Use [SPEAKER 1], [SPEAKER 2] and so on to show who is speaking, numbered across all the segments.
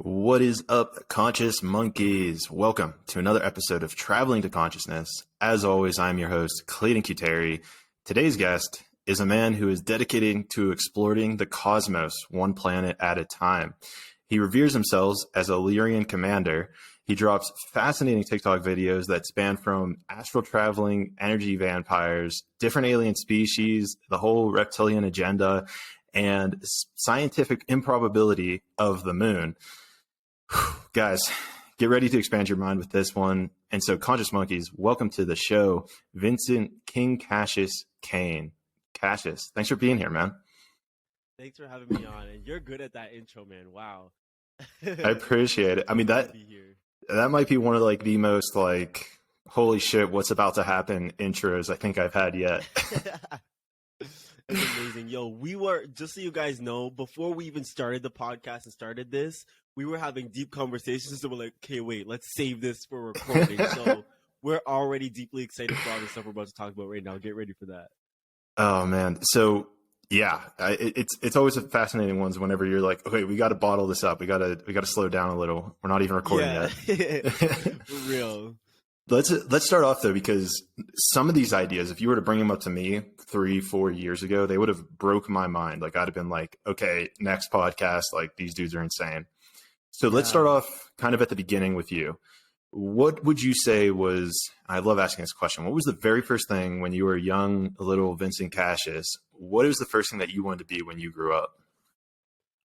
[SPEAKER 1] What is up, conscious monkeys? Welcome to another episode of Traveling to Consciousness. As always, I'm your host, Clayton Cuteri. Today's guest is a man who is dedicated to exploring the cosmos one planet at a time. He reveres himself as a Lyrian commander. He drops fascinating TikTok videos that span from astral traveling, energy vampires, different alien species, the whole reptilian agenda, and scientific improbability of the moon. Guys, get ready to expand your mind with this one. And so, conscious monkeys, welcome to the show, Vincent King Cassius Cain. Cassius, thanks for being here, man.
[SPEAKER 2] Thanks for having me on. And you're good at that intro, man. Wow.
[SPEAKER 1] I appreciate it. I mean, that might be one of like the most like, holy shit, what's about to happen intros I think I've had yet.
[SPEAKER 2] That's amazing. Yo, we were, just so you guys know, before we even started the podcast and started this, we were having deep conversations. So we're like, okay, wait, let's save this for recording. So we're already deeply excited for all the stuff we're about to talk about right now. Get ready for that.
[SPEAKER 1] Oh, man. So, yeah, it's always a fascinating ones whenever you're like, okay, we got to bottle this up. We got to slow down a little. We're not even recording yet.
[SPEAKER 2] For real.
[SPEAKER 1] Let's start off though, because some of these ideas, if you were to bring them up to me 3-4 years ago, they would have broke my mind. Like I'd have been like, okay, next podcast, like these dudes are insane. So let's start off kind of at the beginning with you. What would you say was, I love asking this question, what was the very first thing when you were a young little Vincent Cassius? What was the first thing that you wanted to be when you grew up?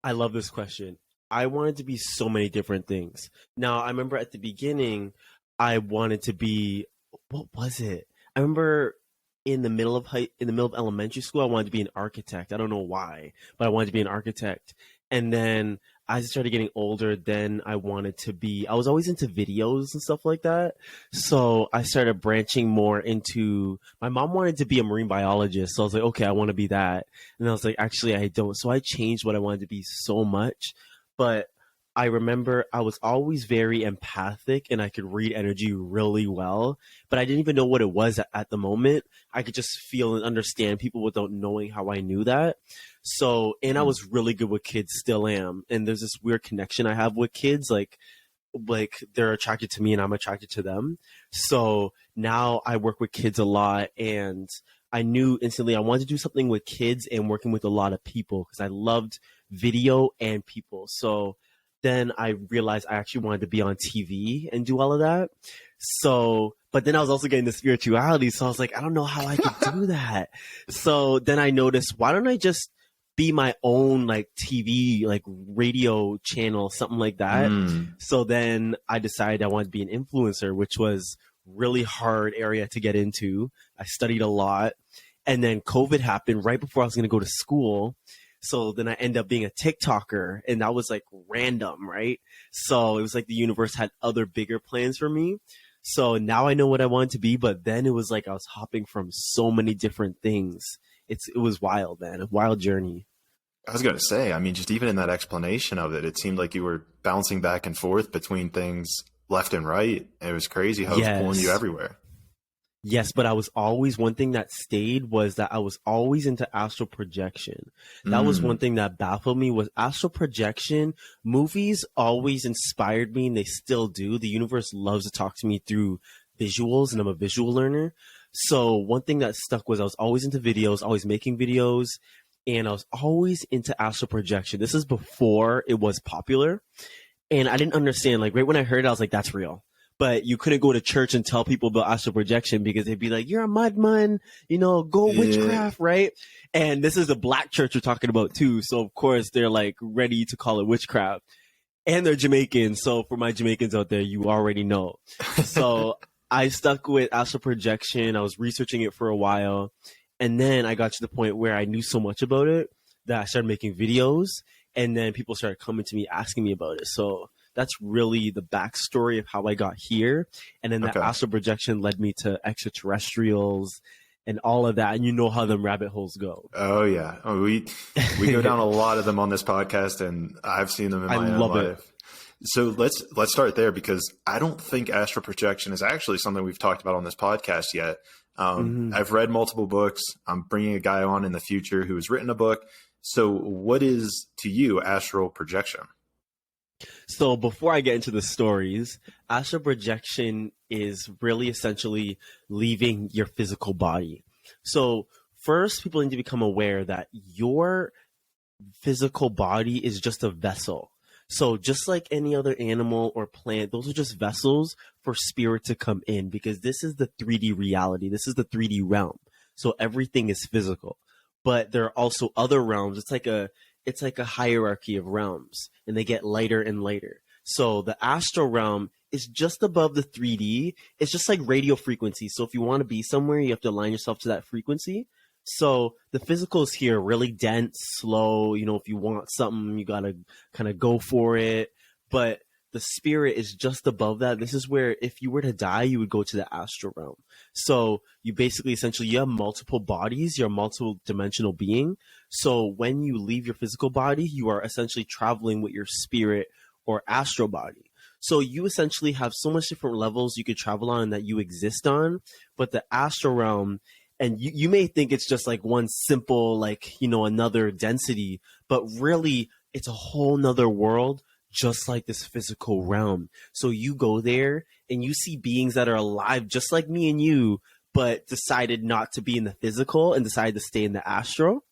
[SPEAKER 2] I love this question. I wanted to be so many different things. Now, I remember at the beginning, I wanted to be, what was it? I remember in the middle of elementary school, I wanted to be an architect. I don't know why, but I wanted to be an architect. And then as I started getting older, then I was always into videos and stuff like that. So I started branching more into, my mom wanted to be a marine biologist. So I was like, okay, I want to be that. And I was like, actually, I don't. So I changed what I wanted to be so much. But I remember I was always very empathic and I could read energy really well, but I didn't even know what it was at the moment. I could just feel and understand people without knowing how I knew that. So, and I was really good with kids, still am. And there's this weird connection I have with kids, like they're attracted to me and I'm attracted to them. So now I work with kids a lot, and I knew instantly I wanted to do something with kids and working with a lot of people because I loved video and people. So then I realized I actually wanted to be on TV and do all of that. So, but then I was also getting the spirituality. So I was like, I don't know how I could do that. So then I noticed, why don't I just be my own like TV, like radio channel, something like that. So then I decided I wanted to be an influencer, which was really hard area to get into. I studied a lot. And then COVID happened right before I was going to go to school. So then I ended up being a TikToker, and that was like random, right? So it was like the universe had other bigger plans for me. So now I know what I wanted to be, but then it was like I was hopping from so many different things. It was wild, man, a wild journey.
[SPEAKER 1] I was going to say, I mean, just even in that explanation of it, it seemed like you were bouncing back and forth between things left and right. It was crazy how it was pulling you everywhere.
[SPEAKER 2] Yes, but one thing that stayed was that I was always into astral projection. That was one thing that baffled me, was astral projection. Movies always inspired me, and they still do. The universe loves to talk to me through visuals, and I'm a visual learner. So one thing that stuck was I was always into videos, always making videos, and I was always into astral projection. This is before it was popular, and I didn't understand. Like right when I heard it, I was like, that's real. But you couldn't go to church and tell people about astral projection because they'd be like, you're a madman, go witchcraft, right? And this is a black church we're talking about too. So of course they're like ready to call it witchcraft. And they're Jamaican. So for my Jamaicans out there, you already know. So I stuck with astral projection. I was researching it for a while. And then I got to the point where I knew so much about it that I started making videos. And then people started coming to me, asking me about it. So that's really the backstory of how I got here. And then that astral projection led me to extraterrestrials and all of that. And you know how them rabbit holes go.
[SPEAKER 1] Oh, yeah. We go down a lot of them on this podcast, and I've seen them in my own life. So let's start there, because I don't think astral projection is actually something we've talked about on this podcast yet. I've read multiple books. I'm bringing a guy on in the future who has written a book. So what is, to you, astral projection?
[SPEAKER 2] So before I get into the stories, astral projection is really essentially leaving your physical body. So first, people need to become aware that your physical body is just a vessel. So just like any other animal or plant, those are just vessels for spirit to come in, because this is the 3D reality. This is the 3D realm. So everything is physical. But there are also other realms. It's like a hierarchy of realms, and they get lighter and lighter. So the astral realm is just above the 3D. It's just like radio frequency. So if you want to be somewhere, you have to align yourself to that frequency. So the physical is here, really dense, slow. You know, if you want something, you got to kind of go for it. But the spirit is just above that. This is where if you were to die, you would go to the astral realm. So you basically, essentially, you have multiple bodies. You're a multiple dimensional being. So when you leave your physical body, you are essentially traveling with your spirit or astral body. So you essentially have so much different levels you could travel on that you exist on. But the astral realm, and you may think it's just like one simple, like, you know, another density, but really it's a whole nother world, just like this physical realm. So you go there and you see beings that are alive, just like me and you, but decided not to be in the physical and decided to stay in the astral.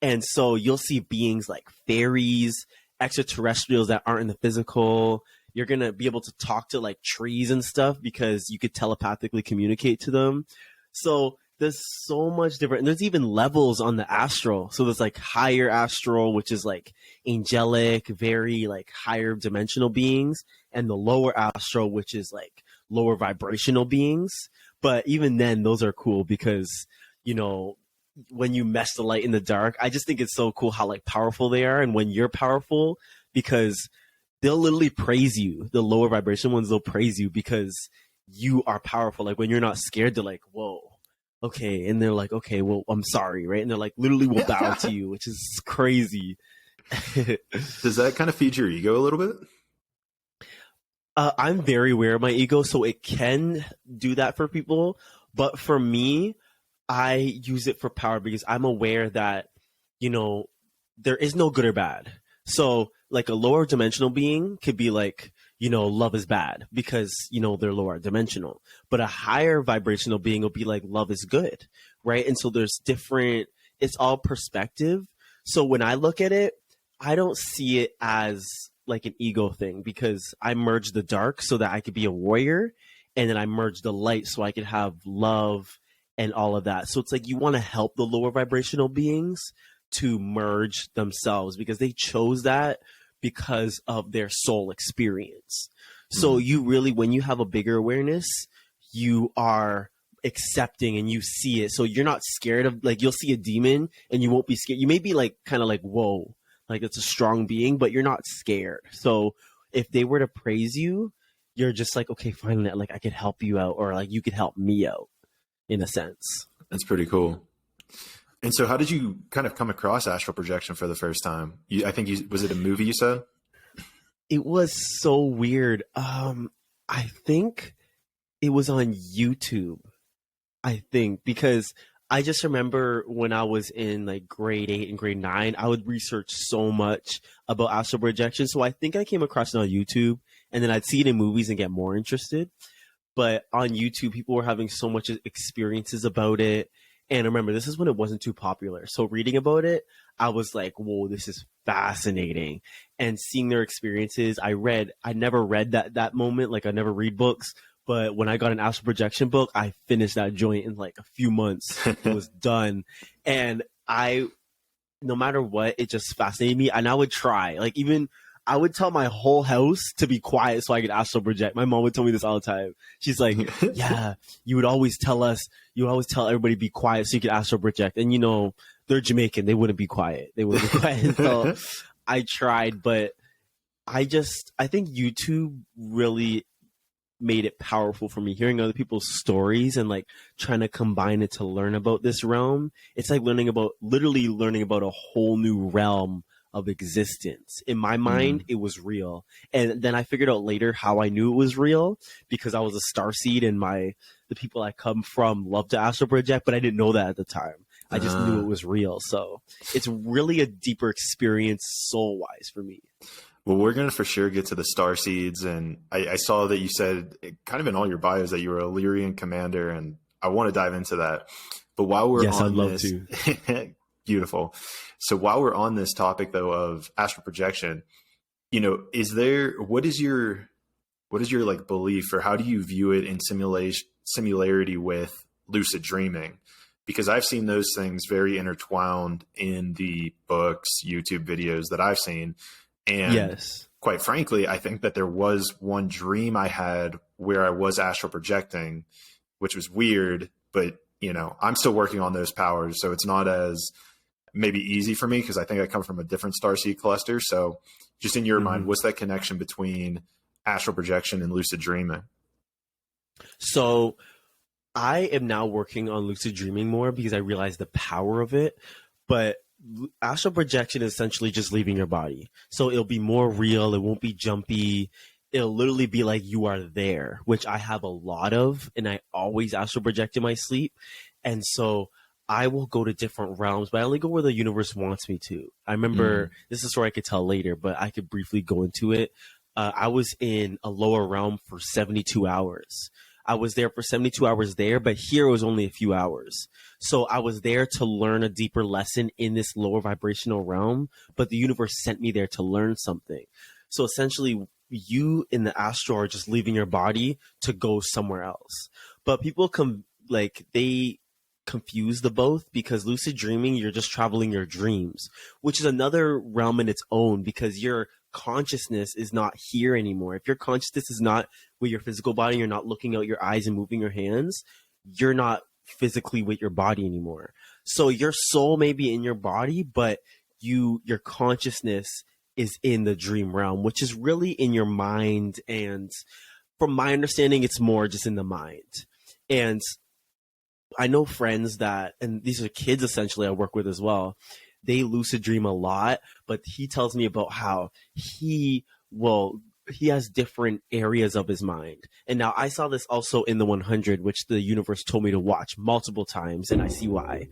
[SPEAKER 2] And so you'll see beings like fairies, extraterrestrials that aren't in the physical. You're going to be able to talk to like trees and stuff because you could telepathically communicate to them. So there's so much different, and there's even levels on the astral. So there's like higher astral, which is like angelic, very like higher dimensional beings, and the lower astral, which is like lower vibrational beings. But even then, those are cool because, you know, when you mesh the light in the dark, I just think it's so cool how like powerful they are. And when you're powerful, because they'll literally praise you. The lower vibration ones, they'll praise you because you are powerful. Like when you're not scared, they're like, whoa. Okay, and they're like, okay, well, I'm sorry, right? And they're like, literally will bow to you, which is crazy.
[SPEAKER 1] Does that kind of feed your ego a little bit?
[SPEAKER 2] I'm very aware of my ego, so it can do that for people. But for me, I use it for power because I'm aware that, you know, there is no good or bad. So like a lower dimensional being could be like, you know, love is bad because, you know, they're lower dimensional. But a higher vibrational being will be like, love is good, right? And so there's different, it's all perspective. So when I look at it, I don't see it as like an ego thing because I merge the dark so that I could be a warrior. And then I merge the light so I could have love and all of that. So it's like you want to help the lower vibrational beings to merge themselves because they chose that because of their soul experience. So you really, when you have a bigger awareness, you are accepting and you see it. So you're not scared of, like, you'll see a demon and you won't be scared. You may be like, kind of like, whoa, like it's a strong being, but you're not scared. So if they were to praise you, you're just like, okay, fine, like I could help you out, or like you could help me out in a sense.
[SPEAKER 1] That's pretty cool. And so how did you kind of come across astral projection for the first time? I think was it a movie you said?
[SPEAKER 2] It was so weird. I think it was on YouTube. I think because I just remember when I was in like grade 8 and grade 9, I would research so much about astral projection. So I think I came across it on YouTube, and then I'd see it in movies and get more interested. But on YouTube, people were having so much experiences about it. And remember, this is when it wasn't too popular. So reading about it, I was like, whoa, this is fascinating. And seeing their experiences, I never read that moment. Like I never read books. But when I got an astral projection book, I finished that joint in like a few months. It was done. And no matter what, it just fascinated me. And I would try, like even I would tell my whole house to be quiet so I could astral project. My mom would tell me this all the time. She's like, yeah, you would always tell everybody to be quiet so you could astral project. And, you know, they're Jamaican. They wouldn't be quiet. They wouldn't be quiet. So I tried, but I think YouTube really made it powerful for me, hearing other people's stories and like trying to combine it to learn about this realm. It's like literally learning about a whole new realm of existence. In my mind, it was real. And then I figured out later how I knew it was real, because I was a starseed and the people I come from love to astral project, but I didn't know that at the time. I just knew it was real. So it's really a deeper experience soul-wise for me.
[SPEAKER 1] Well, we're going to for sure get to the star seeds. And I saw that you said kind of in all your bios that you were a Lyrian commander, and I want to dive into that. But while we're
[SPEAKER 2] Yes, I'd
[SPEAKER 1] on
[SPEAKER 2] love
[SPEAKER 1] this,
[SPEAKER 2] to.
[SPEAKER 1] beautiful. So while we're on this topic though of astral projection, you know, what is your like belief, or how do you view it in similarity with lucid dreaming? Because I've seen those things very intertwined in the books, YouTube videos that I've seen. And
[SPEAKER 2] Yes.
[SPEAKER 1] quite frankly, I think that there was one dream I had where I was astral projecting, which was weird, but you know, I'm still working on those powers. So it's not as maybe easy for me because I think I come from a different starseed cluster. So just in your mind, what's that connection between astral projection and lucid dreaming?
[SPEAKER 2] So I am now working on lucid dreaming more because I realize the power of it. But astral projection is essentially just leaving your body. So it'll be more real. It won't be jumpy. It'll literally be like you are there, which I have a lot of, and I always astral project in my sleep. And so I will go to different realms, but I only go where the universe wants me to. I remember, this is a story I could tell later, but I could briefly go into it. I was in a lower realm for 72 hours. I was there for 72 hours there, but here it was only a few hours. So I was there to learn a deeper lesson in this lower vibrational realm, but the universe sent me there to learn something. So essentially, you in the astral are just leaving your body to go somewhere else. But people they confuse the both, because lucid dreaming, you're just traveling your dreams, which is another realm in its own, because your consciousness is not here anymore. If your consciousness is not with your physical body, you're not looking out your eyes and moving your hands, you're not physically with your body anymore. So your soul may be in your body, but your consciousness is in the dream realm, which is really in your mind. And from my understanding, it's more just in the mind. And I know friends and these are kids essentially I work with as well, they lucid dream a lot, but he tells me about how he has different areas of his mind. And now I saw this also in the 100, which the universe told me to watch multiple times, and I see why.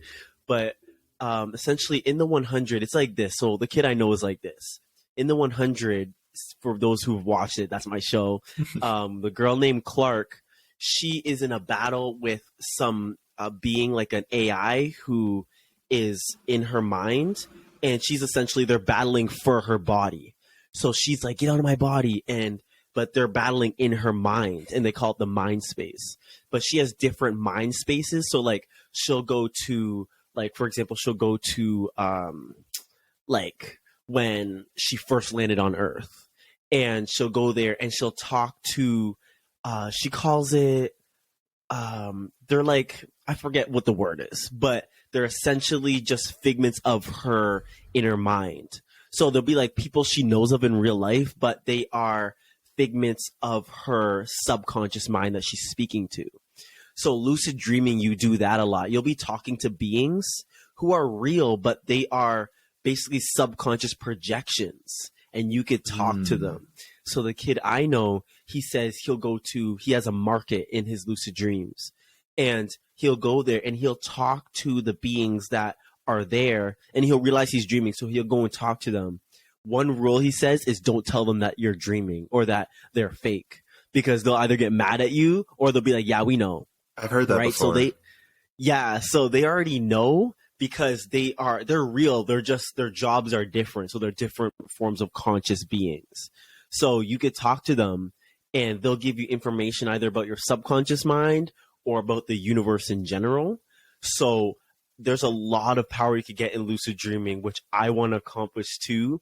[SPEAKER 2] But essentially in the 100, it's like this. So the kid I know is like this. In the 100, for those who've watched it, that's my show. The girl named Clark, she is in a battle with some being like an AI who is in her mind, and she's essentially, they're battling for her body. So she's like, get out of my body. But they're battling in her mind, and they call it the mind space. But she has different mind spaces. So like she'll go to, like, for example, she'll go to like when she first landed on Earth, and she'll go there and she'll talk to she calls it they're like, I forget what the word is, but they're essentially just figments of her inner mind. So there'll be like people she knows of in real life, but they are figments of her subconscious mind that she's speaking to. So lucid dreaming, you do that a lot. You'll be talking to beings who are real, but they are basically subconscious projections, and you could talk to them. So the kid I know, he says he has a market in his lucid dreams, and he'll go there and he'll talk to the beings that are there, and he'll realize he's dreaming. So he'll go and talk to them. One rule he says is don't tell them that you're dreaming or that they're fake, because they'll either get mad at you or they'll be like, yeah, we know.
[SPEAKER 1] I've heard that before.
[SPEAKER 2] So they already know, because they're real. They're just, their jobs are different. So they're different forms of conscious beings. So you could talk to them and they'll give you information either about your subconscious mind or about the universe in general. So there's a lot of power you could get in lucid dreaming, which I want to accomplish too.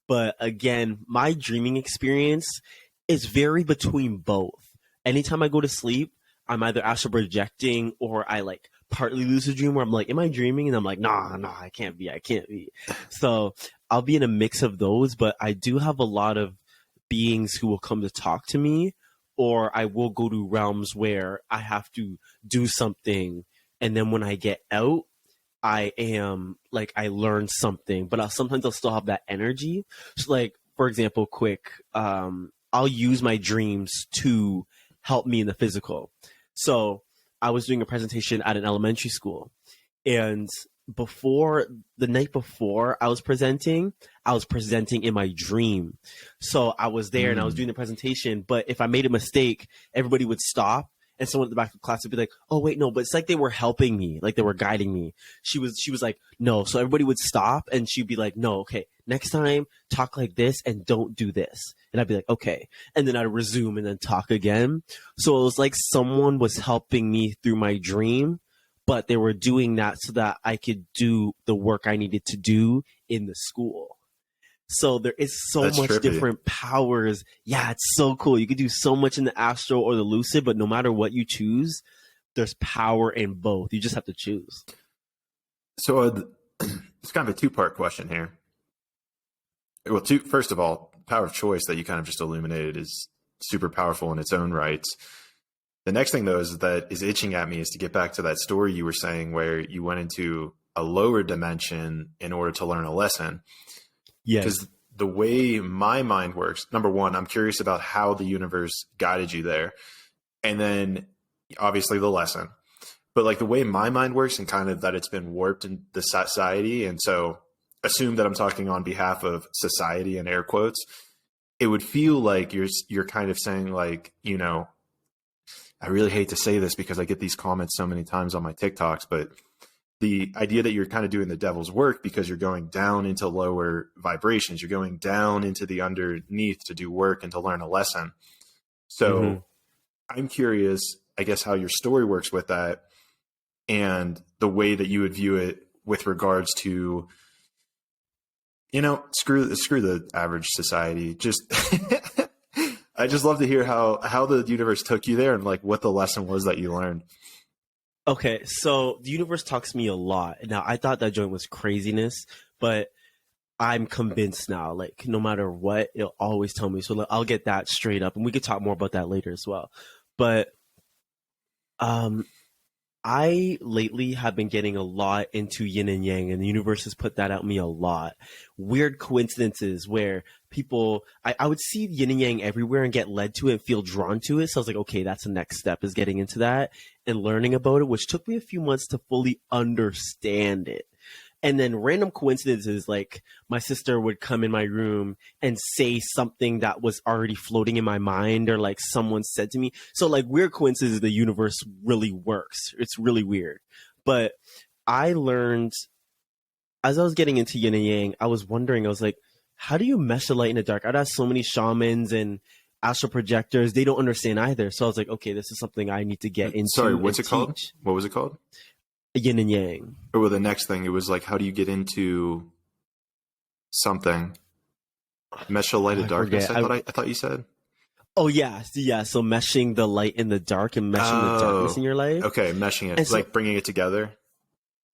[SPEAKER 2] But again, my dreaming experience is very between both. Anytime I go to sleep, I'm either astral projecting or I like partly lucid dream where I'm like, am I dreaming? And I'm like, nah, I can't be. So I'll be in a mix of those, but I do have a lot of beings who will come to talk to me, or I will go to realms where I have to do something. And then when I get out, I learn something, but sometimes I'll still have that energy. So like, for example, I'll use my dreams to help me in the physical. So I was doing a presentation at an elementary school, and the night before I was presenting, I was presenting in my dream. So I was there and I was doing the presentation, but if I made a mistake, everybody would stop. And someone at the back of the class would be like, oh, wait, no, but it's like they were helping me, like they were guiding me. She was like, no. So everybody would stop and she'd be like, no, okay, next time talk like this and don't do this. And I'd be like, okay. And then I'd resume and then talk again. So it was like someone was helping me through my dream, but they were doing that so that I could do the work I needed to do in the school. So there is That's much trippy. Different powers. Yeah, it's so cool. You could do so much in the astral or the lucid, but no matter what you choose, there's power in both. You just have to choose.
[SPEAKER 1] So it's kind of a two-part question here. Well, first of all, power of choice that you kind of just illuminated is super powerful in its own rights. The next thing, though, is itching at me is to get back to that story you were saying where you went into a lower dimension in order to learn a lesson.
[SPEAKER 2] Yes.
[SPEAKER 1] Because the way my mind works, number one, I'm curious about how the universe guided you there. And then obviously the lesson. But like the way my mind works and kind of that it's been warped in the society. And so assume that I'm talking on behalf of society in air quotes. It would feel like you're kind of saying like, you know, I really hate to say this because I get these comments so many times on my TikToks, but the idea that you're kind of doing the devil's work because you're going down into lower vibrations, you're going down into the underneath to do work and to learn a lesson. So I'm curious, I guess, how your story works with that and the way that you would view it with regards to, you know, screw the average society. Just, I just love to hear how the universe took you there and like what the lesson was that you learned.
[SPEAKER 2] Okay, so the universe talks to me a lot. Now, I thought that joint was craziness, but I'm convinced now, like, no matter what, it'll always tell me. So I'll get that straight up, and we could talk more about that later as well. But I lately have been getting a lot into yin and yang, and the universe has put that at me a lot. Weird coincidences where people, I would see yin and yang everywhere and get led to it and feel drawn to it. So I was like, okay, that's the next step, is getting into that and learning about it, which took me a few months to fully understand it. And then random coincidences, like my sister would come in my room and say something that was already floating in my mind, or like someone said to me. So like weird coincidences, the universe really works. It's really weird. But I learned, as I was getting into yin and yang, I was wondering, I was like, how do you mesh the light in the dark? I'd asked so many shamans and astral projectors. They don't understand either. So I was like, okay, this is something I need to get into.
[SPEAKER 1] Sorry, what's it called? What was it called?
[SPEAKER 2] Yin and yang.
[SPEAKER 1] Oh, well, the next thing, it was like, how do you get into something? Mesh the light of darkness, I thought you said.
[SPEAKER 2] Oh, yeah. So meshing the light in the dark and meshing the darkness in your life.
[SPEAKER 1] Okay, meshing it. Like bringing it together.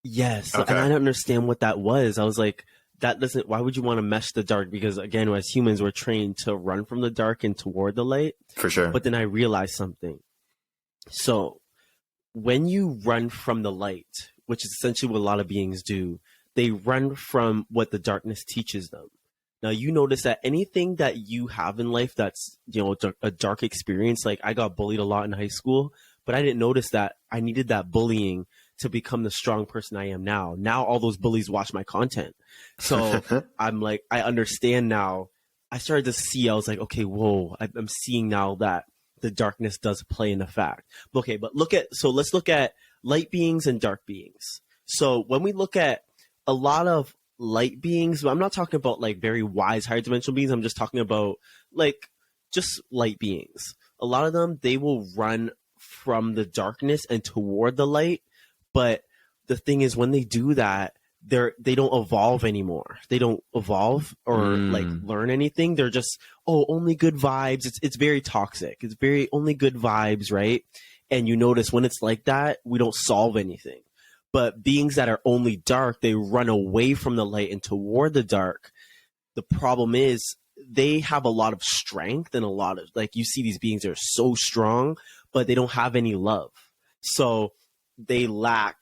[SPEAKER 2] Yes.
[SPEAKER 1] Okay.
[SPEAKER 2] And I don't understand what that was. I was like, why would you want to mesh the dark? Because again, as humans, we're trained to run from the dark and toward the light.
[SPEAKER 1] For sure.
[SPEAKER 2] But then I realized something. So when you run from the light, which is essentially what a lot of beings do, they run from what the darkness teaches them. Now, you notice that anything that you have in life that's, you know, a dark experience, like I got bullied a lot in high school, but I didn't notice that I needed that bullying to become the strong person I am now. Now all those bullies watch my content. So I'm like, I understand now. I started to see, I was like, okay, whoa, I'm seeing now that the darkness does play an effect. Okay, but let's look at light beings and dark beings. So when we look at a lot of light beings, I'm not talking about like very wise, higher dimensional beings. I'm just talking about like just light beings. A lot of them, they will run from the darkness and toward the light. But the thing is, when they do that, they don't evolve anymore. They don't evolve or like learn anything. They're just, only good vibes. It's very toxic. It's very only good vibes, right? And you notice when it's like that, we don't solve anything. But beings that are only dark, they run away from the light and toward the dark. The problem is they have a lot of strength and a lot of, like, you see these beings are so strong, but they don't have any love. So they lack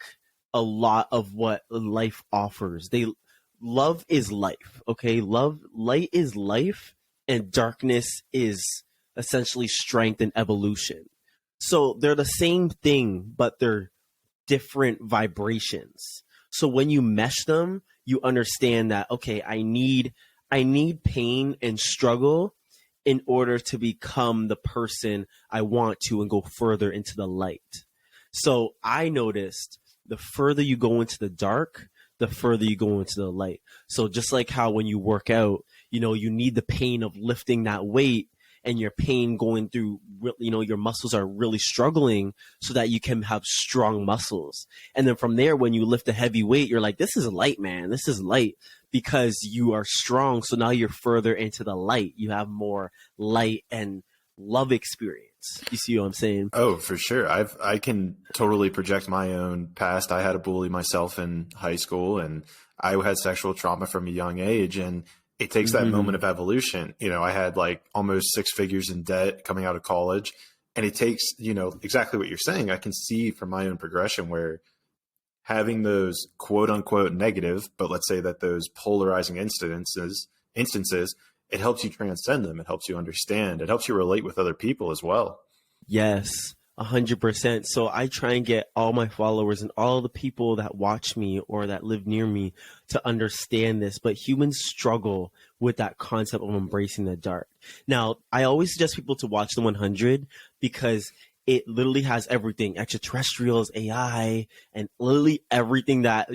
[SPEAKER 2] a lot of what life offers. Love is life, okay? Light is life, and darkness is essentially strength and evolution. So they're the same thing, but they're different vibrations. So when you mesh them, you understand that, okay, I need I need pain and struggle in order to become the person I want to and go further into the light. So I noticed the further you go into the dark, the further you go into the light. So just like how when you work out, you need the pain of lifting that weight and your pain going through, your muscles are really struggling so that you can have strong muscles. And then from there, when you lift a heavy weight, you're like, this is light, man. This is light because you are strong. So now you're further into the light. You have more light and love experience. You see what I'm saying?
[SPEAKER 1] Oh, for sure. I can totally project my own past. I had a bully myself in high school, and I had sexual trauma from a young age, and it takes that moment of evolution. I had like almost 6 figures in debt coming out of college, and it takes, exactly what you're saying. I can see from my own progression where having those quote unquote negative, but let's say that those polarizing instances, it helps you transcend them. It helps you understand. It helps you relate with other people as well.
[SPEAKER 2] Yes, 100%. So I try and get all my followers and all the people that watch me or that live near me to understand this. But humans struggle with that concept of embracing the dark. Now, I always suggest people to watch the 100 because it literally has everything, extraterrestrials, AI, and literally everything that,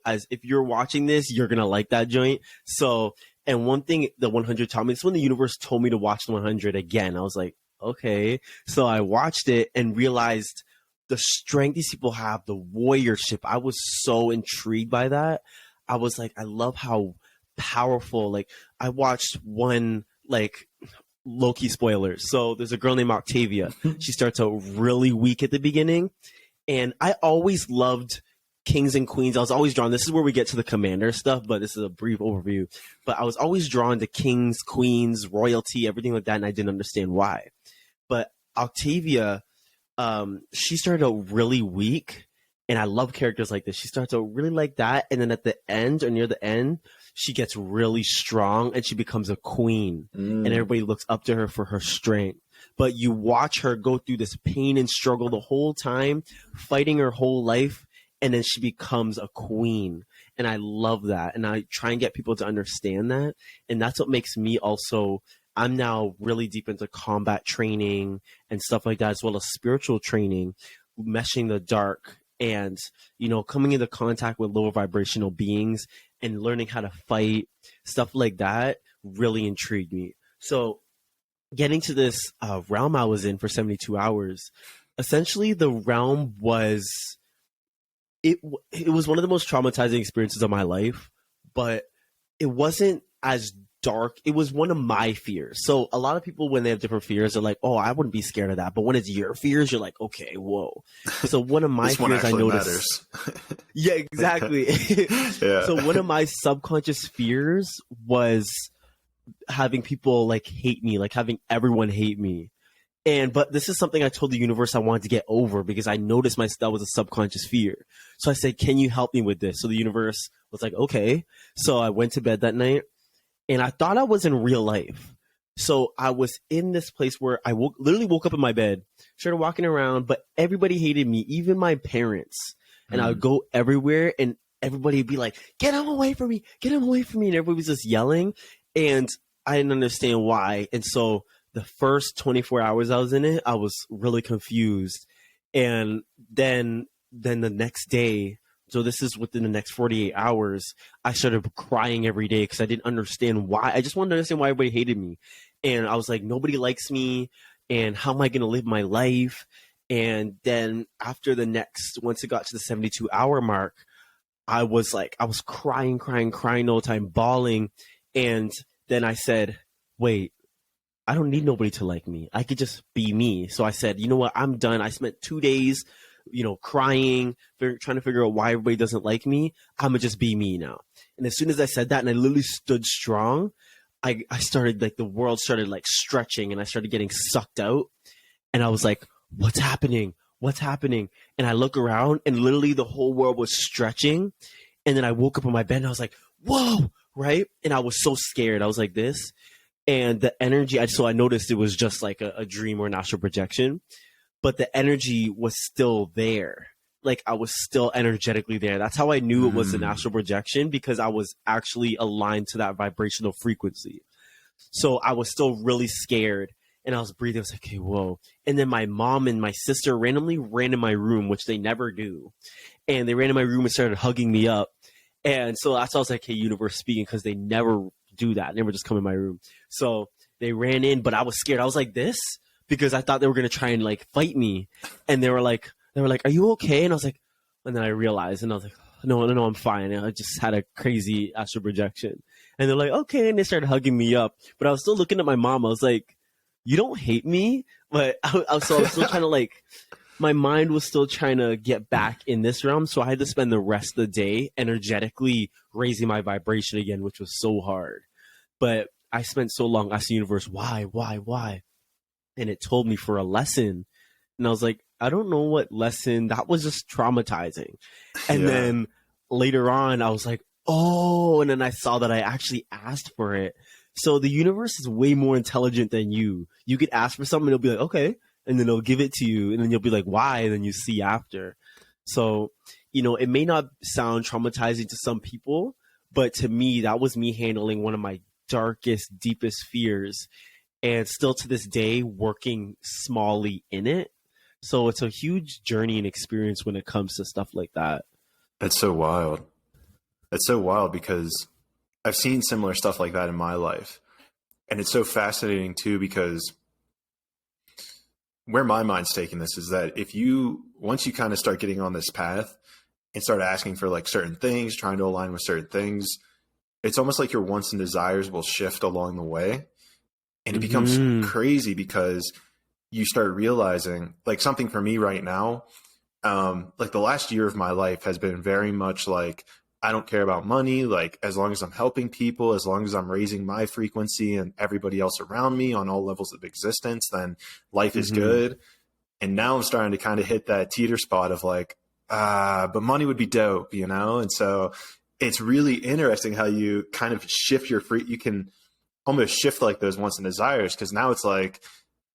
[SPEAKER 2] as if you're watching this, you're going to like that joint. So, and one thing the 100 taught me, it's when the universe told me to watch the 100 again. I was like, okay. So I watched it and realized the strength these people have, the warriorship. I was so intrigued by that. I was like, I love how powerful, like I watched one, like low-key spoilers. So there's a girl named Octavia. She starts out really weak at the beginning. And I always loved kings and queens. I was always drawn. This is where we get to the commander stuff, but this is a brief overview. But I was always drawn to kings, queens, royalty, everything like that, and I didn't understand why. But Octavia, she started out really weak, and I love characters like this. She starts out really like that, and then at the end or near the end, she gets really strong, and she becomes a queen, and everybody looks up to her for her strength. But you watch her go through this pain and struggle the whole time, fighting her whole life, and then she becomes a queen. And I love that. And I try and get people to understand that. And that's what makes me also, I'm now really deep into combat training and stuff like that, as well as spiritual training, meshing the dark and, coming into contact with lower vibrational beings and learning how to fight, stuff like that really intrigued me. So getting to this realm I was in for 72 hours, essentially the realm was, it was one of the most traumatizing experiences of my life, but it wasn't as dark. It was one of my fears. So a lot of people, when they have different fears, are like, oh, I wouldn't be scared of that. But when it's your fears, you're like, okay, whoa. So one of my fears I noticed. Yeah, exactly. Yeah. So one of my subconscious fears was having people like hate me, like having everyone hate me. But this is something I told the universe I wanted to get over because I noticed that was a subconscious fear. So I said, can you help me with this? So the universe was like, okay. So I went to bed that night and I thought I was in real life. So I was in this place where I literally woke up in my bed, started walking around, but everybody hated me, even my parents. And I would go everywhere and everybody would be like, get him away from me, get him away from me. And everybody was just yelling. And I didn't understand why. And so the first 24 hours I was in it, I was really confused. And then the next day, so this is within the next 48 hours, I started crying every day because I didn't understand why. I just wanted to understand why everybody hated me. And I was like, nobody likes me. And how am I going to live my life? And then after once it got to the 72-hour mark, I was crying all the time, bawling. And then I said, wait, I don't need nobody to like me. I could just be me. So I said, you know what? I'm done. I spent 2 days, crying, trying to figure out why everybody doesn't like me. I'm going to just be me now. And as soon as I said that and I literally stood strong, I started the world started stretching and I started getting sucked out. And I was like, what's happening? What's happening? And I look around and literally the whole world was stretching. And then I woke up in my bed and I was like, whoa, right? And I was so scared. I was like this. And the energy, I noticed it was just like a dream or an astral projection, but the energy was still there. like I was still energetically there. That's how I knew it was an astral projection, because I was actually aligned to that vibrational frequency. So I was still really scared, and I was breathing. I was like, okay, whoa. And then my mom and my sister randomly ran in my room, which they never do. And they ran in my room and started hugging me up. And so that's why I was like, hey, universe speaking, because they never do that. Never just come in my room. So they ran in, but I was scared. I was like this, because I thought they were going to try and like fight me. And they were like, are you okay? And I was like, and then I realized, and I was like, no, I'm fine. And I just had a crazy astral projection. And they're like, okay. And they started hugging me up. But I was still looking at my mom. I was like, you don't hate me? But I was still trying to like, my mind was still trying to get back in this realm. So I had to spend the rest of the day energetically raising my vibration again, which was so hard. But I spent so long asking the universe, why? And it told me for a lesson. And I was like, I don't know what lesson. That was just traumatizing. And then later on, I was like, oh, and then I saw that I actually asked for it. So the universe is way more intelligent than you. You could ask for something, it'll be like, okay. And then it'll give it to you. And then you'll be like, why? And then you see after. So, it may not sound traumatizing to some people, but to me, that was me handling one of my darkest, deepest fears. And still to this day, working smallly in it. So it's a huge journey and experience when it comes to stuff like that.
[SPEAKER 1] That's so wild. That's so wild, because I've seen similar stuff like that in my life. And it's so fascinating too, because where my mind's taking this is that once you kind of start getting on this path and start asking for like certain things, trying to align with certain things, it's almost like your wants and desires will shift along the way. And it becomes crazy, because you start realizing, like, something for me right now, like the last year of my life has been very much like, I don't care about money. Like, as long as I'm helping people, as long as I'm raising my frequency and everybody else around me on all levels of existence, then life is good. And now I'm starting to kind of hit that teeter spot of like, but money would be dope, And so it's really interesting how you kind of shift you can almost shift like those wants and desires. Cause now it's like,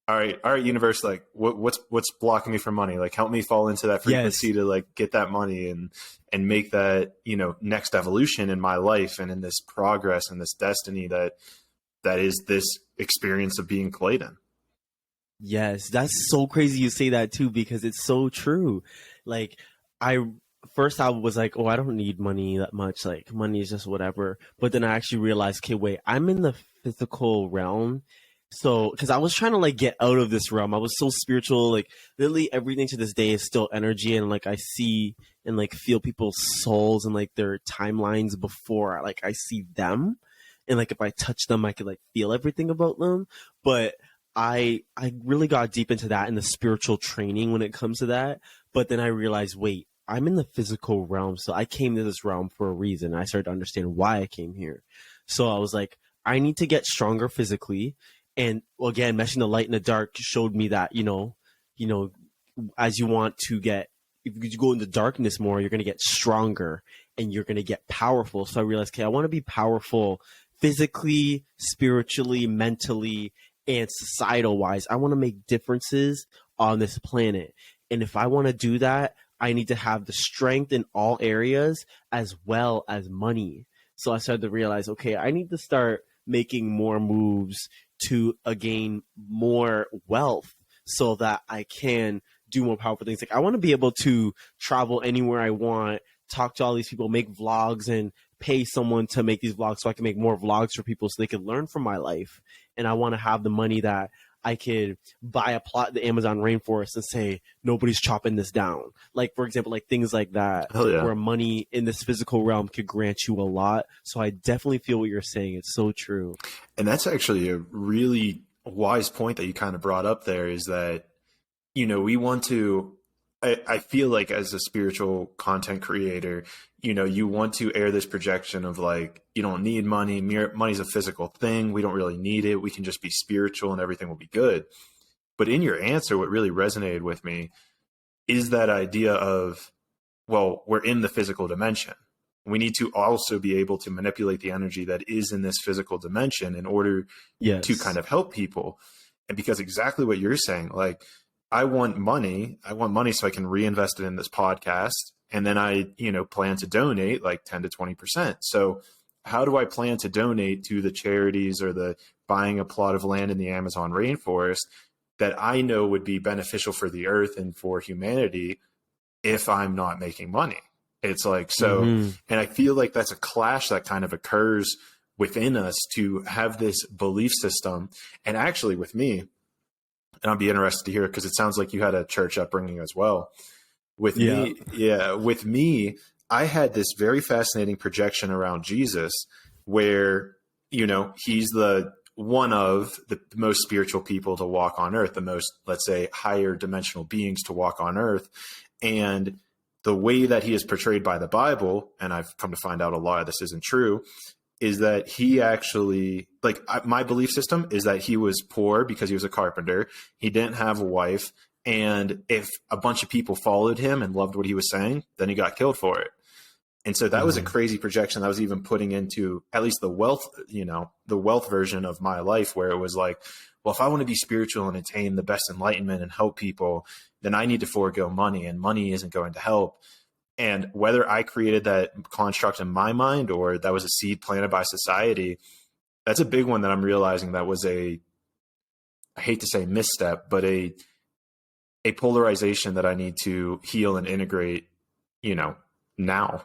[SPEAKER 1] all right, universe, like what's blocking me from money? Like, help me fall into that frequency to like get that money and make that, next evolution in my life and in this progress and this destiny that is this experience of being Clayton.
[SPEAKER 2] Yes, that's so crazy you say that too, because it's so true. Like, I was like, oh, I don't need money that much. Like, money is just whatever. But then I actually realized, okay, wait, I'm in the physical realm. So, because I was trying to like get out of this realm. I was so spiritual, like literally everything to this day is still energy. And like I see and like feel people's souls and like their timelines before like I see them. And like if I touch them, I could like feel everything about them. But I really got deep into that in the spiritual training when it comes to that. But then I realized, wait, I'm in the physical realm. So I came to this realm for a reason. I started to understand why I came here. So I was like, I need to get stronger physically. And again, meshing the light and the dark showed me that, as you want to if you go into darkness more, you're going to get stronger and you're going to get powerful. So I realized, okay, I want to be powerful physically, spiritually, mentally, and societal wise. I want to make differences on this planet. And if I want to do that, I need to have the strength in all areas as well as money. So I started to realize, okay, I need to start making more moves to gain more wealth so that I can do more powerful things. Like, I want to be able to travel anywhere I want, talk to all these people, make vlogs, and pay someone to make these vlogs so I can make more vlogs for people so they can learn from my life. And I want to have the money that I could buy a plot in the Amazon rainforest and say, nobody's chopping this down. Like, for example, like things like that, where money in this physical realm could grant you a lot. So I definitely feel what you're saying. It's so true.
[SPEAKER 1] And that's actually a really wise point that you kind of brought up there, is that, we want to, I feel like as a spiritual content creator, you want to air this projection of like, you don't need money. Money's a physical thing. We don't really need it. We can just be spiritual and everything will be good. But in your answer, what really resonated with me is that idea of, well, we're in the physical dimension. We need to also be able to manipulate the energy that is in this physical dimension in order to kind of help people. And because exactly what you're saying, like, I want money. I want money so I can reinvest it in this podcast. And then I, plan to donate like 10 to 20%. So how do I plan to donate to the charities or the buying a plot of land in the Amazon rainforest that I know would be beneficial for the earth and for humanity if I'm not making money? It's like, so, and I feel like that's a clash that kind of occurs within us to have this belief system. And actually with me, and I'd be interested to hear it because it sounds like you had a church upbringing as well. With me, I had this very fascinating projection around Jesus where, he's the one of the most spiritual people to walk on earth, the most, let's say, higher dimensional beings to walk on earth. And the way that he is portrayed by the Bible, and I've come to find out a lot of this isn't true, is that he actually, my belief system is that he was poor because he was a carpenter. He didn't have a wife. And if a bunch of people followed him and loved what he was saying, then he got killed for it. And so that was a crazy projection that was even putting into at least the wealth version of my life, where it was like, well, if I want to be spiritual and attain the best enlightenment and help people, then I need to forego money, and money isn't going to help. And whether I created that construct in my mind or that was a seed planted by society, that's a big one that I'm realizing that was I hate to say misstep, but a polarization that I need to heal and integrate, now.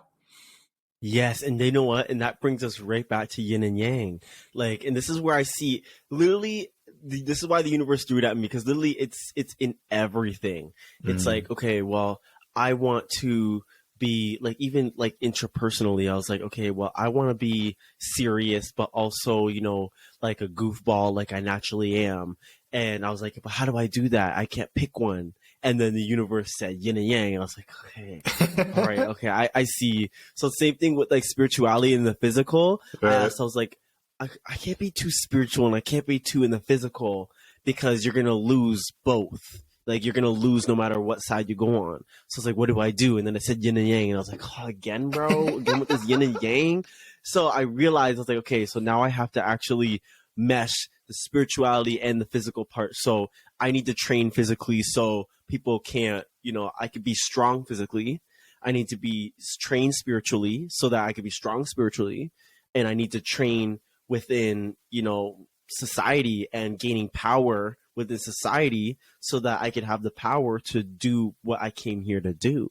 [SPEAKER 2] Yes, and you know what? And that brings us right back to yin and yang. And this is where I see literally, this is why the universe threw it at me, because literally it's in everything. It's like, okay, well, I want to be even intrapersonally, I was like, okay, well, I want to be serious, but also, like a goofball, like I naturally am. And I was like, but how do I do that? I can't pick one. And then the universe said yin and yang. And I was like, okay, all right, okay, I see. So same thing with spirituality and the physical.
[SPEAKER 1] Right.
[SPEAKER 2] So I was like, I can't be too spiritual and I can't be too in the physical, because you're going to lose both. You're going to lose no matter what side you go on. So I was like, what do I do? And then I said yin and yang. And I was like, oh, again, bro? Again with this yin and yang? So I realized, I was like, okay, so now I have to actually mesh the spirituality and the physical part. So I need to train physically so people can't, I could be strong physically. I need to be trained spiritually so that I could be strong spiritually. And I need to train within, society and gaining power within society so that I could have the power to do what I came here to do.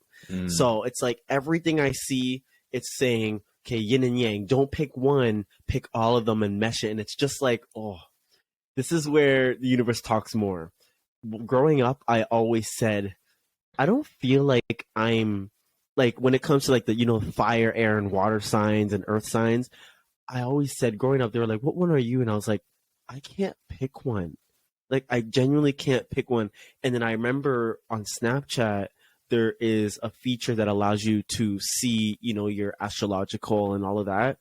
[SPEAKER 2] So it's like everything I see, it's saying, okay, yin and yang, don't pick one, pick all of them and mesh it. And it's just like, oh, this is where the universe talks more. Growing up, I always said, I don't feel like I'm when it comes to the, fire, air, and water signs and earth signs, I always said growing up, they were like, what one are you? And I was like, I can't pick one. I genuinely can't pick one. And then I remember on Snapchat, there is a feature that allows you to see, your astrological and all of that.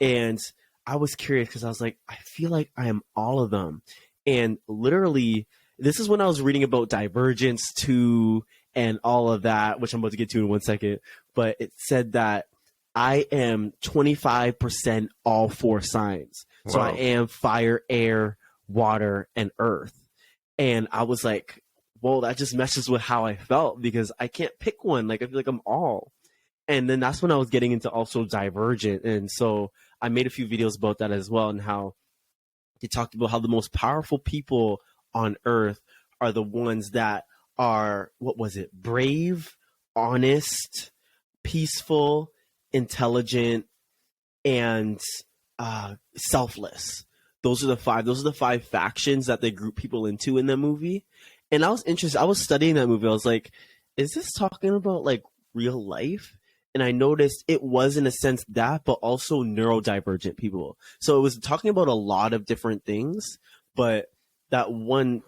[SPEAKER 2] And I was curious because I was like, I feel like I am all of them. And literally, this is when I was reading about divergence too and all of that, which I'm about to get to in 1 second. But it said that I am 25% all 4 signs. Wow. So I am fire, air, water, and earth. And I was like, well, that just meshes with how I felt because I can't pick one. I feel like I'm all. And then that's when I was getting into also divergent. And so I made a few videos about that as well, and how they talked about how the most powerful people on earth are the ones that are, brave, honest, peaceful, intelligent, and selfless. Those are the 5. Those are the 5 factions that they group people into in that movie. And I was interested. I was studying that movie. I was like, is this talking about real life? And I noticed it was in a sense that, but also neurodivergent people. So it was talking about a lot of different things, but that one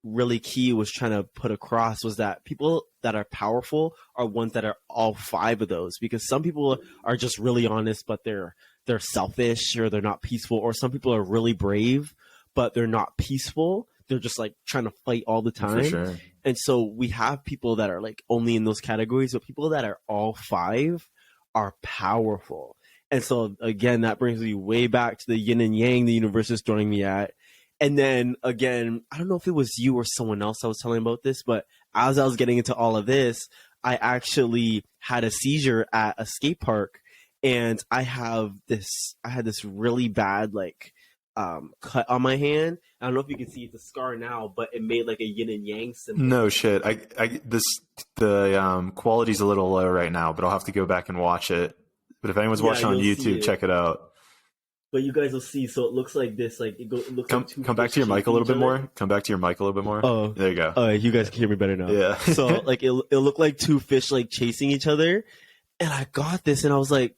[SPEAKER 2] really key was trying to put across was that people that are powerful are ones that are all 5 of those, because some people are just really honest, but they're selfish, or they're not peaceful, or some people are really brave, but they're not peaceful. They're just trying to fight all the time. For sure. And so we have people that are only in those categories, but people that are all 5 are powerful. And so again, that brings me way back to the yin and yang the universe is throwing me at. And then again, I don't know if it was you or someone else I was telling about this, but as I was getting into all of this, I actually had a seizure at a skate park, and I had this really bad like cut on my hand. I don't know if you can see it's a scar now, but it made like a yin and yang symbol.
[SPEAKER 1] No shit. The quality's a little low right now, but I'll have to go back and watch it. But if anyone's watching on YouTube, check it out.
[SPEAKER 2] But you guys will see. So it looks like this. Like it looks like two.
[SPEAKER 1] Come back to your mic a little bit more. Come back to your mic a little bit more.
[SPEAKER 2] Oh,
[SPEAKER 1] there you go.
[SPEAKER 2] Oh, you guys can hear me better now.
[SPEAKER 1] Yeah.
[SPEAKER 2] So like it looked like two fish like chasing each other, and I got this, and I was like,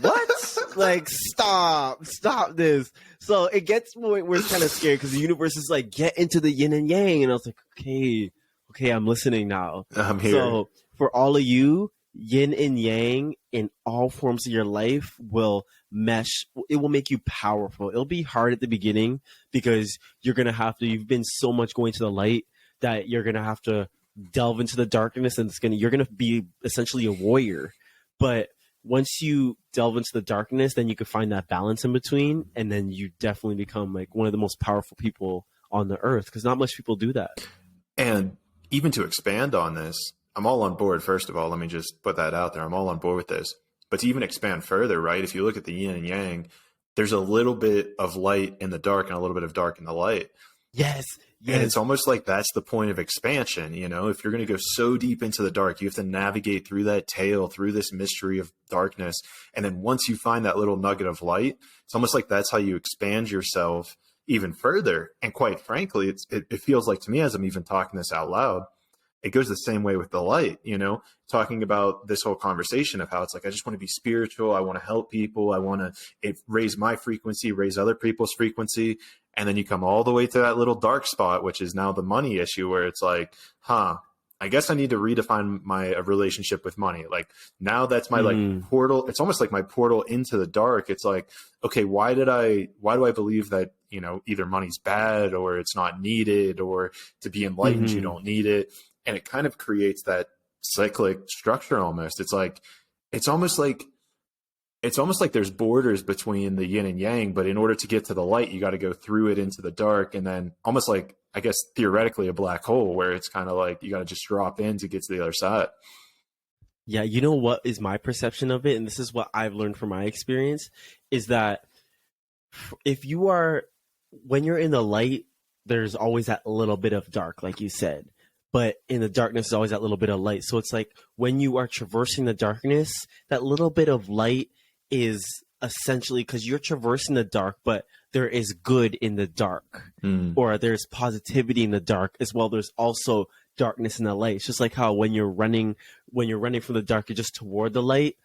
[SPEAKER 2] "What? Like stop this!" So it gets where it's kind of scary because the universe is like, "Get into the yin and yang," and I was like, "Okay, I'm listening now."
[SPEAKER 1] I'm here.
[SPEAKER 2] So for all of you, yin and yang in all forms of your life will mesh. It will make you powerful. It'll be hard at the beginning because you've been so much going to the light that you're going to have to delve into the darkness, and you're going to be essentially a warrior. But once you delve into the darkness, then you can find that balance in between, and then you definitely become like one of the most powerful people on the earth, because not much people do that.
[SPEAKER 1] And even to expand on this, I'm all on board. First of all, let me just put that out there. I'm all on board with this. But to even expand further, right? If you look at the yin and yang, there's a little bit of light in the dark and a little bit of dark in the light.
[SPEAKER 2] Yes.
[SPEAKER 1] And it's almost like that's the point of expansion. You know, if you're going to go so deep into the dark, you have to navigate through that tail, through this mystery of darkness. And then once you find that little nugget of light, it's almost like that's how you expand yourself even further. And quite frankly, it feels like to me, as I'm even talking this out loud, it goes the same way with the light, you know, talking about this whole conversation of how it's like, I just want to be spiritual. I want to help people. I want to raise my frequency, raise other people's frequency. And then you come all the way to that little dark spot, which is now the money issue, where it's like, I guess I need to redefine my relationship with money. Like now that's my like portal. It's almost like my portal into the dark. It's like, okay, why do I believe that, you know, either money's bad or it's not needed, or to be enlightened, you don't need it. And it kind of creates that cyclic structure almost. It's almost like there's borders between the yin and yang, but in order to get to the light, you got to go through it into the dark. And then almost like, I guess, theoretically a black hole, where it's kind of like you got to just drop in to get to the other side.
[SPEAKER 2] Yeah. You know what is my perception of it? And this is what I've learned from my experience, is that when you're in the light, there's always that little bit of dark, like you said. But in the darkness, there's always that little bit of light. So it's like when you are traversing the darkness, that little bit of light is essentially, because you're traversing the dark, but there is good in the dark, or there's positivity in the dark as well. There's also darkness in the light. It's just like how when you're running from the dark, you're just toward the light.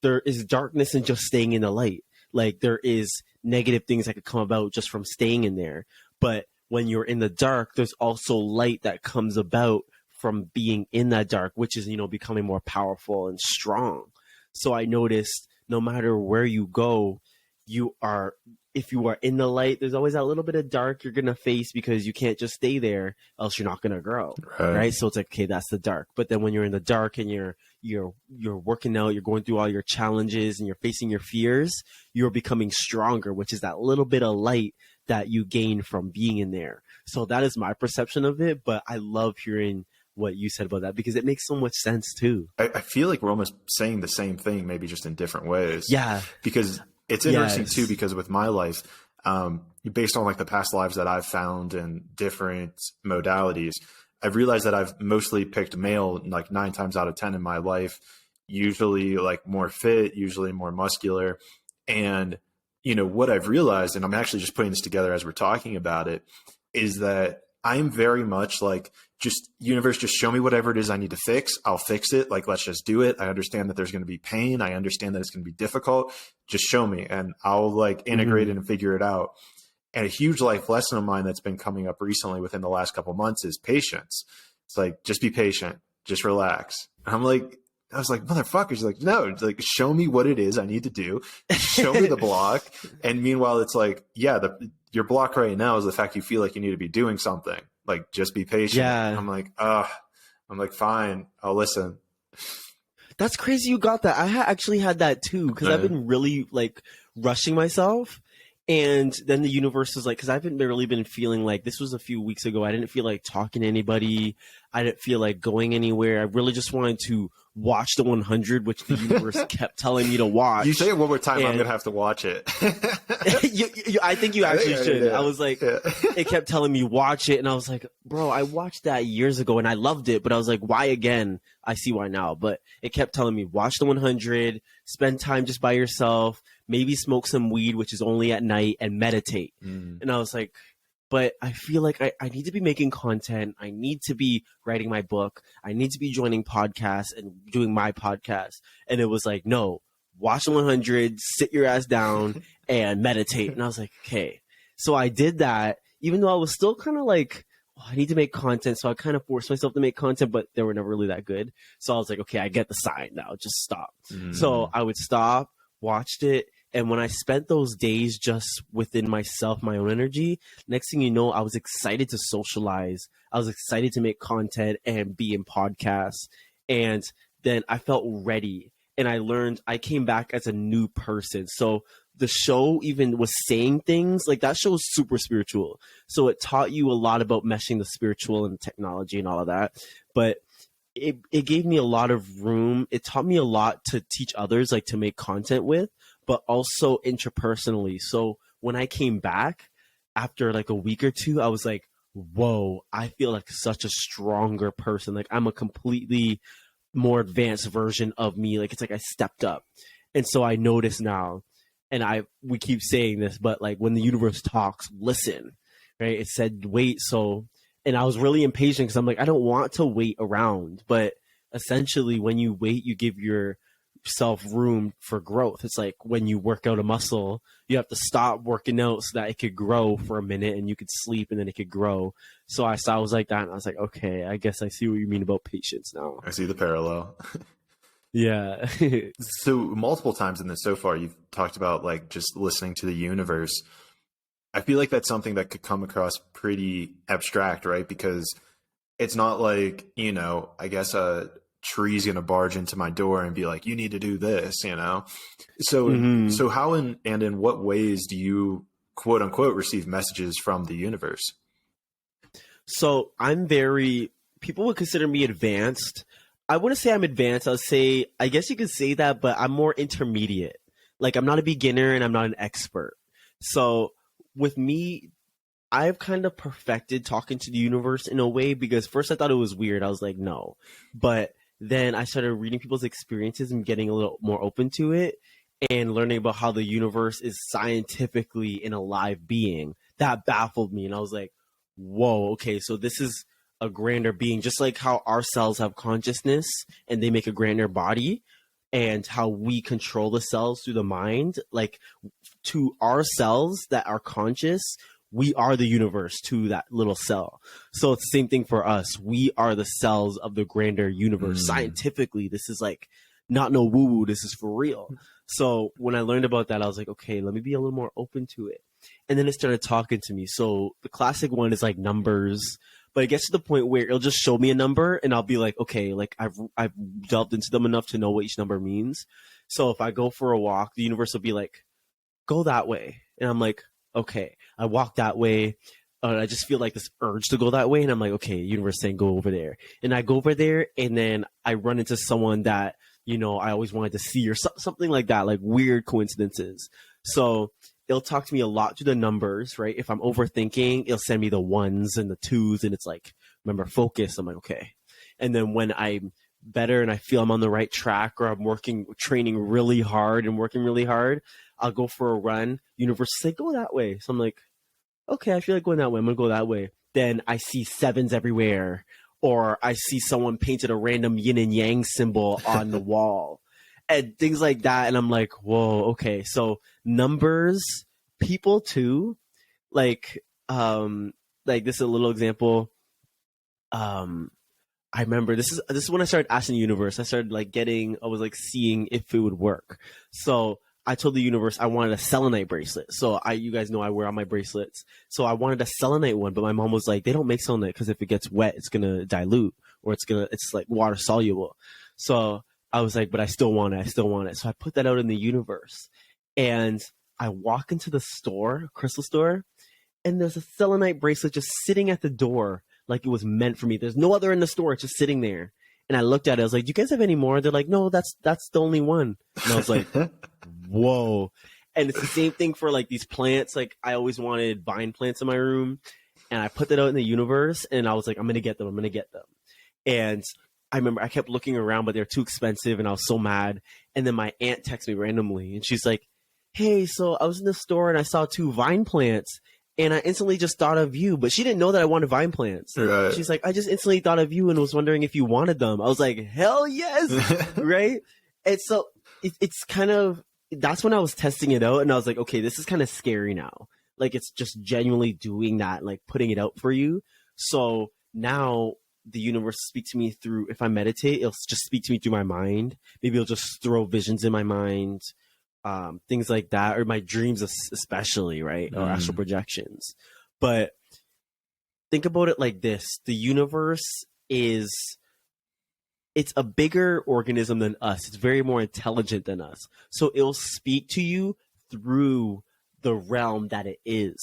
[SPEAKER 2] There is darkness in just staying in the light. Like there is negative things that could come about just from staying in there. But when you're in the dark, there's also light that comes about from being in that dark, which is, you know, becoming more powerful and strong. So I noticed no matter where you go, if you are in the light, there's always that little bit of dark you're going to face, because you can't just stay there, else you're not going to grow. Right. So it's like, okay, that's the dark. But then when you're in the dark and you're working out, you're going through all your challenges and you're facing your fears, you're becoming stronger, which is that little bit of light that you gain from being in there. So that is my perception of it. But I love hearing what you said about that, because it makes so much sense too.
[SPEAKER 1] I feel like we're almost saying the same thing, maybe just in different ways.
[SPEAKER 2] Yeah.
[SPEAKER 1] Because it's interesting too, because with my life, based on like the past lives that I've found in different modalities, I've realized that I've mostly picked male like 9 times out of 10 in my life, usually like more fit, usually more muscular. And, you know, what I've realized, and I'm actually just putting this together as we're talking about it, is that I'm very much like, just universe, just show me whatever it is I need to fix. I'll fix it. Like, let's just do it. I understand that there's going to be pain. I understand that it's going to be difficult. Just show me and I'll like integrate it and figure it out. And a huge life lesson of mine that's been coming up recently within the last couple of months is patience. It's like, just be patient, just relax. And I was like, motherfuckers, like, no, like, show me what it is I need to do. Show me the block. And meanwhile, it's like, yeah, your block right now is the fact you feel like you need to be doing something. Like, just be patient.
[SPEAKER 2] Yeah.
[SPEAKER 1] I'm like, fine, I'll listen.
[SPEAKER 2] That's crazy you got that. I actually had that too, because I've been really like rushing myself. And then the universe was like, because I haven't really been feeling like, this was a few weeks ago, I didn't feel like talking to anybody. I didn't feel like going anywhere. I really just wanted to watch the 100, which the universe kept telling me to watch.
[SPEAKER 1] You say it one more time, I'm going to have to watch it.
[SPEAKER 2] I think you actually should.
[SPEAKER 1] Yeah.
[SPEAKER 2] I was like, it kept telling me watch it. And I was like, bro, I watched that years ago and I loved it. But I was like, why again? I see why now. But it kept telling me watch the 100, spend time just by yourself, maybe smoke some weed, which is only at night, and meditate. And I was like, but I feel like I need to be making content. I need to be writing my book. I need to be joining podcasts and doing my podcast. And it was like, no, watch the 100, sit your ass down and meditate. And I was like, okay. So I did that, even though I was still kind of like, oh, I need to make content. So I kind of forced myself to make content, but they were never really that good. So I was like, okay, I get the sign now. Just stop. So I would stop, watched it. And when I spent those days just within myself, my own energy, next thing you know, I was excited to socialize. I was excited to make content and be in podcasts. And then I felt ready. And I learned, I came back as a new person. So the show even was saying things like that show is super spiritual. So it taught you a lot about meshing the spiritual and technology and all of that. But it gave me a lot of room. It taught me a lot to teach others, like to make content with, but also interpersonally. So when I came back after like a week or two, I was like, whoa, I feel like such a stronger person. Like I'm a completely more advanced version of me. Like it's like I stepped up. And so I notice now, and we keep saying this, but like when the universe talks, listen, right? It said wait. So, and I was really impatient because I'm like, I don't want to wait around. But essentially when you wait, you give yourself room for growth. It's like when you work out a muscle, you have to stop working out so that it could grow for a minute and you could sleep and then it could grow. So I was like that and I was like, okay, I guess I see what you mean about patience now.
[SPEAKER 1] I see the parallel.
[SPEAKER 2] Yeah.
[SPEAKER 1] So multiple times in this so far, you've talked about like just listening to the universe. I feel like that's something that could come across pretty abstract, right? Because it's not like, you know, I guess a tree's going to barge into my door and be like, you need to do this, you know? So, so how and in what ways do you quote unquote receive messages from the universe?
[SPEAKER 2] So people would consider me advanced. I wouldn't say I'm advanced. I guess you could say that, but I'm more intermediate. Like I'm not a beginner and I'm not an expert. So with me, I've kind of perfected talking to the universe in a way, because first I thought it was weird. I was like, no. But then I started reading people's experiences and getting a little more open to it and learning about how the universe is scientifically an alive being. That baffled me. And I was like, whoa, okay, so this is a grander being, just like how our cells have consciousness and they make a grander body, and how we control the cells through the mind. Like to our cells that are conscious, we are the universe to that little cell. So it's the same thing for us. We are the cells of the grander universe. Scientifically, this is like not no woo-woo. This is for real. So when I learned about that, I was like, okay, let me be a little more open to it. And then it started talking to me. So the classic one is like numbers, but it gets to the point where it'll just show me a number and I'll be like, okay, like I've delved into them enough to know what each number means. So if I go for a walk, the universe will be like, go that way. And I'm like, okay, I walk that way. I just feel like this urge to go that way. And I'm like, okay, universe saying go over there. And I go over there and then I run into someone that, you know, I always wanted to see, or something like that, like weird coincidences. So it'll talk to me a lot through the numbers, right? If I'm overthinking, it'll send me the ones and the twos and it's like, remember, focus. I'm like, okay. And then when I'm better and I feel I'm on the right track, or I'm training really hard and working really hard, I'll go for a run. Universe say, go that way. So I'm like, okay, I feel like going that way. I'm going to go that way. Then I see sevens everywhere, or I see someone painted a random yin and yang symbol on the wall and things like that. And I'm like, whoa, okay. So numbers, people too, like this is a little example. I remember this is when I started asking the universe. I started I was like seeing if it would work. So I told the universe I wanted a selenite bracelet. So you guys know I wear all my bracelets. So I wanted a selenite one, but my mom was like, they don't make selenite because if it gets wet, it's going to dilute, or it's like water soluble. So I was like, but I still want it. So I put that out in the universe. And I walk into the store, crystal store, and there's a selenite bracelet just sitting at the door like it was meant for me. There's no other in the store. It's just sitting there. And I looked at it. I was like, do you guys have any more? They're like, no, that's the only one. And I was like, whoa. And it's the same thing for like these plants. Like I always wanted vine plants in my room. And I put that out in the universe. And I was like, I'm going to get them. I'm going to get them. And I remember I kept looking around, but they're too expensive. And I was so mad. And then my aunt texted me randomly. And she's like, hey, so I was in the store and I saw 2 vine plants. And I instantly just thought of you, but she didn't know that I wanted vine plants.
[SPEAKER 1] Right.
[SPEAKER 2] She's like, I just instantly thought of you and was wondering if you wanted them. I was like, hell yes, right? And so it's kind of, that's when I was testing it out. And I was like, okay, this is kind of scary now. Like it's just genuinely doing that, like putting it out for you. So now the universe speaks to me through, if I meditate, it'll just speak to me through my mind. Maybe it'll just throw visions in my mind. Things like that, or my dreams especially, right? Or astral projections. But think about it like this. The universe it's a bigger organism than us. It's very more intelligent than us. So it'll speak to you through the realm that it is.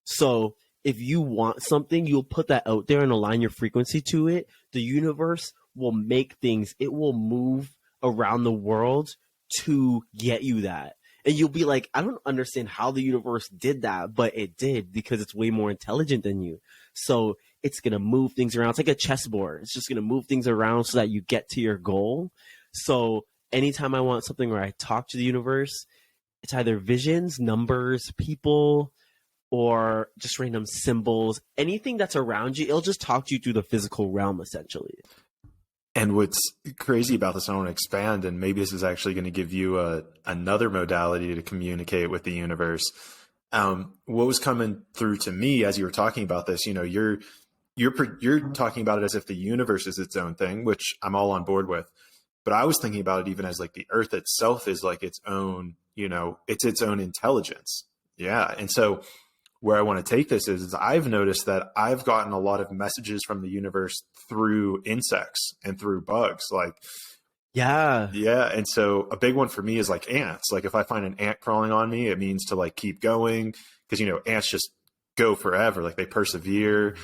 [SPEAKER 2] So if you want something, you'll put that out there and align your frequency to it. The universe will make things, it will move around the world to get you that. And you'll be like, I don't understand how the universe did that, but it did because it's way more intelligent than you. So it's going to move things around. It's like a chessboard. It's just going to move things around so that you get to your goal. So anytime I want something where I talk to the universe, it's either visions, numbers, people, or just random symbols. Anything that's around you, it'll just talk to you through the physical realm, essentially.
[SPEAKER 1] And what's crazy about this, I want to expand, and maybe this is actually going to give you another modality to communicate with the universe. What was coming through to me as you were talking about this, you know, you're talking about it as if the universe is its own thing, which I'm all on board with. But I was thinking about it even as like the earth itself is like its own, you know, it's its own intelligence. Yeah. And so where I want to take this is I've noticed that I've gotten a lot of messages from the universe through insects and through bugs. Like, yeah. And so a big one for me is like ants. Like if I find an ant crawling on me, it means to like keep going because, you know, ants just go forever. Like they persevere.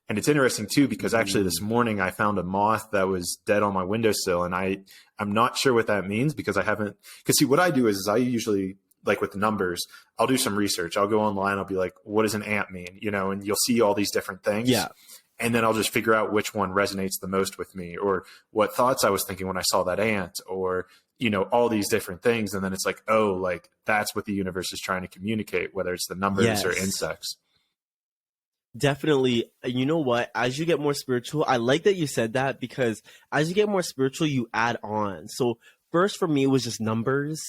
[SPEAKER 1] And it's interesting too, because actually this morning I found a moth that was dead on my windowsill, and I'm not sure what that means because I haven't, because see what I do is I usually, like with the numbers, I'll do some research. I'll go online. I'll be like, what does an ant mean? You know, and you'll see all these different things. Yeah. And then I'll just figure out which one resonates the most with me, or what thoughts I was thinking when I saw that ant, or, you know, all these different things. And then it's like, oh, like that's what the universe is trying to communicate, whether it's the numbers or insects.
[SPEAKER 2] Definitely. You know what? As you get more spiritual, I like that you said that, because as you get more spiritual, you add on. So first for me, it was just numbers.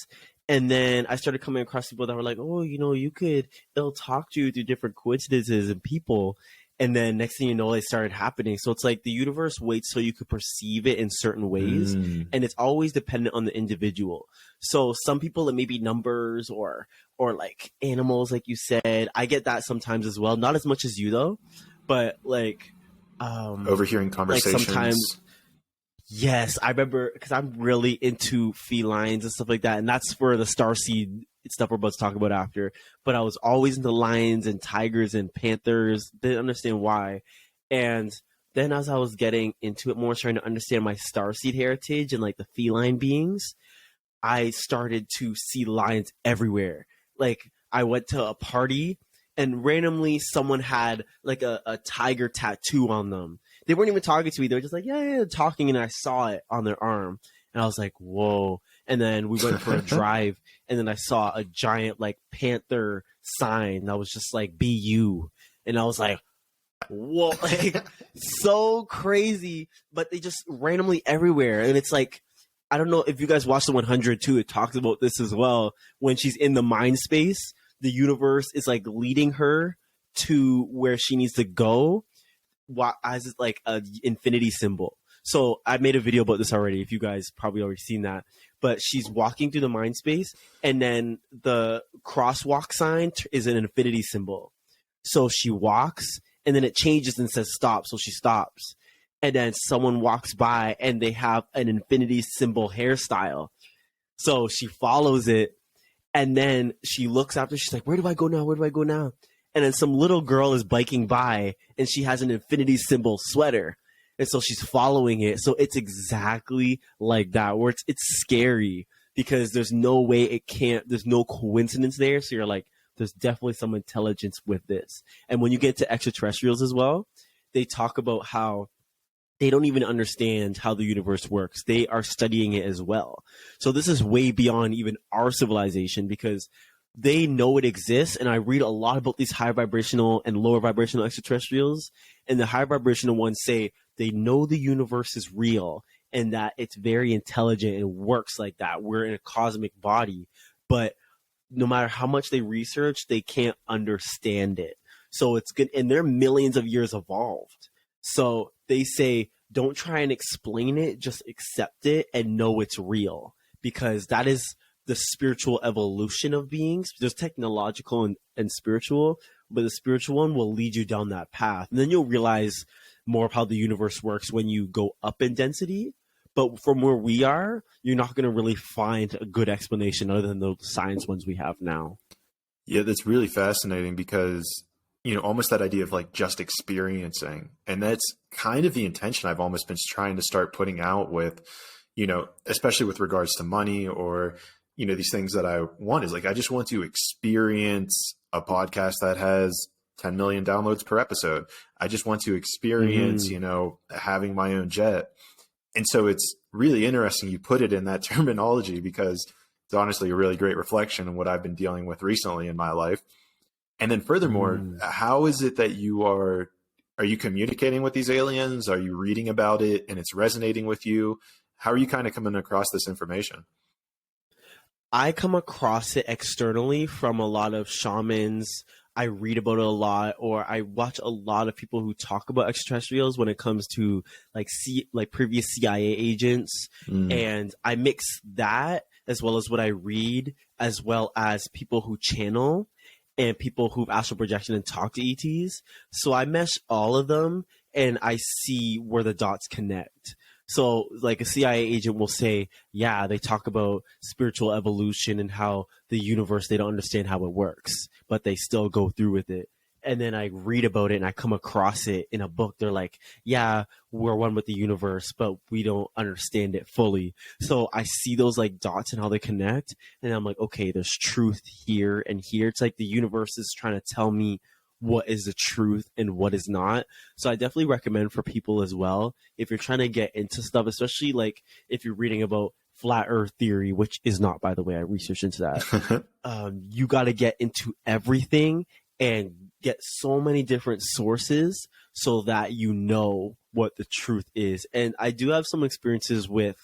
[SPEAKER 2] And then I started coming across people that were like, oh, you know, it'll talk to you through different coincidences and people. And then next thing you know, it started happening. So it's like the universe waits so you could perceive it in certain ways. And it's always dependent on the individual. So some people, it may be numbers or like animals, like you said. I get that sometimes as well. Not as much as you though, but like
[SPEAKER 1] overhearing conversations.
[SPEAKER 2] Like sometimes. Yes, I remember, because I'm really into felines and stuff like that, and that's for the starseed stuff we're about to talk about after. But I was always into lions and tigers and panthers. Didn't understand why. And then as I was getting into it more, trying to understand my starseed heritage and like the feline beings, I started to see lions everywhere. Like I went to a party and randomly someone had like a tiger tattoo on them. They weren't even talking to me. They were just like, yeah, talking. And I saw it on their arm. And I was like, whoa. And then we went for a drive. And then I saw a giant like panther sign that was just like, be you. And I was like, whoa, like so crazy. But they just randomly everywhere. And it's like, I don't know if you guys watch the 100 too. It talks about this as well. When she's in the mind space, the universe is like leading her to where she needs to go. As like an infinity symbol. So I made a video about this already, if you guys probably already seen that. But she's walking through the mind space, and then the crosswalk sign is an infinity symbol. So she walks, and then it changes and says stop, so she stops. And then someone walks by, and they have an infinity symbol hairstyle. So she follows it, And then she looks after, she's like, where do I go now? Where do I go now? And then some little girl is biking by and she has an infinity symbol sweater. And so she's following it. So it's exactly like that, where it's scary because there's no way it can't, there's no coincidence there. So you're like, there's definitely some intelligence with this. And when you get to extraterrestrials as well, they talk about how they don't even understand how the universe works. They are studying it as well. So this is way beyond even our civilization because they know it exists. And I read a lot about these high vibrational and lower vibrational extraterrestrials. And the high vibrational ones say they know the universe is real and that it's very intelligent and works like that. We're in a cosmic body, but no matter how much they research, they can't understand it. So it's good. And they're millions of years evolved. So they say, don't try and explain it, just accept it and know it's real, because that is the spiritual evolution of beings. There's technological and spiritual, but the spiritual one will lead you down that path. And then you'll realize more of how the universe works when you go up in density. But from where we are, you're not going to really find a good explanation other than the science ones we have now.
[SPEAKER 1] Yeah, that's really fascinating because, almost that idea of like just experiencing. And that's kind of the intention I've almost been trying to start putting out with, especially with regards to money or, these things that I want is like, I just want to experience a podcast that has 10 million downloads per episode. I just want to experience, having my own jet. And so it's really interesting you put it in that terminology because it's honestly a really great reflection of what I've been dealing with recently in my life. And then furthermore, how is it that are you communicating with these aliens? Are you reading about it and it's resonating with you? How are you kind of coming across this information?
[SPEAKER 2] I come across it externally from a lot of shamans. I read about it a lot, or I watch a lot of people who talk about extraterrestrials when it comes to like previous CIA agents. And I mix that as well as what I read, as well as people who channel and people who've astral projection and talk to ETs. So I mesh all of them and I see where the dots connect. So like a CIA agent will say, yeah, they talk about spiritual evolution and how the universe, they don't understand how it works, but they still go through with it. And then I read about it and I come across it in a book. They're like, yeah, we're one with the universe, but we don't understand it fully. So I see those like dots and how they connect. And I'm like, okay, there's truth here and here. It's like the universe is trying to tell me what is the truth and what is not. So I definitely recommend for people as well, if you're trying to get into stuff, especially like if you're reading about flat earth theory, which is not, by the way, I researched into that. You got to get into everything and get so many different sources so that you know what the truth is. And I do have some experiences with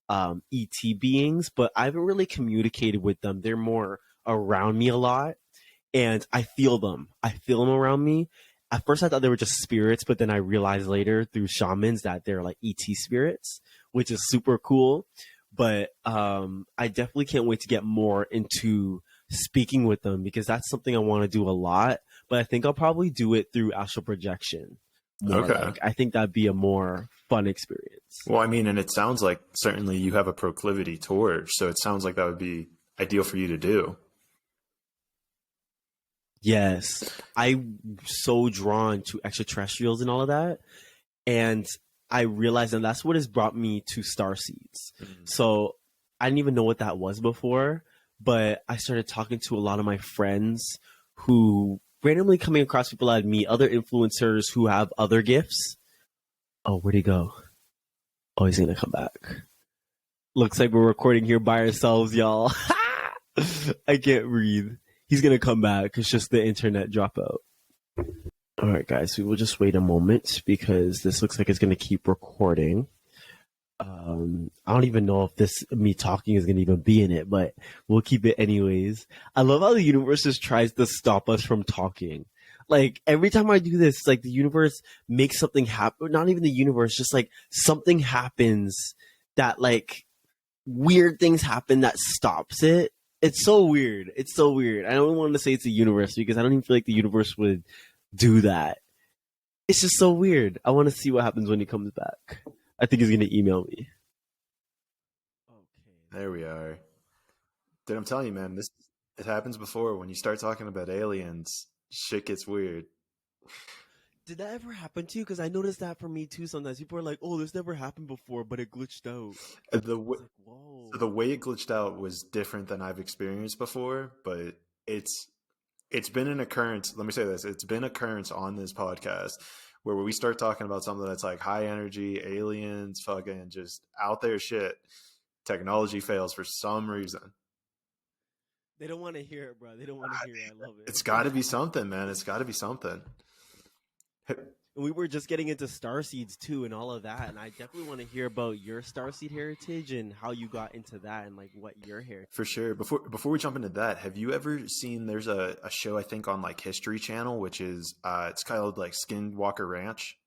[SPEAKER 2] ET beings, but I haven't really communicated with them. They're more around me a lot. And I feel them. I feel them around me. At first I thought they were just spirits, but then I realized later through shamans that they're like ET spirits, which is super cool. But I definitely can't wait to get more into speaking with them because that's something I want to do a lot. But I think I'll probably do it through astral projection.
[SPEAKER 1] Okay.
[SPEAKER 2] I think that'd be a more fun experience.
[SPEAKER 1] Well, I mean, and it sounds like certainly you have a proclivity towards, so it sounds like that would be ideal for you to do.
[SPEAKER 2] Yes, I'm so drawn to extraterrestrials and all of that. And I realized that that's what has brought me to starseeds. So I didn't even know what that was before, but I started talking to a lot of my friends who randomly coming across people I'd meet, other influencers who have other gifts. Oh, where'd he go? Oh, he's going to come back. Looks like we're recording here by ourselves, y'all. I can't breathe. He's going to come back. It's just the internet dropout. All right, guys, we will just wait a moment because this looks like it's going to keep recording. I don't even know if this me talking is going to even be in it, but we'll keep it anyways. I love how the universe just tries to stop us from talking. Like every time I do this, it's like the universe makes something happen. Not even the universe, just like something happens that like weird things happen that stops it. It's so weird. It's so weird. I don't want to say it's the universe because I don't even feel like the universe would do that. It's just so weird. I want to see what happens when he comes back. I think he's going to email me.
[SPEAKER 1] Okay. There we are. Dude, I'm telling you, man, this It happens before when you start talking about aliens, shit gets weird.
[SPEAKER 2] Did that ever happen to you? Because I noticed that for me too. Sometimes people are like, "Oh, this never happened before, but it glitched out."
[SPEAKER 1] The
[SPEAKER 2] I was
[SPEAKER 1] w-
[SPEAKER 2] like,
[SPEAKER 1] so
[SPEAKER 2] "Whoa."
[SPEAKER 1] the way it glitched out was different than I've experienced before, but it's it's been an occurrence. Let me say this: it's been an occurrence on this podcast where we start talking about something that's like high energy, aliens, fucking just out there shit. Technology fails for some reason.
[SPEAKER 2] They don't want to hear it, bro. They don't want to hear it. I love
[SPEAKER 1] It's
[SPEAKER 2] it.
[SPEAKER 1] got to be something, man. It's got to be something.
[SPEAKER 2] And we were just getting into starseeds too, and all of that. And I definitely want to hear about your starseed heritage and how you got into that, and like what your heritage.
[SPEAKER 1] For sure. Before we jump into that, have you ever seen? There's a show I think on like History Channel, which is it's called like Skinwalker Ranch.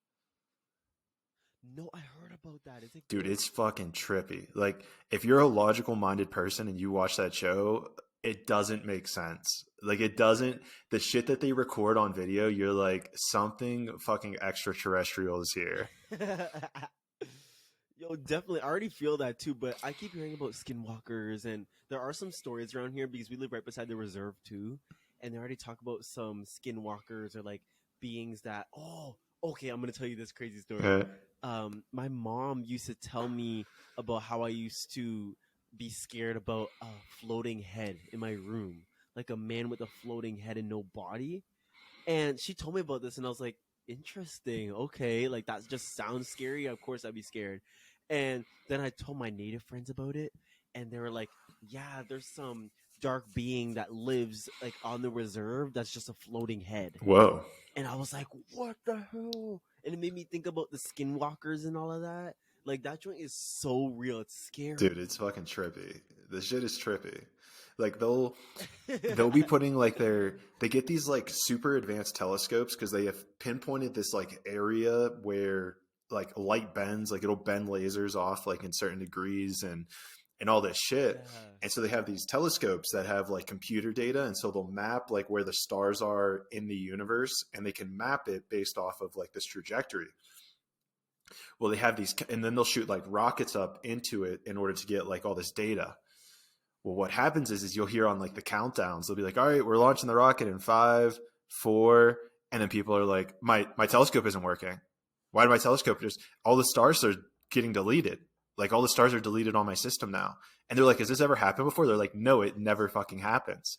[SPEAKER 2] No, I heard about that. Is it
[SPEAKER 1] Dude,
[SPEAKER 2] good?
[SPEAKER 1] it's fucking trippy. Like, if you're a logical minded person and you watch that show, it doesn't make sense. Like, it doesn't, the shit that they record on video, you're like, something fucking extraterrestrial is here.
[SPEAKER 2] Yo, definitely. I already feel that too, but I keep hearing about skinwalkers, and there are some stories around here because we live right beside the reserve too, and they already talk about some skinwalkers or like beings that. Oh, okay. I'm gonna tell you this crazy story.
[SPEAKER 1] Uh,
[SPEAKER 2] My mom used to tell me about how I used to be scared about a floating head in my room, like a man with a floating head and no body. And she told me about this, and I was like, interesting. Okay. Like, that just sounds scary. Of course, I'd be scared. And then I told my native friends about it, and they were like, yeah, there's some dark being that lives like on the reserve that's just a floating head.
[SPEAKER 1] Whoa.
[SPEAKER 2] And I was like, what the hell? And it made me think about the skinwalkers and all of that. Like, that joint is so real. It's
[SPEAKER 1] Dude,
[SPEAKER 2] scary.
[SPEAKER 1] it's fucking trippy. This shit is trippy. Like, they'll be putting like they get these like super advanced telescopes because they have pinpointed this like area where like light bends, like it'll bend lasers off like in certain degrees and all this shit.
[SPEAKER 2] Yeah.
[SPEAKER 1] And so they have these telescopes that have like computer data, and so they'll map like where the stars are in the universe, and they can map it based off of like this trajectory. Well, they have these, and then they'll shoot like rockets up into it in order to get like all this data. Well, what happens is you'll hear on like the countdowns, they'll be like, all right, we're launching the rocket in 5, 4. And then people are like, my telescope isn't working. Why did my telescope just, all the stars are getting deleted. Like all the stars are deleted on my system now. And they're like, has this ever happened before? They're like, no, it never fucking happens.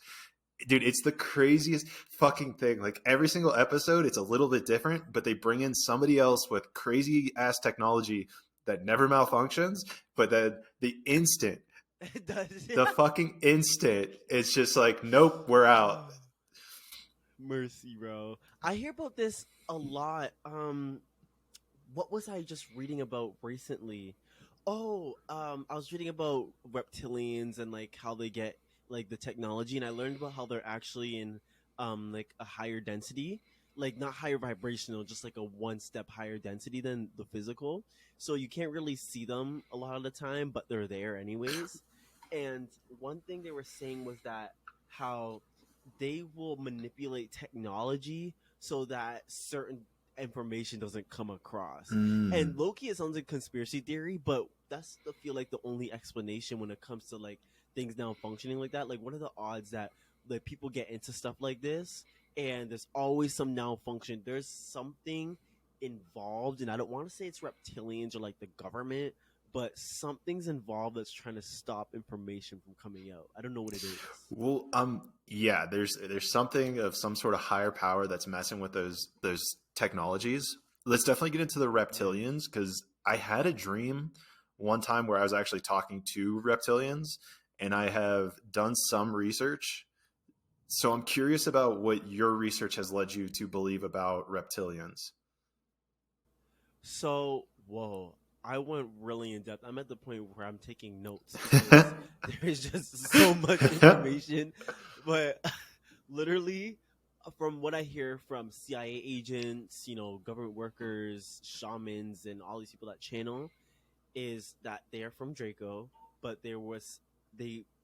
[SPEAKER 1] Dude, it's the craziest fucking thing. Like every single episode, it's a little bit different, but they bring in somebody else with crazy ass technology that never malfunctions. But then the instant
[SPEAKER 2] It does.
[SPEAKER 1] the fucking instant it's just like, nope, we're out.
[SPEAKER 2] Mercy, bro. I hear about this a lot. What was I just reading about recently? Oh, I was reading about reptilians and like how they get like the technology, and I learned about how they're actually in like a higher density, like not higher vibrational, just like a one step higher density than the physical. So you can't really see them a lot of the time, but they're there anyways. And one thing they were saying was that how they will manipulate technology so that certain information doesn't come across. And
[SPEAKER 1] Mm.
[SPEAKER 2] Loki, it sounds like conspiracy theory, but that's the feel like the only explanation when it comes to like things now functioning like that. Like, what are the odds that like people get into stuff like this and there's always some malfunction? There's something involved, and I don't want to say it's reptilians or like the government, but something's involved that's trying to stop information from coming out. I don't know what it is.
[SPEAKER 1] Well, yeah, there's something of some sort of higher power that's messing with those technologies. Let's definitely get into the
[SPEAKER 2] Yeah.
[SPEAKER 1] reptilians because I had a dream one time where I was actually talking to reptilians, and I have done some research. So I'm curious about what your research has led you to believe about reptilians.
[SPEAKER 2] So, whoa, I went really in depth. I'm at the point where I'm taking notes because there is just so much information. But literally, from what I hear from CIA agents, government workers, shamans, and all these people that channel, is that they are from Draco, but they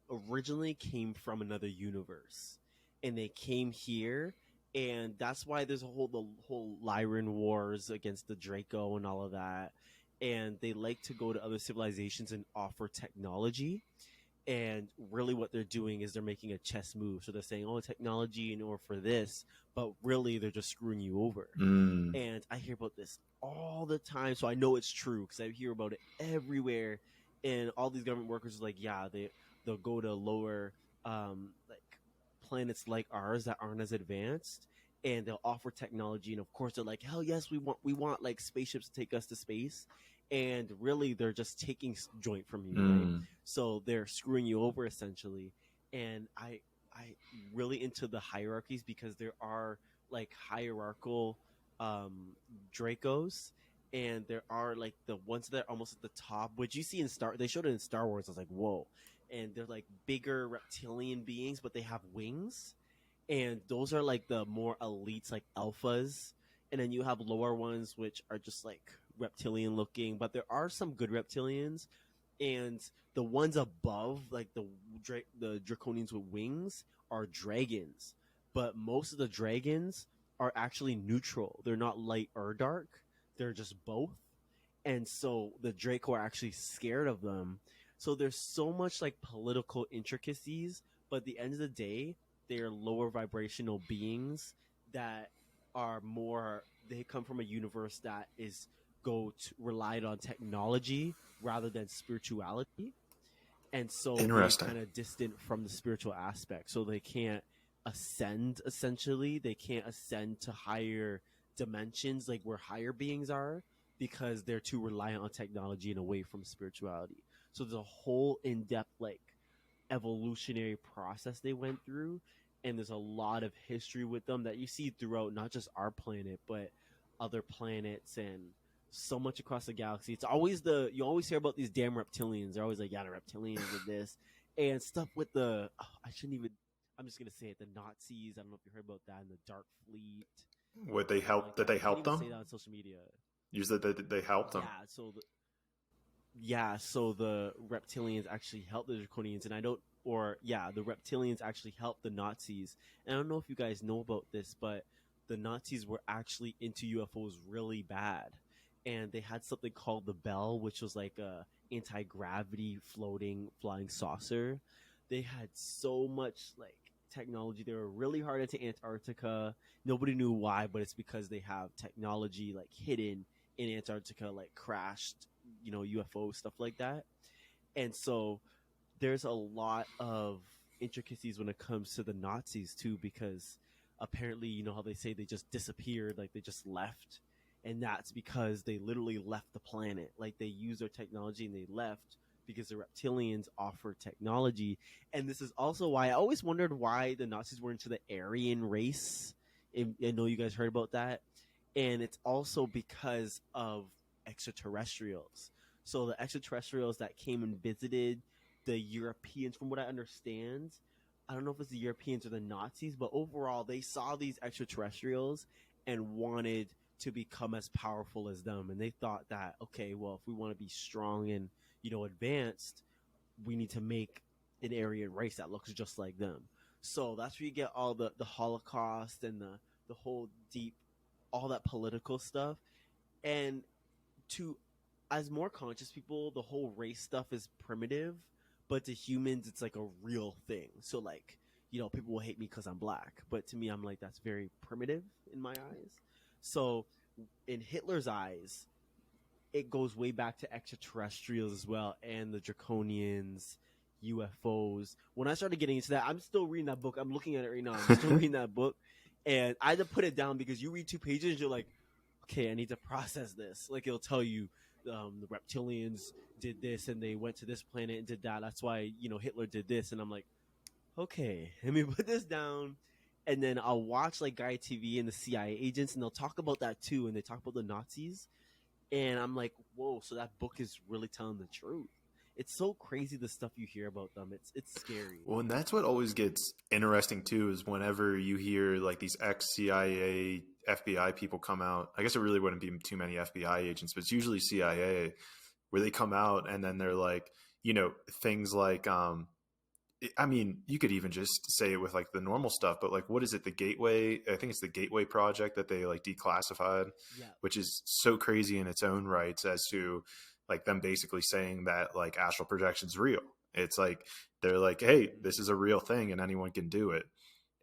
[SPEAKER 2] originally came from another universe, and they came here, and that's why there's the whole Lyran wars against the Draco and all of that, and they like to go to other civilizations and offer technology, And really what they're doing is they're making a chess move. So they're saying, oh, technology in order for this, but really they're just screwing you over.
[SPEAKER 1] Mm.
[SPEAKER 2] And I hear about this all the time, so I know it's true because I hear about it everywhere. And all these government workers are like, yeah, they'll go to lower like planets like ours that aren't as advanced, and they'll offer technology. And of course, they're like, hell yes, we want like spaceships to take us to space. And really, they're just taking joint from you, right?
[SPEAKER 1] Mm.
[SPEAKER 2] So they're screwing you over essentially. And I really into the hierarchies because there are like hierarchical Dracos, and there are like the ones that are almost at the top, which you see in they showed it in Star Wars. I was like, whoa. And they're like bigger reptilian beings, but they have wings, and those are like the more elites, like alphas. And then you have lower ones which are just like reptilian looking, but there are some good reptilians. And the ones above, like the draconians with wings, are dragons. But most of the dragons are actually neutral. They're not light or dark. They're just both. And so the Draco are actually scared of them. So there's so much like political intricacies, but at the end of the day, they are lower vibrational beings that are more. They come from a universe that is relied on technology rather than spirituality, and so they're
[SPEAKER 1] Interesting.
[SPEAKER 2] kind of distant from the spiritual aspect. So they can't ascend. Essentially, they can't ascend to higher dimensions like where higher beings are because they're too reliant on technology and away from spirituality. So there's a whole in-depth like evolutionary process they went through, and there's a lot of history with them that you see throughout not just our planet but other planets and so much across the galaxy. It's always you always hear about these damn reptilians. They're always like, yeah, the reptilians did this and stuff with I shouldn't even. I'm just gonna say it. The Nazis. I don't know if you heard about that in the Dark Fleet,
[SPEAKER 1] Would they
[SPEAKER 2] stuff
[SPEAKER 1] help?
[SPEAKER 2] like
[SPEAKER 1] Did
[SPEAKER 2] that.
[SPEAKER 1] they
[SPEAKER 2] You can't
[SPEAKER 1] help
[SPEAKER 2] even say
[SPEAKER 1] them?
[SPEAKER 2] that on social media.
[SPEAKER 1] You said that they helped them.
[SPEAKER 2] So the reptilians actually helped the draconians, and I don't, or yeah, the reptilians actually helped the Nazis. And I don't know if you guys know about this, but the Nazis were actually into UFOs really bad, and they had something called the Bell, which was like a anti-gravity floating flying saucer. They had so much like technology. They were really hard into Antarctica. Nobody knew why, but it's because they have technology like hidden in Antarctica, like crashed, UFO stuff like that. And so there's a lot of intricacies when it comes to the Nazis too, because apparently, you know how they say they just disappeared, like they just left, and that's because they literally left the planet. Like they used their technology and they left because the reptilians offered technology. And this is also why I always wondered why the Nazis were into the Aryan race. I know you guys heard about that, and it's also because of extraterrestrials. So the extraterrestrials that came and visited the Europeans, from what I understand, I don't know if it's the Europeans or the Nazis, but overall, they saw these extraterrestrials and wanted to become as powerful as them. And they thought that, okay, well, if we want to be strong and, advanced, we need to make an Aryan race that looks just like them. So that's where you get all the Holocaust and the whole deep, all that political stuff. And to as more conscious people, the whole race stuff is primitive, but to humans, it's like a real thing. So like, people will hate me because I'm black, but to me, I'm like, that's very primitive in my eyes. So in Hitler's eyes, it goes way back to extraterrestrials as well, and the draconians, UFOs. When I started getting into that, I'm still reading that book. I'm looking at it right now. I'm still reading that book, and I had to put it down because you read 2 pages, you're like, okay, I need to process this. Like it'll tell you the reptilians did this and they went to this planet and did that. That's why Hitler did this, and I'm like, okay, let me put this down. And then I'll watch like Guy TV and the CIA agents, and they'll talk about that too, and they talk about the Nazis, and I'm like, whoa, so that book is really telling the truth. It's so crazy the stuff you hear about them. It's scary.
[SPEAKER 1] Well, and that's what always gets interesting too is whenever you hear like these ex CIA, FBI people come out. I guess it really wouldn't be too many FBI agents, but it's usually CIA where they come out and then they're like, things like, I mean, you could even just say it with like the normal stuff, but like, what is it? The Gateway? I think it's the Gateway project that they like declassified,
[SPEAKER 2] Yeah.
[SPEAKER 1] which is so crazy in its own rights as to like them basically saying that like astral projection's real. It's like they're like, hey, this is a real thing and anyone can do it.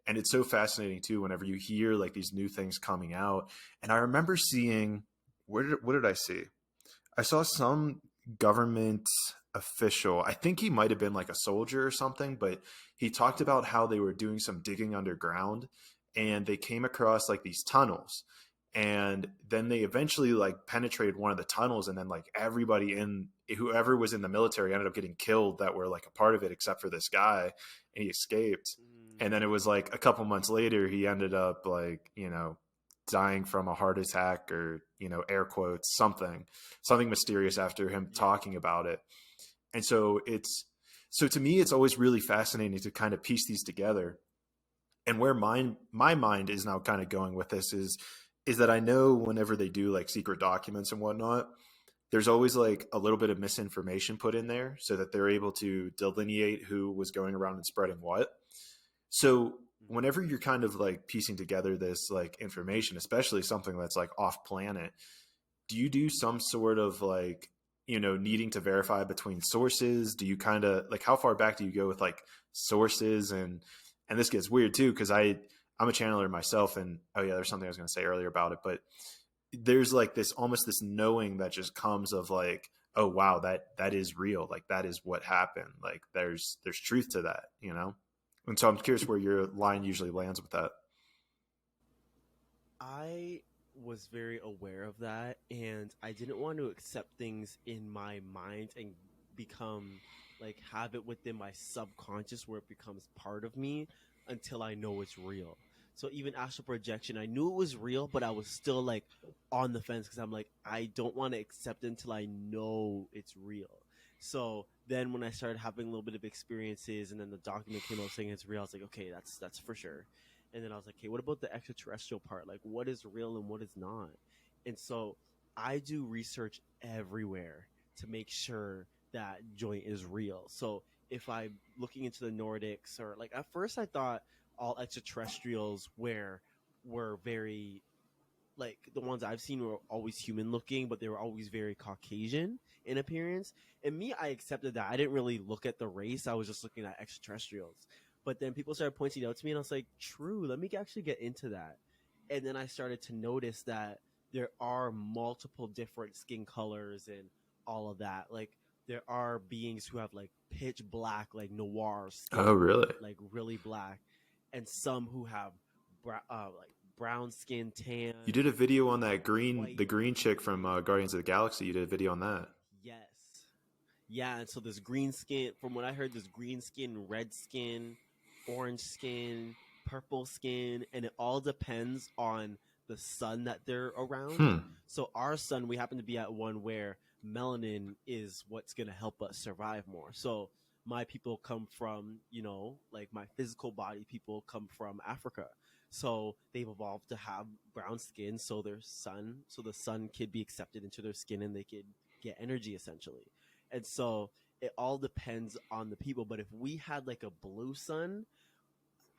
[SPEAKER 1] And it's so fascinating too whenever you hear like these new things coming out. And I remember seeing, what did I see? I saw some government official. I think he might have been like a soldier or something, but he talked about how they were doing some digging underground and they came across like these tunnels. And then they eventually like penetrated one of the tunnels, and then like everybody in whoever was in the military ended up getting killed that were like a part of it, except for this guy, and he escaped. And then it was like a couple months later, he ended up like, dying from a heart attack or, air quotes, something mysterious after him talking about it. And so so to me, it's always really fascinating to kind of piece these together. And where my mind is now kind of going with this is that I know whenever they do like secret documents and whatnot, there's always like a little bit of misinformation put in there so that they're able to delineate who was going around and spreading what. So whenever you're kind of like piecing together this like information, especially something that's like off planet, do you do some sort of like, needing to verify between sources? Do you kind of like, how far back do you go with like sources? And this gets weird too, because I'm a channeler myself, and oh yeah, there's something I was going to say earlier about it, but there's like this almost this knowing that just comes of like, oh wow, that is real, like that is what happened, like there's truth to that, and so I'm curious where your line usually lands with that.
[SPEAKER 2] I was very aware of that, and I didn't want to accept things in my mind and become like have it within my subconscious where it becomes part of me until I know it's real. So even astral projection, I knew it was real, but I was still like on the fence because I'm like, I don't want to accept it until I know it's real. So then when I started having a little bit of experiences and then the document came out saying it's real, I was like, okay, that's for sure. And then I was like, okay, what about the extraterrestrial part? Like, what is real and what is not? And so I do research everywhere to make sure that joint is real. So if I'm looking into the Nordics, or like at first I thought all extraterrestrials were very like the ones I've seen were always human looking, but they were always very Caucasian in appearance. And me, I accepted that. I didn't really look at the race. I was just looking at extraterrestrials. But then people started pointing out to me, and I was like, true, let me actually get into that. And then I started to notice that there are multiple different skin colors and all of that. Like, there are beings who have like pitch black, like noir
[SPEAKER 1] Oh,
[SPEAKER 2] skin,
[SPEAKER 1] really?
[SPEAKER 2] like really black, and some who have like brown skin, tan,
[SPEAKER 1] You did a video on that
[SPEAKER 2] white.
[SPEAKER 1] the green chick from Guardians of the Galaxy. You did a video on that.
[SPEAKER 2] Yes. Yeah, and so this green skin, from what I heard, this green skin, red skin, orange skin, purple skin, and it all depends on the sun that they're around.
[SPEAKER 1] Hmm.
[SPEAKER 2] So our sun, we happen to be at one where melanin is what's going to help us survive more. So my people come from, like my physical body people come from Africa. So they've evolved to have brown skin, so so the sun could be accepted into their skin and they could get energy essentially. And so it all depends on the people. But if we had like a blue sun,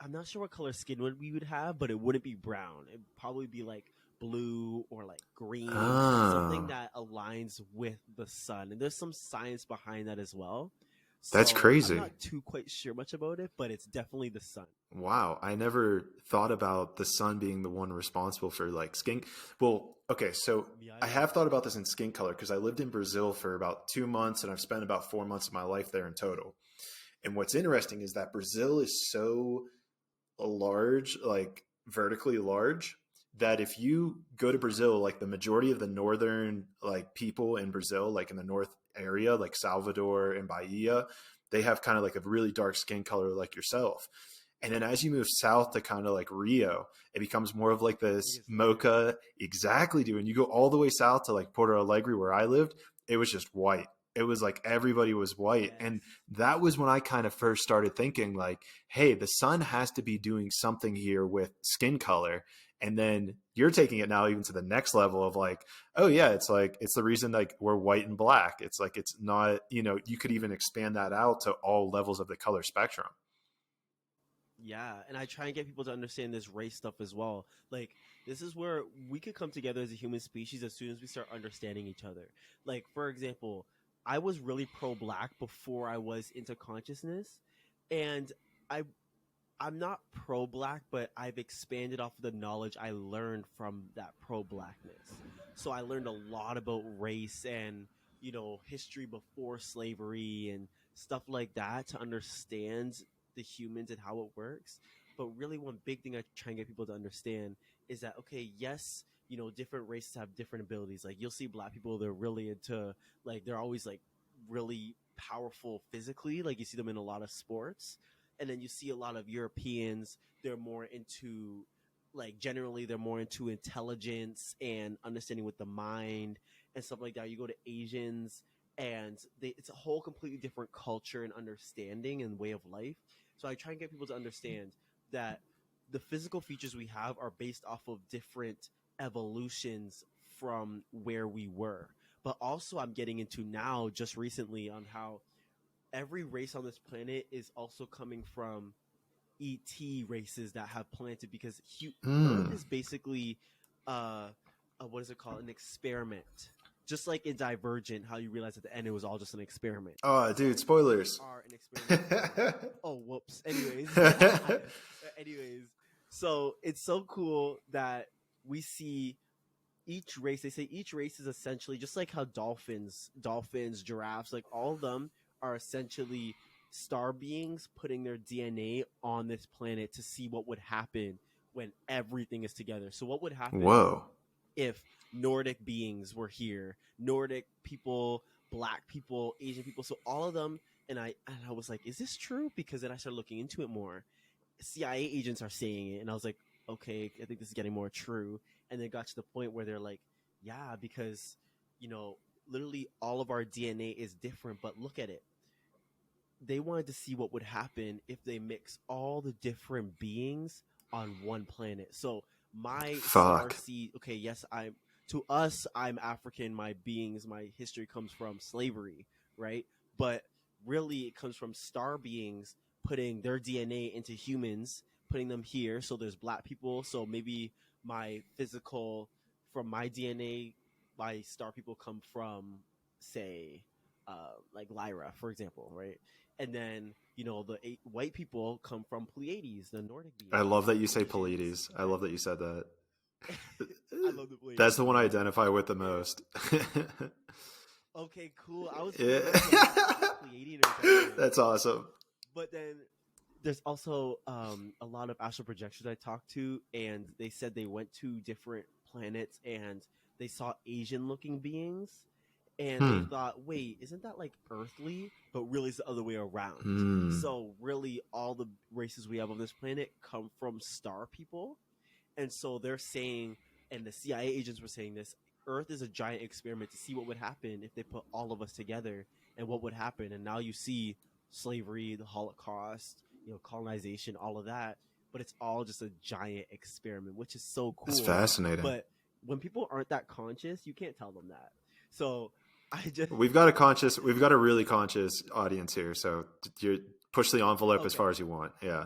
[SPEAKER 2] I'm not sure what color skin we would have, but it wouldn't be brown. It'd probably be like blue or like green, something
[SPEAKER 1] Ah,
[SPEAKER 2] that aligns with the sun. And there's some science behind that as well.
[SPEAKER 1] that's
[SPEAKER 2] So I'm
[SPEAKER 1] crazy.
[SPEAKER 2] not too quite sure much about it, but it's definitely the sun.
[SPEAKER 1] Wow, I never thought about the sun being the one responsible for like skin. Well, okay, so
[SPEAKER 2] Me
[SPEAKER 1] I
[SPEAKER 2] either.
[SPEAKER 1] have thought about this in skin color because I lived in Brazil for about 2 months and I've spent about 4 months of my life there in total. And what's interesting is that Brazil is so large, like vertically large, that if you go to Brazil, like the majority of the northern like people in Brazil, like in the north area, like Salvador and Bahia, they have kind of like a really dark skin color like yourself. And then as you move south to kind of like Rio, it becomes more of like
[SPEAKER 2] It
[SPEAKER 1] this
[SPEAKER 2] gets lighter.
[SPEAKER 1] mocha. Exactly, dude. And you go all the way south to like Porto Alegre, where I lived, it was just white. It was like everybody was white. And
[SPEAKER 2] Yes.
[SPEAKER 1] that was when I kind of first started thinking like, hey, the sun has to be doing something here with skin color. And then you're taking it now even to the next level of like, oh yeah, it's like it's the reason like we're white and black. It's like it's not, you could even expand that out to all levels of the color spectrum.
[SPEAKER 2] Yeah, and I try and get people to understand this race stuff as well. Like, this is where we could come together as a human species as soon as we start understanding each other. Like, for example, I was really pro-black before I was into consciousness, and I I'm not pro-black, but I've expanded off of the knowledge I learned from that pro-blackness. So I learned a lot about race and, history before slavery and stuff like that to understand the humans and how it works. But really, one big thing I try and get people to understand is that, okay, yes, different races have different abilities. Like, you'll see black people, they're really into, like, they're always like really powerful physically. Like, you see them in a lot of sports, and then you see a lot of Europeans, they're more into, like, generally they're more into intelligence and understanding with the mind and stuff like that. You go to Asians, and it's a whole completely different culture and understanding and way of life. So I try and get people to understand that the physical features we have are based off of different evolutions from where we were. But also I'm getting into now just recently on how every race on this planet is also coming from ET races that have planted, because Earth is basically what is it called? An experiment. Just like in Divergent, how you realize at the end it was all just an experiment.
[SPEAKER 1] Oh, dude, spoilers.
[SPEAKER 2] Are an experiment. Oh, whoops. Anyways. Anyways. So it's so cool that we see each race. They say each race is essentially just like how dolphins, giraffes, like all of them are essentially star beings putting their DNA on this planet to see what would happen when everything is together. So what would happen
[SPEAKER 1] Whoa.
[SPEAKER 2] if Nordic beings were here, Nordic people, black people, Asian people, so all of them. And I was like, is this true? Because then I started looking into it more. CIA agents are saying it, and I was like, okay, I think this is getting more true. And then it got to the point where they're like, yeah, because literally all of our DNA is different, but look at it. They wanted to see what would happen if they mix all the different beings on one planet. So my star seed, okay, yes, I'm African. My history comes from slavery, right? But really, it comes from star beings putting their DNA into humans, putting them here. So there's black people. So maybe from my DNA, my star people come from, say, like Lyra, for example, right? And then, the white people come from Pleiades, the Nordic beings.
[SPEAKER 1] I love that you say Pleiades. I love that you said that.
[SPEAKER 2] I love the Pleiades.
[SPEAKER 1] That's the one I identify with the most.
[SPEAKER 2] Okay, cool. I was
[SPEAKER 1] Pleiadian. That's awesome.
[SPEAKER 2] But then there's also a lot of astral projections I talked to, and they said they went to different planets and they saw Asian-looking beings. And they thought, wait, isn't that like earthly? But really it's the other way around. So really all the races we have on this planet come from star people. And so they're saying, and the CIA agents were saying this, Earth is a giant experiment to see what would happen if they put all of us together and what would happen. And now you see slavery, the Holocaust, colonization, all of that. But it's all just a giant experiment, which is so cool.
[SPEAKER 1] It's fascinating.
[SPEAKER 2] But when people aren't that conscious, you can't tell them that. So
[SPEAKER 1] we've got a really conscious audience here, so you push the envelope as far as you want. Yeah.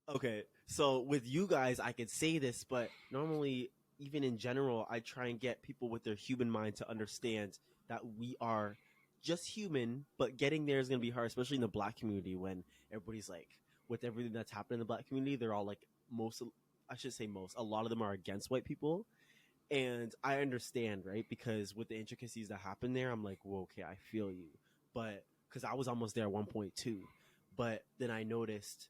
[SPEAKER 2] Okay. So with you guys, I could say this, but normally, even in general, I try and get people with their human mind to understand that we are just human, but getting there is going to be hard, especially in the black community, when everybody's like, with everything that's happened in the black community, they're all like, a lot of them are against white people. And I understand, right? Because with the intricacies that happen there, I'm like, well, okay, I feel you. But because I was almost there at 1.2. But then I noticed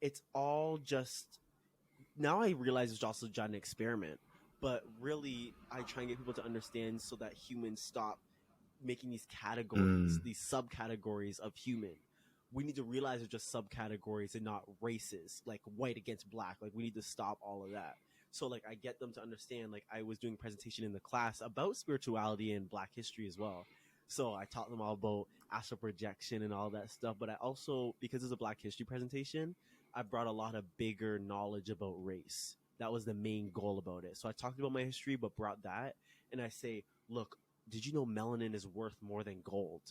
[SPEAKER 2] it's all just, now I realize it's also just an experiment. But really, I try and get people to understand so that humans stop making these categories, these subcategories of human. We need to realize it's just subcategories and not races, like white against black. Like, we need to stop all of that. So, like, I get them to understand, like, I was doing a presentation in the class about spirituality and black history as well. So I taught them all about astral projection and all that stuff. But I also, because it's a black history presentation, I brought a lot of bigger knowledge about race. That was the main goal about it. So I talked about my history, but brought that. And I say, look, did you know melanin is worth more than gold?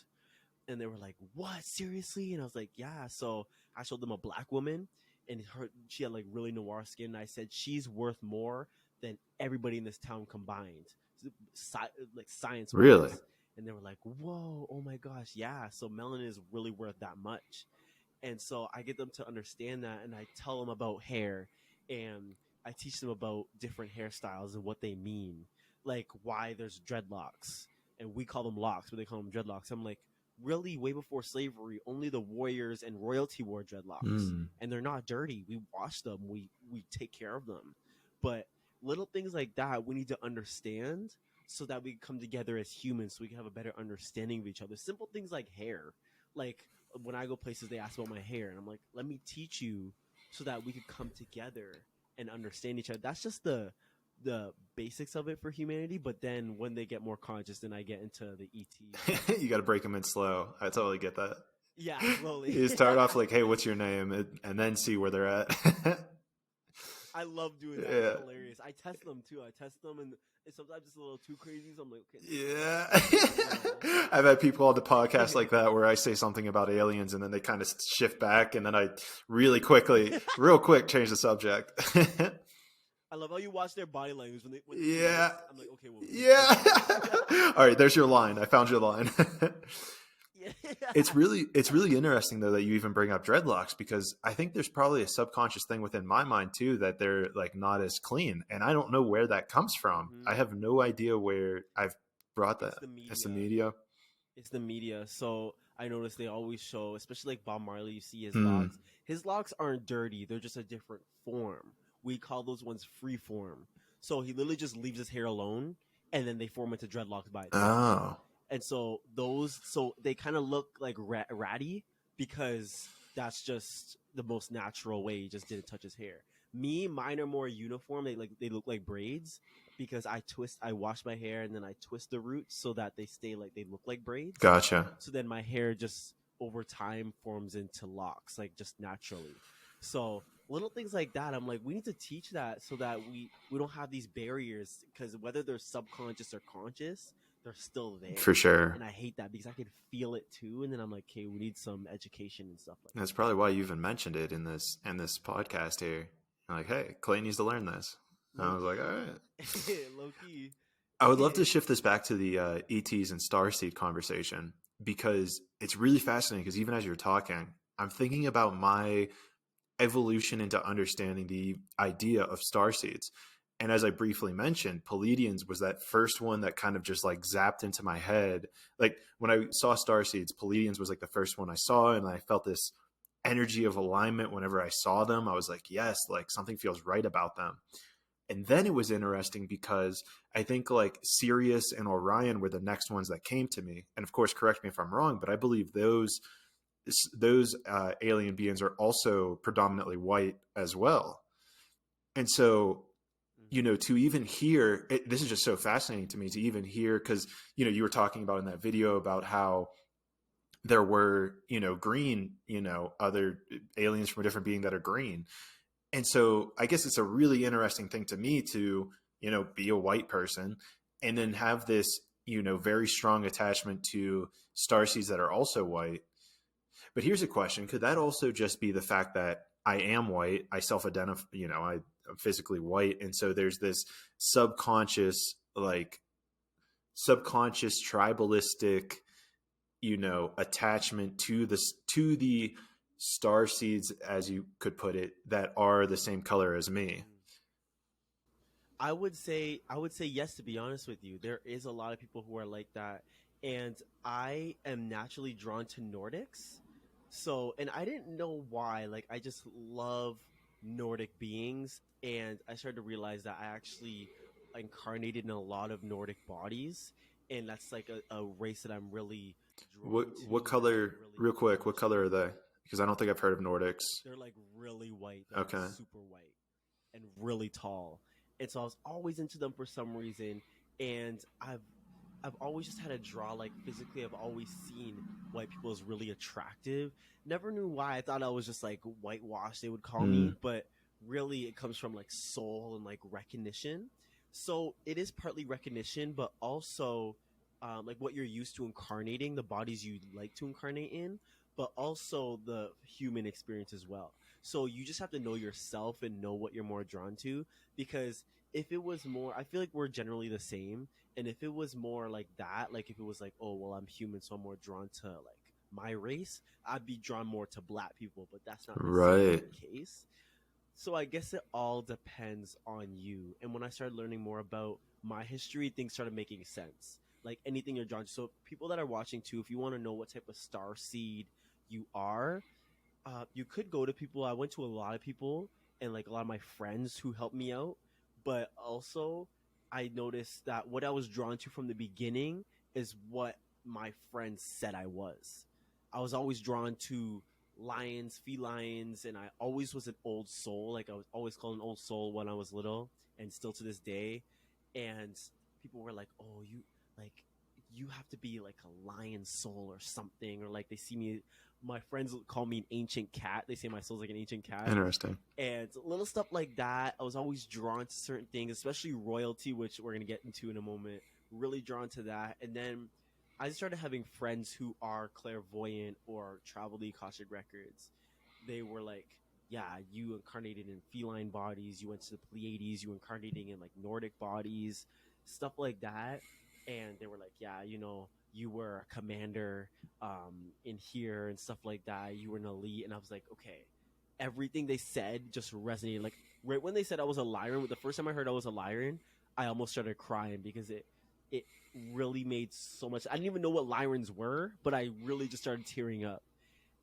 [SPEAKER 2] And they were like, what? Seriously? And I was like, yeah. So I showed them a black woman, and she had like really noir skin. And I said, she's worth more than everybody in this town combined, like science.
[SPEAKER 1] Really?
[SPEAKER 2] And they were like, whoa, oh my gosh, yeah. So melanin is really worth that much. And so I get them to understand that, and I tell them about hair, and I teach them about different hairstyles and what they mean, like why there's dreadlocks, and we call them locks, but they call them dreadlocks. I'm like, really, way before slavery, only the warriors and royalty wore dreadlocks,
[SPEAKER 1] Mm.
[SPEAKER 2] and they're not dirty. We wash them, we take care of them, but little things like that we need to understand so that we come together as humans, so we can have a better understanding of each other. Simple things like hair, like when I go places, they ask about my hair, and I'm like, let me teach you so that we could come together and understand each other. That's just the basics of it for humanity. But then when they get more conscious, then I get into the ET.
[SPEAKER 1] You got to break them in slow. I totally get that.
[SPEAKER 2] Yeah, slowly.
[SPEAKER 1] You start off like, hey, what's your name? And then see where they're at.
[SPEAKER 2] I love doing that.
[SPEAKER 1] Yeah.
[SPEAKER 2] It's hilarious. I test them too. I test them, and sometimes it's a little too crazy. So I'm like, okay.
[SPEAKER 1] Yeah. I've had people on the podcast like that where I say something about aliens and then they kind of shift back, and then I really quickly, real quick, change the subject.
[SPEAKER 2] I love how you watch their body language when they.
[SPEAKER 1] Yeah.
[SPEAKER 2] I'm like, okay, well.
[SPEAKER 1] Yeah. All right, there's your line. I found your line.
[SPEAKER 2] Yeah.
[SPEAKER 1] It's really interesting though that you even bring up dreadlocks, because I think there's probably a subconscious thing within my mind too that they're like not as clean, and I don't know where that comes from.
[SPEAKER 2] Mm-hmm.
[SPEAKER 1] I have no idea where I've brought that.
[SPEAKER 2] It's the media.
[SPEAKER 1] It's the media.
[SPEAKER 2] So I noticed they always show, especially like Bob Marley, you see his locks. His locks aren't dirty. They're just a different form. We call those ones free form. So he literally just leaves his hair alone, and then they form into dreadlocks by itself.
[SPEAKER 1] Oh.
[SPEAKER 2] And so they kind of look like ratty because that's just the most natural way. He just didn't touch his hair. Mine are more uniform. They look like braids because I wash my hair and then I twist the roots so that they look like braids.
[SPEAKER 1] Gotcha.
[SPEAKER 2] So then my hair just over time forms into locks, like just naturally. So little things like that, I'm like, we need to teach that so that we don't have these barriers, because whether they're subconscious or conscious, they're still there.
[SPEAKER 1] For sure.
[SPEAKER 2] And I hate that because I can feel it too. And then I'm like, okay, we need some education and stuff like that.
[SPEAKER 1] That's probably why you even mentioned it in this podcast here. Like, hey, Clay needs to learn this. And I was like, all right.
[SPEAKER 2] Low key.
[SPEAKER 1] I would love to shift this back to the ETs and starseed conversation, because it's really fascinating. Because even as you're talking, I'm thinking about my evolution into understanding the idea of starseeds. And as I briefly mentioned, Pleiadians was that first one that kind of just like zapped into my head. Like when I saw starseeds, Pleiadians was like the first one I saw, and I felt this energy of alignment whenever I saw them. I was like, yes, like something feels right about them. And then it was interesting because I think like Sirius and Orion were the next ones that came to me. And of course, correct me if I'm wrong, but I believe those alien beings are also predominantly white as well. And so, you know, to even hear it, this is just so fascinating to me to even hear, because, you know, you were talking about in that video about how there were, you know, green, you know, other aliens from a different being that are green. And so I guess it's a really interesting thing to me to, you know, be a white person and then have this, you know, very strong attachment to starseeds that are also white. But here's a question. Could that also just be the fact that I am white? I self-identify, you know, I'm physically white. And so there's this subconscious tribalistic, you know, attachment to the star seeds, as you could put it, that are the same color as me.
[SPEAKER 2] I would say yes, to be honest with you. There is a lot of people who are like that. And I am naturally drawn to Nordics. So, and I didn't know why. Like, I just love Nordic beings. And I started to realize that I actually incarnated in a lot of Nordic bodies. And that's like a race that I'm really drawn to.
[SPEAKER 1] What color,
[SPEAKER 2] really
[SPEAKER 1] real quick, what color are they? Because I don't think I've heard of Nordics.
[SPEAKER 2] They're like really white. They're
[SPEAKER 1] okay.
[SPEAKER 2] Like super white and really tall. And so I was always into them for some reason. And I've always just had a draw, like physically, I've always seen white people as really attractive. Never knew why. I thought I was just like whitewashed, they would call me, but really it comes from like soul and like recognition. So it is partly recognition, but also like what you're used to incarnating, the bodies you like to incarnate in, but also the human experience as well. So you just have to know yourself and know what you're more drawn to, because if it was more, I feel like we're generally the same. And if it was more like that, like if it was like, oh well, I'm human, so I'm more drawn to like my race, I'd be drawn more to black people. But that's not necessarily
[SPEAKER 1] Right.
[SPEAKER 2] the case. So I guess it all depends on you. And when I started learning more about my history, things started making sense. Like anything you're drawn to. So people that are watching too, if you want to know what type of star seed you are, you could go to people. I went to a lot of people and like a lot of my friends who helped me out, but also I noticed that what I was drawn to from the beginning is what my friends said I was. I was always drawn to lions, felines, and I always was an old soul. Like I was always called an old soul when I was little, and still to this day. And people were like, "Oh, like you have to be like a lion soul or something," or like they see me, my friends call me an ancient cat. They say my soul's like an ancient cat.
[SPEAKER 1] Interesting.
[SPEAKER 2] And little stuff like that. I was always drawn to certain things, especially royalty, which we're going to get into in a moment. Really drawn to that. And then I started having friends who are clairvoyant or travel the Akashic records. They were like, yeah, you incarnated in feline bodies. You went to the Pleiades. You incarnating in like Nordic bodies, stuff like that. And they were like, yeah, you were a commander in here and stuff like that. You were an elite. And I was like, okay, everything they said just resonated. Like right when they said I was a Lyran, the first time I heard I was a Lyran, I almost started crying because it really made so much. I didn't even know what Lyrans were, but I really just started tearing up.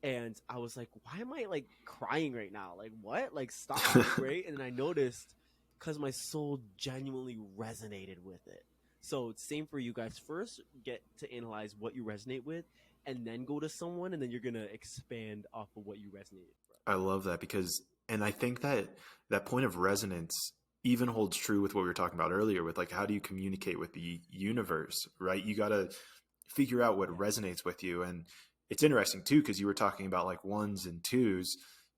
[SPEAKER 2] And I was like, why am I like crying right now? Like what? Like stop, right? And then I noticed because my soul genuinely resonated with it. So same for you guys. First, get to analyze what you resonate with, and then go to someone, and then you're gonna expand off of what you resonate with.
[SPEAKER 1] I love that because, and I think that that point of resonance even holds true with what we were talking about earlier with like, how do you communicate with the universe, right? You got to figure out what
[SPEAKER 2] Yeah.
[SPEAKER 1] resonates with you. And it's interesting too, because you were talking about like ones and twos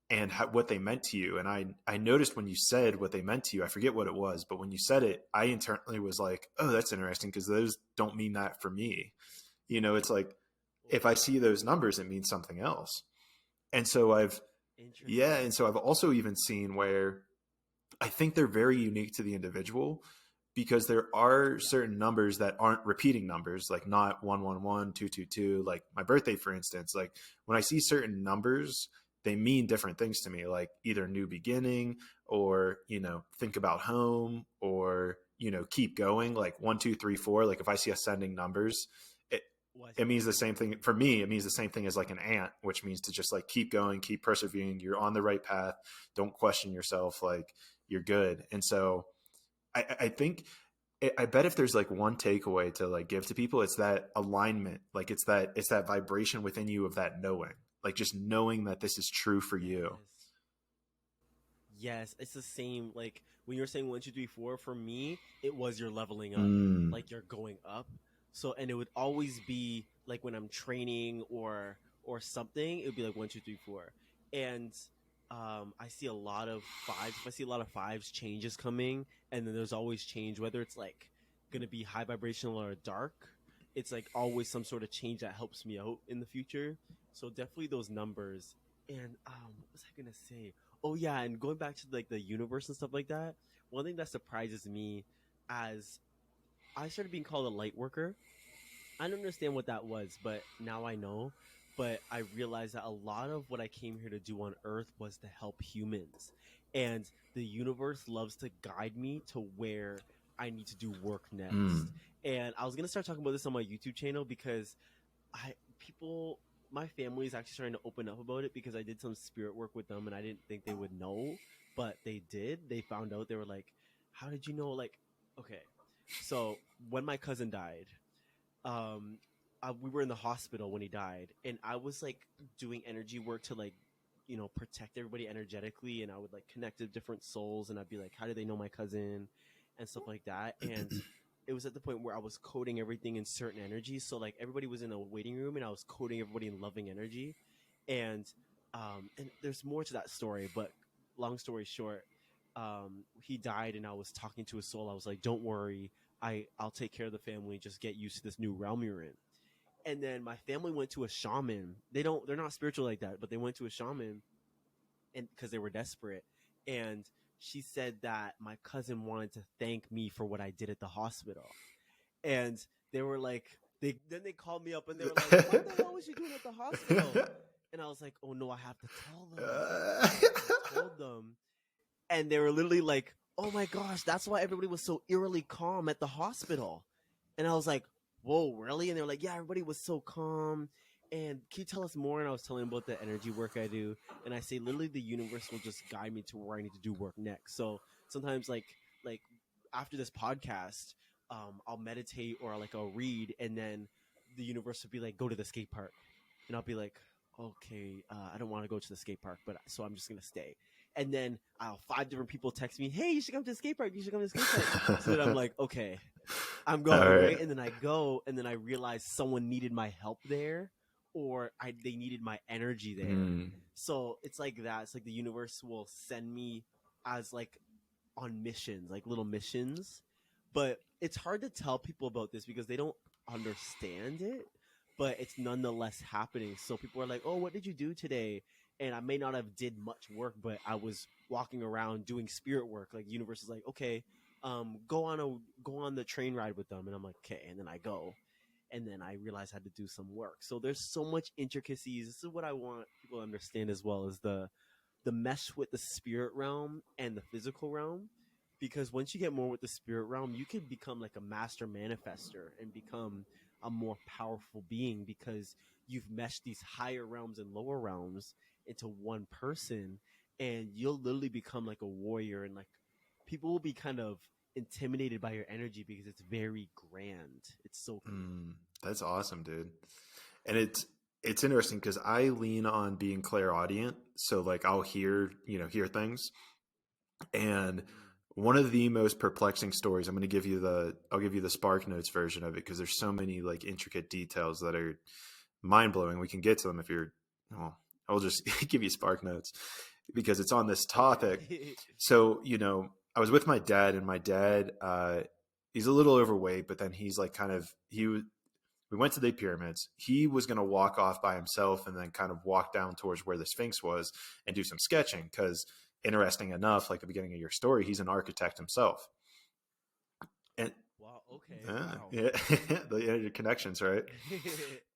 [SPEAKER 1] and what they meant to you. And I noticed when you said what they meant to you, I forget what it was, but when you said it, I internally was like, oh, that's interesting because those don't mean that for me. It's like, if I see those numbers, it means something else. And so yeah.
[SPEAKER 2] Interesting.
[SPEAKER 1] And so I've also even seen where I think they're very unique to the individual because there are
[SPEAKER 2] Yeah.
[SPEAKER 1] certain numbers that aren't repeating numbers, like not 111, 222, like my birthday, for instance. Like when I see certain numbers, they mean different things to me, like either new beginning or, think about home or, keep going, like 1, 2, 3, 4. Like if I see ascending numbers, it,
[SPEAKER 2] Well, I see
[SPEAKER 1] it
[SPEAKER 2] what
[SPEAKER 1] means
[SPEAKER 2] you
[SPEAKER 1] the
[SPEAKER 2] mean.
[SPEAKER 1] same thing for me. It means the same thing as like an ant, which means to just like keep going, keep persevering. You're on the right path. Don't question yourself. Like you're good. And so I think, I bet if there's like one takeaway to like give to people, it's that alignment. Like it's that vibration within you of that knowing, like just knowing that this is true for you.
[SPEAKER 2] Yes. Yes, it's the same. Like when you're saying 1, 2, 3, 4, for me, it was you're leveling up,
[SPEAKER 1] Mm.
[SPEAKER 2] like you're going up. So, and it would always be like when I'm training or something, it would be like 1, 2, 3, 4, and I see a lot of fives. If I see a lot of fives, changes coming, and then there's always change, whether it's like gonna be high vibrational or dark. It's like always some sort of change that helps me out in the future. So definitely those numbers. And what was I gonna say? Oh yeah, and going back to like the universe and stuff like that, one thing that surprises me as I started being called a light worker. I don't understand what that was, but now I know. But I realized that a lot of what I came here to do on Earth was to help humans. And the universe loves to guide me to where I need to do work next.
[SPEAKER 1] Mm.
[SPEAKER 2] And I was gonna start talking about this on my YouTube channel because people, my family is actually starting to open up about it because I did some spirit work with them and I didn't think they would know, but they did. They found out. They were like, "How did you know?" Like, okay, so when my cousin died, um, we were in the hospital when he died, and I was like doing energy work to like, protect everybody energetically, and I would like connect to different souls, and I'd be like, "How do they know my cousin?" and stuff like that, and it was at the point where I was coding everything in certain energies. So like everybody was in a waiting room and I was coding everybody in loving energy. And there's more to that story, but long story short, he died and I was talking to his soul. I was like, don't worry, I'll take care of the family. Just get used to this new realm you're in. And then my family went to a shaman. They're not spiritual like that, but they went to a shaman and because they were desperate. And she said that my cousin wanted to thank me for what I did at the hospital. And they were like, they called me up and they were like, what the hell was you doing at the hospital? And I was like, oh no, I have to tell them. I told them. And they were literally like, oh my gosh, that's why everybody was so eerily calm at the hospital. And I was like, whoa, really? And they were like, yeah, everybody was so calm. And can you tell us more? And I was telling them about the energy work I do. And I say, literally, the universe will just guide me to where I need to do work next. So sometimes, like after this podcast, I'll meditate or like I'll read, and then the universe will be like, go to the skate park. And I'll be like, okay, I don't want to go to the skate park, but so I'm just going to stay. And then 5 different people text me, hey, you should come to the skate park. You should come to the skate park. So then I'm like, okay, I'm going, right? And then I go, and then I realize someone needed my help there, or they needed my energy there. So it's like that. It's like the universe will send me as like on missions, like little missions. But it's hard to tell people about this because they don't understand it, but it's nonetheless happening. So people are like, oh, what did you do today? And I may not have did much work, but I was walking around doing spirit work. Like universe is like, okay, go on the train ride with them. And I'm like, okay. And then I go, and then I realize I had to do some work. So there's so much intricacies. This is what I want people to understand as well, is the mesh with the spirit realm and the physical realm. Because once you get more with the spirit realm, you can become like a master manifester and become a more powerful being, because you've meshed these higher realms and lower realms into one person, and you'll literally become like a warrior, and like people will be kind of intimidated by your energy because it's very grand. It's so cool.
[SPEAKER 1] That's awesome, dude. And it's interesting because I lean on being clairaudient. So like I'll hear things. And one of the most perplexing stories, I'll give you the Spark Notes version of it, because there's so many like intricate details that are mind blowing. We can get to them if you're, I'll just give you Spark Notes because it's on this topic. So, I was with my dad, and my dad, he's a little overweight, but then he's like we went to the pyramids. He was going to walk off by himself and then kind of walk down towards where the Sphinx was and do some sketching. Because interesting enough, like the beginning of your story, he's an architect himself. And
[SPEAKER 2] wow, okay.
[SPEAKER 1] Yeah, the connections, right?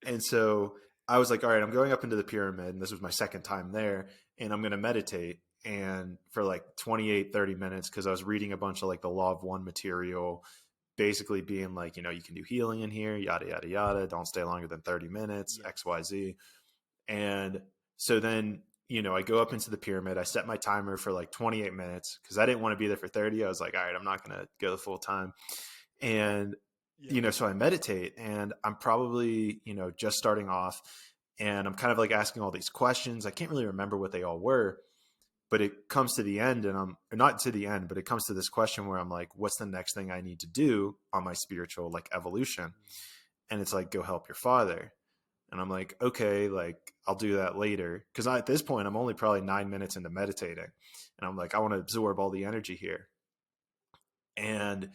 [SPEAKER 1] And so I was like, all right, I'm going up into the pyramid, and this was my second time there, and I'm going to meditate. And for like 28-30 minutes, because I was reading a bunch of like the Law of One material, basically being like, you can do healing in here, yada, yada, yada. Don't stay longer than 30 minutes, yes. XYZ. And so then, I go up into the pyramid. I set my timer for like 28 minutes because I didn't want to be there for 30. I was like, all right, I'm not going to go the full time. And, so I meditate, and I'm probably, just starting off, and I'm kind of like asking all these questions. I can't really remember what they all were, but it comes to the end, and not to the end, but it comes to this question where I'm like, what's the next thing I need to do on my spiritual like evolution? And it's like, go help your father. And I'm like, okay, like I'll do that later. Cause at this point, I'm only probably 9 minutes into meditating, and I'm like, I want to absorb all the energy here. And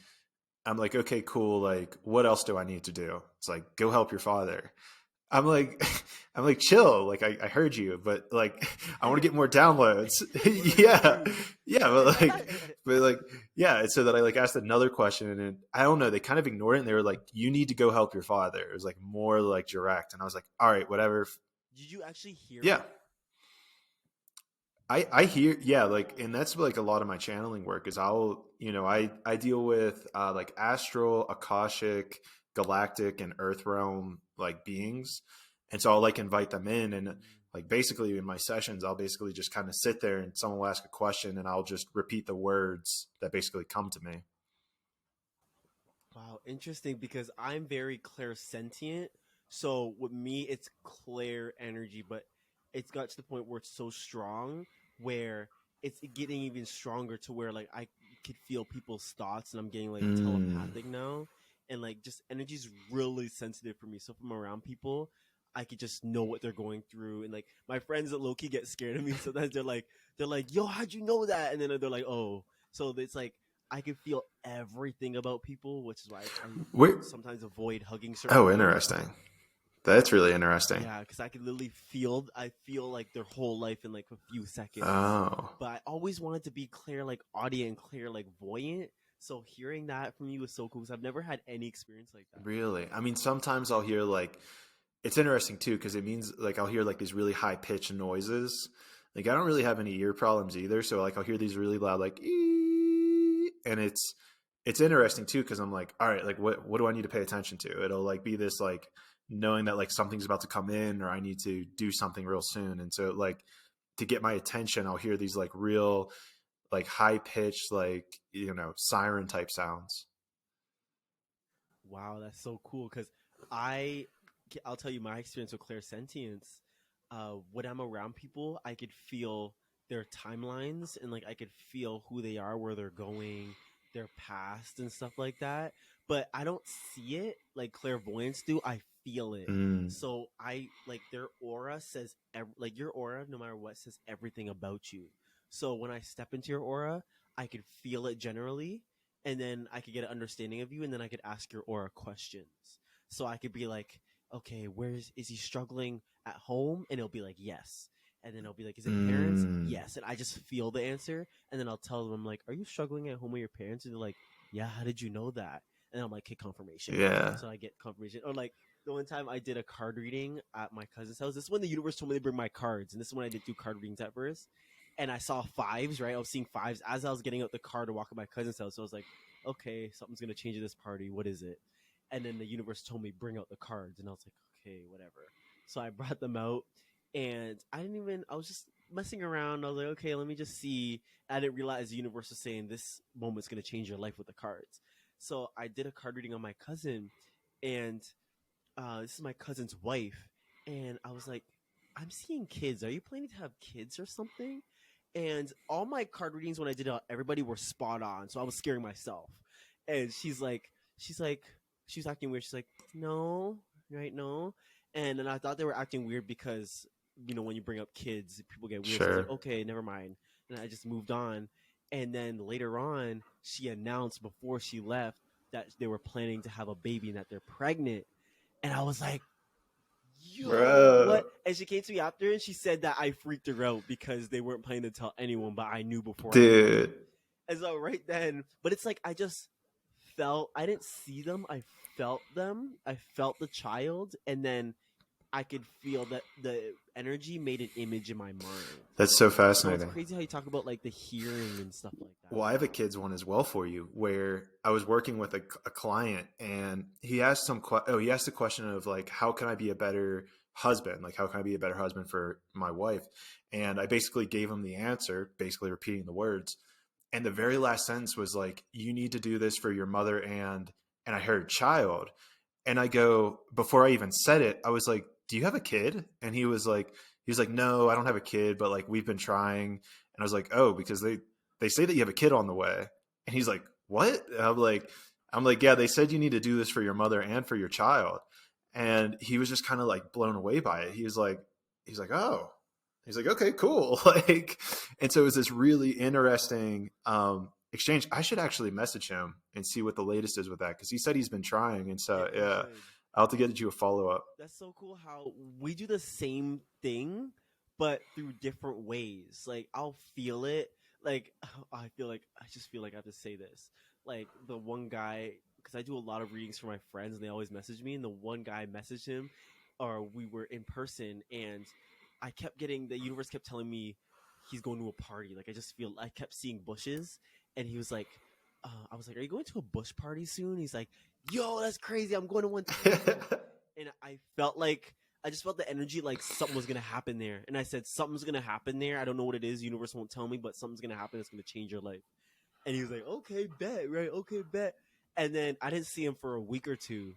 [SPEAKER 1] I'm like, okay, cool. Like, what else do I need to do? It's like, go help your father. I'm like, chill. Like, I heard you, but like, I want to get more downloads. yeah. Yeah. And so that I like asked another question, and I don't know, they kind of ignored it. And they were like, you need to go help your father. It was like more like direct. And I was like, all right, whatever.
[SPEAKER 2] Did you actually hear
[SPEAKER 1] it?
[SPEAKER 2] I
[SPEAKER 1] hear, like, and that's like a lot of my channeling work is I deal with like astral, akashic, galactic, and earth realm like beings. And so I'll like invite them in, and like basically in my sessions, I'll basically just kind of sit there, and someone will ask a question, and I'll just repeat the words that basically come to me.
[SPEAKER 2] Wow, interesting, because I'm very clairsentient. So with me, it's Clair energy, but it's got to the point where it's so strong where it's getting even stronger to where like I could feel people's thoughts, and I'm getting like telepathic now. And like just energy is really sensitive for me. So if I'm around people, I could just know what they're going through. And like my friends that low-key get scared of me, sometimes they're like, yo, how'd you know that? And then they're like, oh. So it's like I can feel everything about people, which is why I sometimes avoid hugging certain
[SPEAKER 1] people. Interesting. That's really interesting.
[SPEAKER 2] Yeah, because I could literally I feel like their whole life in like a few seconds.
[SPEAKER 1] Oh,
[SPEAKER 2] But I always wanted to be Clair like audience and Clair like voyant. So hearing that from you was so cool because I've never had any experience like that.
[SPEAKER 1] really? I mean, sometimes I'll hear like it's interesting too because it means like I'll hear like these really high pitched noises. Like I don't really have any ear problems either, so like I'll hear these really loud like ee, and it's interesting too because I'm like, all right, like what do I need to pay attention to? It'll like be this like knowing that like something's about to come in or I need to do something real soon, and so like to get my attention, I'll hear these like real like high pitched like siren type sounds.
[SPEAKER 2] Wow, that's so cool because I I'll tell you my experience with clairsentience. When I'm around people, I could feel their timelines and like I could feel who they are, where they're going, their past and stuff like that. But I don't see it like clairvoyants do. I feel it.
[SPEAKER 1] Mm,
[SPEAKER 2] So I like their aura says like your aura, no matter what, says everything about you. So when I step into your aura, I could feel it generally, and then I could get an understanding of you, and then I could ask your aura questions. So I could be like, okay, is he struggling at home? And it'll be like, yes. And then it'll be like, is it parents?
[SPEAKER 1] mm,
[SPEAKER 2] Yes. And I just feel the answer. And then I'll tell them, I'm like, are you struggling at home with your parents? And they're like, yeah, how did you know that? And I'm like, okay, confirmation.
[SPEAKER 1] yeah.
[SPEAKER 2] So I get confirmation. Or like the one time I did a card reading at my cousin's house. This is when the universe told me to bring my cards. And this is when I did do card readings at first. And I saw fives, right? I was seeing fives as I was getting out the car to walk at my cousin's house. So I was like, okay, something's going to change at this party. What is it? And then the universe told me bring out the cards, and I was like, okay, whatever. So I brought them out, and I was just messing around. I was like, okay, let me just see. I didn't realize the universe was saying this moment's gonna change your life with the cards. So I did a card reading on my cousin, and this is my cousin's wife, and I was like, I'm seeing kids. Are you planning to have kids or something? And all my card readings when I did everybody were spot on. So I was scaring myself. And she's like, she was acting weird. She's like, no, right? No. And then I thought they were acting weird because, when you bring up kids, people get weird. So I was like,
[SPEAKER 1] Sure.
[SPEAKER 2] okay, never mind. And I just moved on. And then later on, she announced before she left that they were planning to have a baby and that they're pregnant. And I was like, yo,
[SPEAKER 1] Bro.
[SPEAKER 2] what? And she came to me after and she said that I freaked her out because they weren't planning to tell anyone, but I knew before anyone.
[SPEAKER 1] Dude.
[SPEAKER 2] And so right then, but it's like I just I didn't see them, I felt them. I felt the child, and then I could feel that the energy made an image in my mind.
[SPEAKER 1] That's so
[SPEAKER 2] So it's
[SPEAKER 1] fascinating.
[SPEAKER 2] crazy how you talk about like the hearing and stuff like that.
[SPEAKER 1] Well, I have a kids one as well for you, where I was working with a client, and he asked he asked the question of like, how can I be a better husband? Like, how can I be a better husband for my wife? And I basically gave him the answer, basically repeating the words. And the very last sentence was like, you need to do this for your mother and I heard child. And I go, before I even said it, I was like, do you have a kid? And he was like, no, I don't have a kid, but like we've been trying. And I was like, oh, because they say that you have a kid on the way. And he's like, what? And I'm like, yeah, they said you need to do this for your mother and for your child. And he was just kind of like blown away by it. He's like, oh, he's like, okay, cool. Like, and so it was this really interesting exchange. I should actually message him and see what the latest is with that because he said he's been trying. And so,
[SPEAKER 2] Yeah, you
[SPEAKER 1] yeah,
[SPEAKER 2] should.
[SPEAKER 1] I'll have to get you a follow up.
[SPEAKER 2] That's so cool how we do the same thing, but through different ways. Like I'll feel it. Like I just feel like I have to say this. Like the one guy, because I do a lot of readings for my friends, and they always message me. And the one guy messaged him, or we were in person, and I kept getting the universe kept telling me he's going to a party. Like I kept seeing bushes, and he was like, I was like, "Are you going to a bush party soon?" He's like, "Yo, that's crazy! I'm going to one too." And I just felt the energy like something was gonna happen there. And I said, something's gonna happen there. I don't know what it is. The universe won't tell me, but something's gonna happen that's gonna change your life. And he was like, okay, bet, right? Okay, bet. And then I didn't see him for a week or two.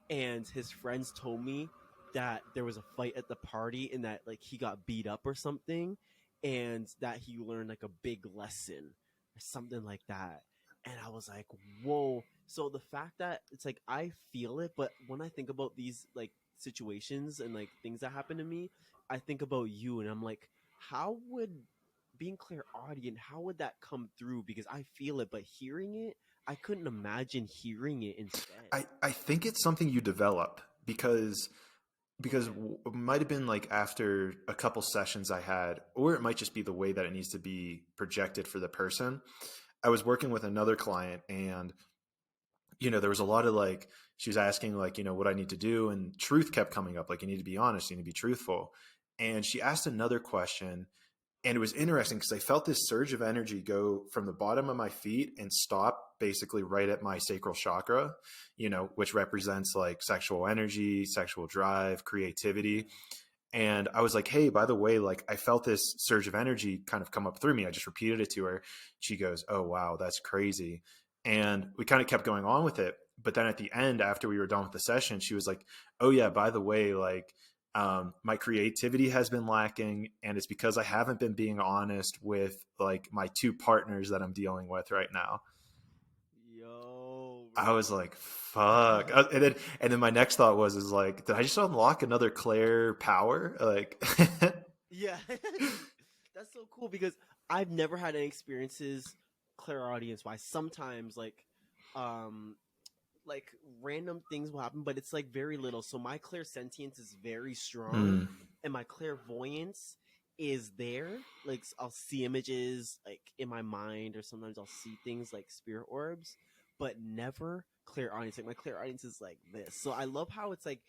[SPEAKER 2] And his friends told me that there was a fight at the party and that like he got beat up or something, and that he learned like a big lesson or something like that. And I was like, whoa. So the fact that it's like I feel it, but when I think about these like situations and like things that happen to me, I think about you, and I'm like, how would being clairaudient, how would that come through? Because I feel it, but hearing it, I couldn't imagine hearing it instead.
[SPEAKER 1] I think it's something you develop because because it might have been like after a couple sessions I had, or it might just be the way that it needs to be projected for the person. I was working with another client, and there was a lot of like, she was asking like, what I need to do, and truth kept coming up, like, you need to be honest, you need to be truthful. And she asked another question, and it was interesting because I felt this surge of energy go from the bottom of my feet and stop basically right at my sacral chakra, which represents like sexual energy, sexual drive, creativity. And I was like, hey, by the way, like I felt this surge of energy kind of come up through me. I just repeated it to her. She goes, oh, wow, that's crazy. And we kind of kept going on with it. But then at the end, after we were done with the session, she was like, oh, yeah, by the way, like my creativity has been lacking. And it's because I haven't been being honest with like my two partners that I'm dealing with right now.
[SPEAKER 2] Yo,
[SPEAKER 1] I was
[SPEAKER 2] bro.
[SPEAKER 1] like, fuck. And then my next thought is like, did I just unlock another Clair power? Like,
[SPEAKER 2] Yeah. That's so cool because I've never had any experiences clairaudience wise. Sometimes um like random things will happen, but it's like very little. So my clairsentience is very strong,
[SPEAKER 1] hmm,
[SPEAKER 2] and my clairvoyance is there. Like I'll see images like in my mind, or sometimes I'll see things like spirit orbs, but never clairaudience. Like my clairaudience is like this. So I love how it's like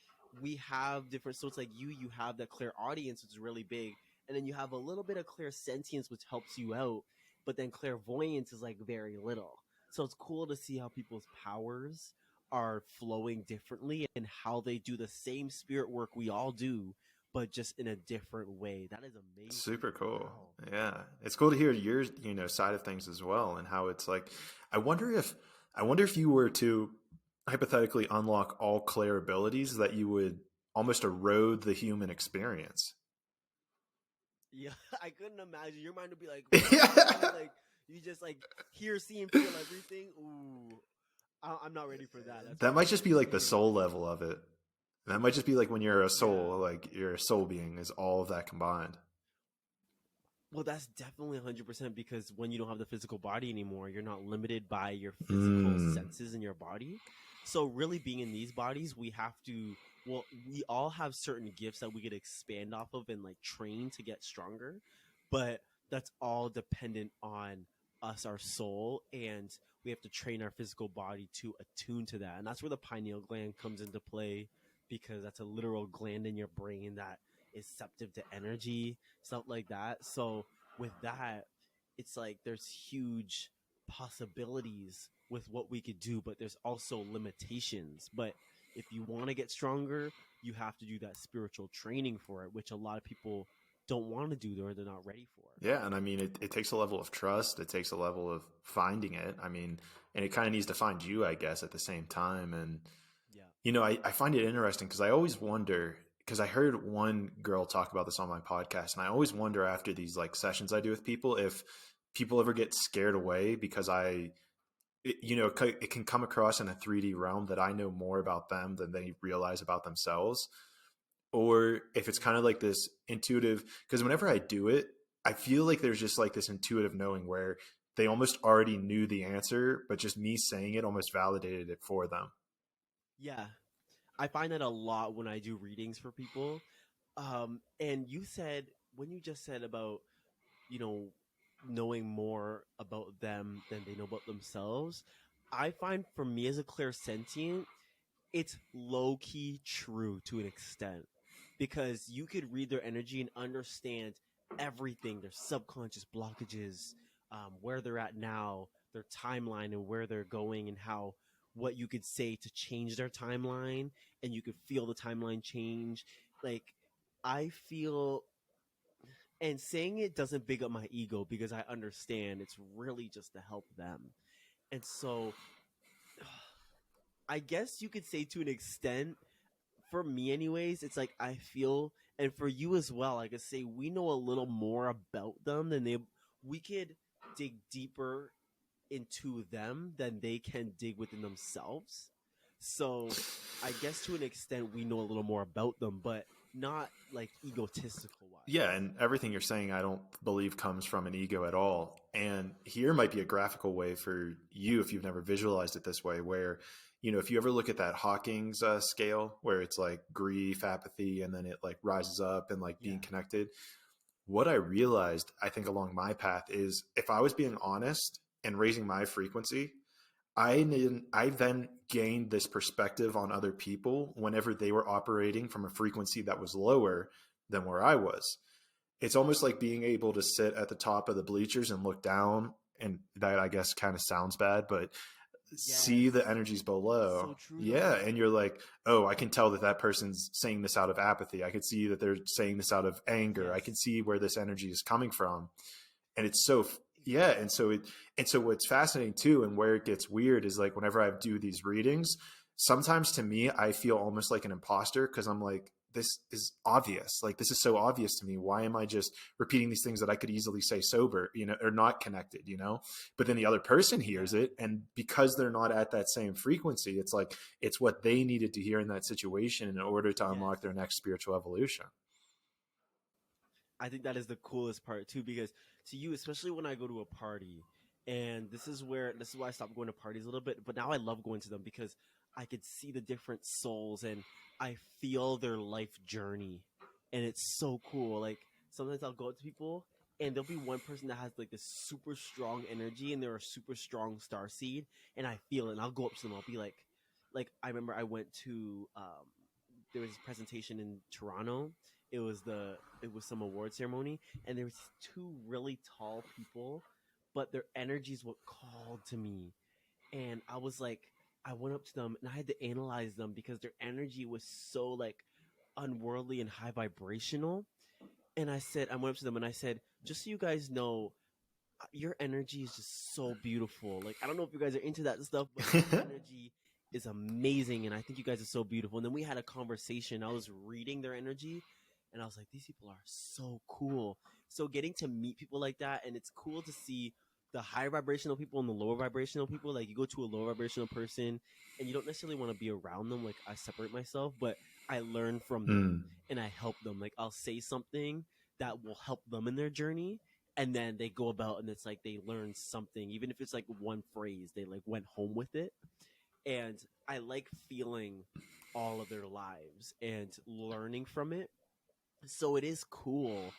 [SPEAKER 2] we have different. So it's like you have that clairaudience, which is really big, and then you have a little bit of clairsentience, which helps you out. But then clairvoyance is like very little. So it's cool to see how people's powers are flowing differently and how they do the same spirit work we all do, but just in a different way. That is amazing.
[SPEAKER 1] super cool.
[SPEAKER 2] Wow.
[SPEAKER 1] Yeah. It's cool to hear your, side of things as well, and how it's like, I wonder if, you were to hypothetically unlock all Clair abilities, that you would almost erode the human experience.
[SPEAKER 2] Yeah, I couldn't imagine. Your mind would be like,
[SPEAKER 1] Yeah.
[SPEAKER 2] like you just like hear, see, and feel everything. Ooh, I'm not ready for that. That's
[SPEAKER 1] That
[SPEAKER 2] for
[SPEAKER 1] might just be like the
[SPEAKER 2] sure.
[SPEAKER 1] soul level of it. That might just be like when you're a
[SPEAKER 2] Yeah.
[SPEAKER 1] soul, like you're a soul being, is all of that combined.
[SPEAKER 2] Well, that's definitely 100% because when you don't have the physical body anymore, you're not limited by your physical
[SPEAKER 1] Mm.
[SPEAKER 2] senses in your body. So, really, being in these bodies, we have to, well, we all have certain gifts that we could expand off of and like train to get stronger. But that's all dependent on us, our soul, and we have to train our physical body to attune to that. And that's where the pineal gland comes into play because that's a literal gland in your brain that is receptive to energy, stuff like that. So with that, it's like there's huge possibilities with what we could do, but there's also limitations. But if you want to get stronger, you have to do that spiritual training for it, which a lot of people don't want to do or they're not ready for.
[SPEAKER 1] Yeah, and I mean, it takes a level of trust. It takes a level of finding it. I mean, and it kind of needs to find you, I guess, at the same time. And
[SPEAKER 2] Yeah.
[SPEAKER 1] I find it interesting because I always wonder, because I heard one girl talk about this on my podcast, and I always wonder after these like sessions I do with people, if people ever get scared away because it can come across in a 3D realm that I know more about them than they realize about themselves, or if it's kind of like this intuitive, because whenever I do it, I feel like there's just like this intuitive knowing where they almost already knew the answer, but just me saying it almost validated it for them.
[SPEAKER 2] Yeah. I find that a lot when I do readings for people. And you said, when you just said about, you know, knowing more about them than they know about themselves, I find for me as a clairsentient, it's low key true to an extent because you could read their energy and understand everything, their subconscious blockages, where they're at now, their timeline, and where they're going, and how what you could say to change their timeline, and you could feel the timeline change. Like, I feel, and saying it doesn't big up my ego because I understand it's really just to help them. And so I guess you could say to an extent, for me anyways, it's like I feel, and for you as well, I could say we know a little more about them than they, we could dig deeper into them than they can dig within themselves. So I guess to an extent we know a little more about them, but not like egotistical
[SPEAKER 1] Yeah,
[SPEAKER 2] wise.
[SPEAKER 1] and everything you're saying, I don't believe comes from an ego at all. And here might be a graphical way for you if you've never visualized it this way, where, if you ever look at that Hawking's scale where it's like grief, apathy, and then it like rises up and like being connected, what I realized, I think along my path is if I was being honest and raising my frequency, I then gained this perspective on other people whenever they were operating from a frequency that was lower than where I was. It's almost like being able to sit at the top of the bleachers and look down, and that I guess kind of sounds bad, but see the energies below.
[SPEAKER 2] So true,
[SPEAKER 1] yeah.
[SPEAKER 2] though.
[SPEAKER 1] And you're like, oh, I can tell that that person's saying this out of apathy. I can see that they're saying this out of anger. I can see where this energy is coming from. And it's so, yeah. And so what's fascinating too, and where it gets weird is like, whenever I do these readings, sometimes to me, I feel almost like an imposter because I'm like, this is obvious. Like, this is so obvious to me. Why am I just repeating these things that I could easily say sober, or not connected, but then the other person hears it. And because they're not at that same frequency, it's like, it's what they needed to hear in that situation in order to unlock their next spiritual evolution.
[SPEAKER 2] I think that is the coolest part too, because to you, especially when I go to a party, and this is why I stopped going to parties a little bit, but now I love going to them because I could see the different souls and I feel their life journey, and it's so cool. Like, sometimes I'll go up to people and there'll be one person that has like this super strong energy and they're a super strong star seed, and I feel it, and I'll go up to them. I'll be like I remember I went to there was this presentation in Toronto. It was some award ceremony, and there was two really tall people, but their energies were called to me, and I was like, I went up to them and I had to analyze them because their energy was so like unworldly and high vibrational. And I went up to them and I said, just so you guys know, your energy is just so beautiful. Like, I don't know if you guys are into that stuff, but your energy is amazing, and I think you guys are so beautiful. And then we had a conversation. I was reading their energy, and I was like, these people are so cool. So getting to meet people like that, and it's cool to see the higher vibrational people and the lower vibrational people. Like, you go to a lower vibrational person, and you don't necessarily want to be around them. Like, I separate myself, but I learn from them, and I help them. Like, I'll say something that will help them in their journey, and then they go about, and it's like they learn something, even if it's like one phrase, they like went home with it. And I like feeling all of their lives and learning from it. So it is cool,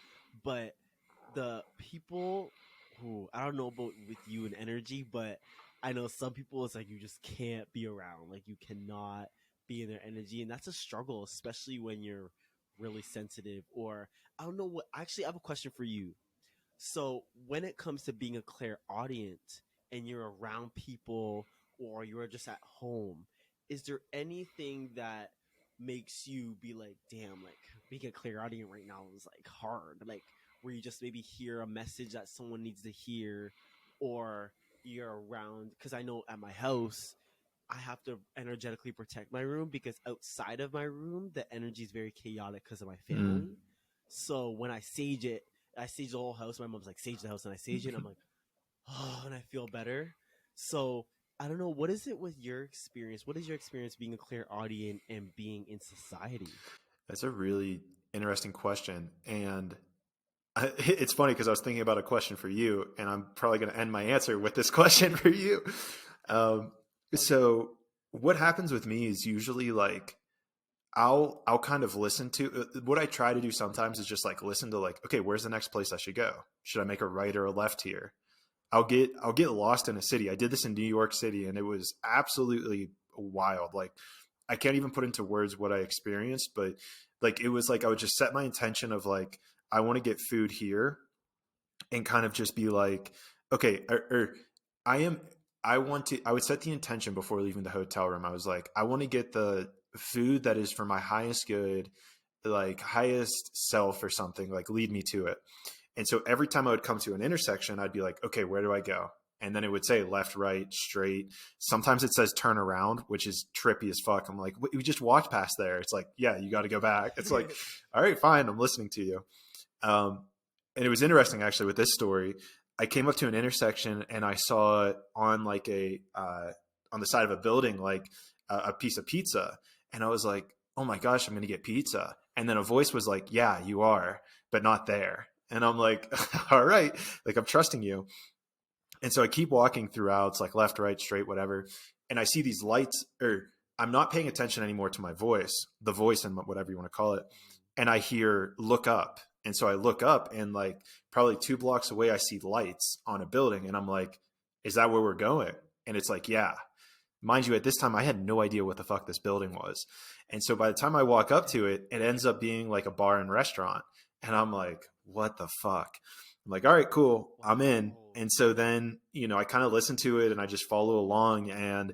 [SPEAKER 2] but the people who, I don't know about with you and energy, but I know some people, it's like you just can't be around. Like, you cannot be in their energy, and that's a struggle, especially when you're really sensitive. Or I don't know what. Actually, I have a question for you. So when it comes to being a clairaudient and you're around people or you're just at home, is there anything that makes you be like, damn, like being a clairaudient right now is like hard? Like, where you just maybe hear a message that someone needs to hear, or you're around, because I know at my house, I have to energetically protect my room because outside of my room, the energy is very chaotic because of my family. So when I sage it, I sage the whole house. My mom's like, sage the house, and I sage it. And I'm like, oh, and I feel better. So I don't know. What is it with your experience? What is your experience being a clairaudient and being in society?
[SPEAKER 1] That's a really interesting question. And it's funny because I was thinking about a question for you, and I'm probably going to end my answer with this question for you. Um, so what happens with me is usually like, I'll kind of listen to what I try to do sometimes is just like listen to like, okay, where's the next place I should go? Should I make a right or a left here? I'll get lost in a city. I did this in New York City, and it was absolutely wild. Like, I can't even put into words what I experienced, but like, it was like, I would just set my intention of like, I want to get food here, and kind of just be like, okay, I am, I would set the intention before leaving the hotel room. I was like, I want to get the food that is for my highest good, like highest self or something, like lead me to it. And so every time I would come to an intersection, I'd be like, okay, where do I go? And then it would say left, right, straight. Sometimes it says turn around, which is trippy as fuck. I'm like, we just walked past there. It's like, yeah, you got to go back. It's like, all right, fine. I'm listening to you. And it was interesting actually with this story. I came up to an intersection and I saw on like on the side of a building, like a piece of pizza. And I was like, oh my gosh, I'm going to get pizza. And then a voice was like, yeah, you are, but not there. And I'm like, all right, like I'm trusting you. And so I keep walking throughout. It's like left, right, straight, whatever. and I see these lights, or I'm not paying attention anymore to my voice, the voice and whatever you want to call it. And I hear look up. And so I look up, and like probably 2 blocks away, I see lights on a building. And I'm like, is that where we're going? And it's like, yeah. Mind you, at this time, I had no idea what the fuck this building was. And so by the time I walk up to it, it ends up being like a bar and restaurant. And I'm like, what the fuck? I'm like, all right, cool. I'm in. And so then, you know, I kind of listen to it and I just follow along. And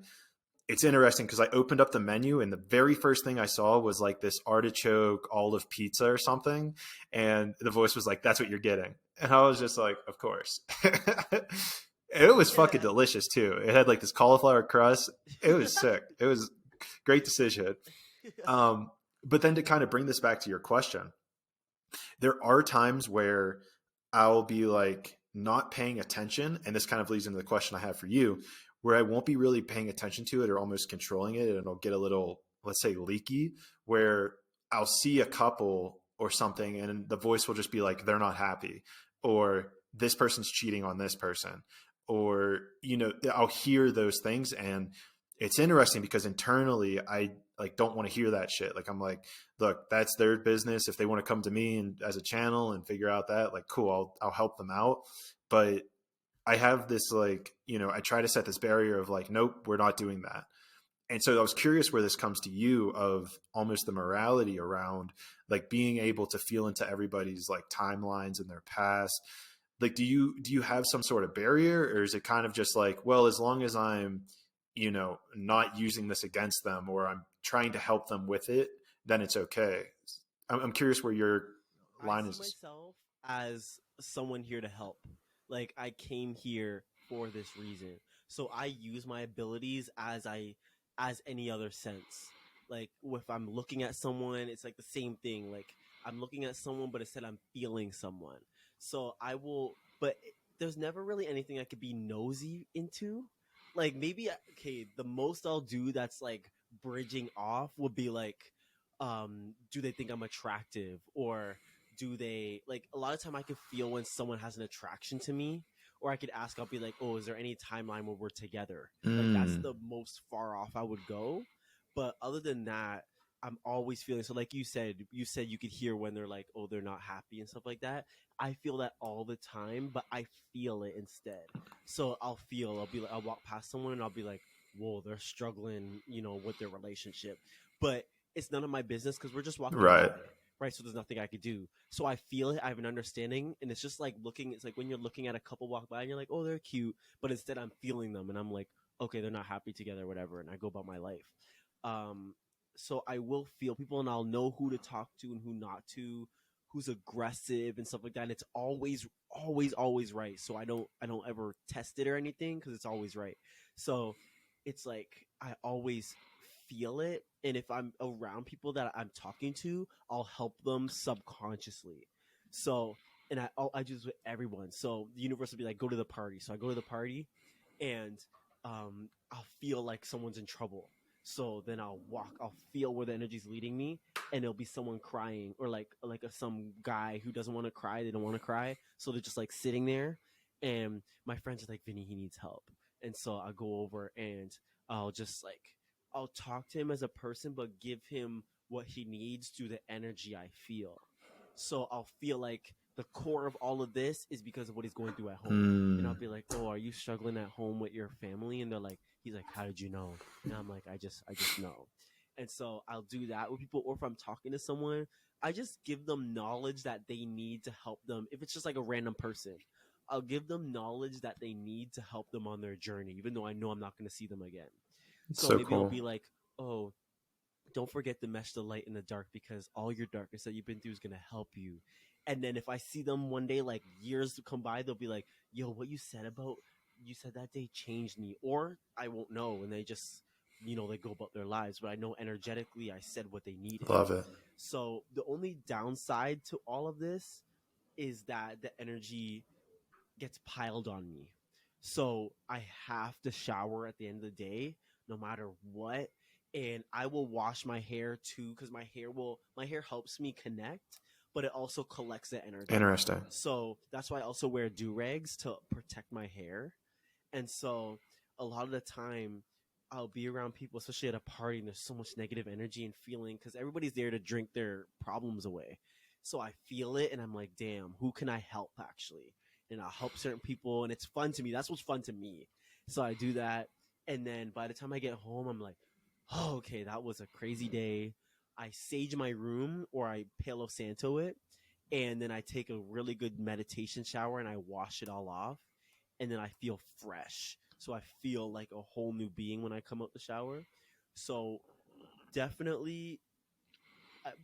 [SPEAKER 1] it's interesting because I opened up the menu and the very first thing I saw was like this artichoke olive pizza or something. And the voice was like, that's what you're getting. And I was just like, of course. It was fucking delicious too. It had like this cauliflower crust. It was sick. It was a great decision. But then to kind of bring this back to your question, there are times where I'll be like not paying attention. And this kind of leads into the question I have for you, where I won't be really paying attention to it or almost controlling it. And it'll get a little, let's say, leaky, where I'll see a couple or something and the voice will just be like, they're not happy, or this person's cheating on this person, or, you know, I'll hear those things. And it's interesting because internally I like don't want to hear that shit. Like I'm like, look, that's their business. If they want to come to me and as a channel and figure out that, like, cool, I'll help them out. But I have this, like, you know, I try to set this barrier of like, nope, we're not doing that. And so I was curious where this comes to you, of almost the morality around like being able to feel into everybody's like timelines and their past. Like, do you have some sort of barrier, or is it kind of just like, well, as long as I'm, you know, not using this against them, or I'm trying to help them with it, then it's okay. I'm curious where your line is.
[SPEAKER 2] I see myself as someone here to help. Like I came here for this reason. So I use my abilities as any other sense. Like if I'm looking at someone, it's like the same thing. Like I'm looking at someone, but instead I'm feeling someone. So I will, but there's never really anything I could be nosy into. Like maybe, okay, the most I'll do that's like bridging off would be like, do they think I'm attractive, or do they like, a lot of time I could feel when someone has an attraction to me, or I could ask, I'll be like, oh, is there any timeline where we're together? Like that's the most far off I would go. But other than that, I'm always feeling, so like you said you could hear when they're like, oh, they're not happy and stuff like that. I feel that all the time, but I feel it instead. So I'll be like, I'll walk past someone and I'll be like, whoa, they're struggling, you know, with their relationship. But it's none of my business because we're just walking
[SPEAKER 1] Right.
[SPEAKER 2] by, right? So there's nothing I could do. So I feel it, I have an understanding, and it's just like looking, it's like when you're looking at a couple walk by and you're like, oh, they're cute, but instead I'm feeling them and I'm like, okay, they're not happy together, whatever, and I go about my life. So I will feel people and I'll know who to talk to and who not to, who's aggressive and stuff like that. And it's always right. So I don't ever test it or anything because it's always right. So it's like I always feel it, and if I'm around people that I'm talking to, I'll help them subconsciously. So and I do this with everyone. So the universe will be like, go to the party. So I go to the party, and I'll feel like someone's in trouble. So then I'll feel where the energy's leading me, and it'll be someone crying, or some guy who doesn't want to cry. They don't want to cry, so they're just like sitting there, and my friends are like, Vinny, he needs help, and so I'll go over and I'll just like I'll talk to him as a person, but give him what he needs through the energy I feel. So I'll feel like the core of all of this is because of what he's going through at home. And I'll be like, oh, are you struggling at home with your family? And they're like, he's like, how did you know? And I'm like, I just know. And so I'll do that with people. Or if I'm talking to someone, I just give them knowledge that they need to help them. If it's just like a random person, I'll give them knowledge that they need to help them on their journey, even though I know I'm not going to see them again. So maybe cool. I'll be like, oh, don't forget to mesh the light in the dark, because all your darkness that you've been through is going to help you. And then if I see them one day, like years to come by, they'll be like, yo, what you said that day changed me. Or I won't know, and they just, they go about their lives. But I know energetically I said what they needed.
[SPEAKER 1] Love it.
[SPEAKER 2] So the only downside to all of this is that the energy gets piled on me. So I have to shower at the end of the day, no matter what. And I will wash my hair too, because my hair helps me connect, but it also collects the energy.
[SPEAKER 1] Interesting.
[SPEAKER 2] So that's why I also wear do-rags to protect my hair. And so a lot of the time I'll be around people, especially at a party, and there's so much negative energy and feeling because everybody's there to drink their problems away. So I feel it, and I'm like, damn, who can I help actually? And I'll help certain people, and it's fun to me. That's what's fun to me. So I do that, and then by the time I get home, I'm like, oh, okay, that was a crazy day. I sage my room or I Palo Santo it, and then I take a really good meditation shower and I wash it all off, and then I feel fresh. So I feel like a whole new being when I come out the shower. So definitely,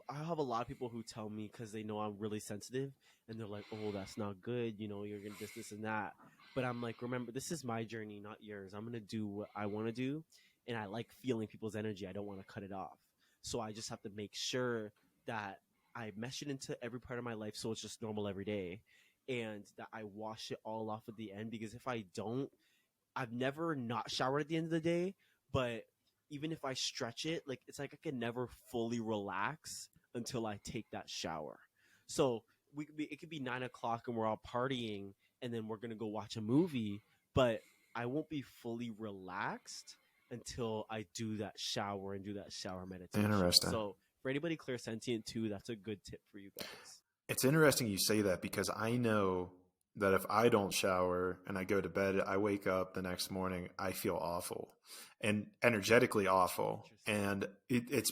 [SPEAKER 2] I have a lot of people who tell me because they know I'm really sensitive, and they're like, "Oh, that's not good. You know, you're gonna this and that." But I'm like, remember, this is my journey, not yours. I'm gonna do what I want to do, and I like feeling people's energy. I don't want to cut it off. So I just have to make sure that I mesh it into every part of my life, so it's just normal every day, and that I wash it all off at the end. Because if I don't, I've never not showered at the end of the day, but even if I stretch it, like it's like I can never fully relax until I take that shower. So it could be 9 o'clock and we're all partying, and then we're gonna go watch a movie, but I won't be fully relaxed until I do that shower and do that shower meditation.
[SPEAKER 1] Interesting.
[SPEAKER 2] So for anybody clairsentient too, that's a good tip for you guys.
[SPEAKER 1] It's interesting you say that because I know that if I don't shower and I go to bed, I wake up the next morning, I feel awful and energetically awful. And it's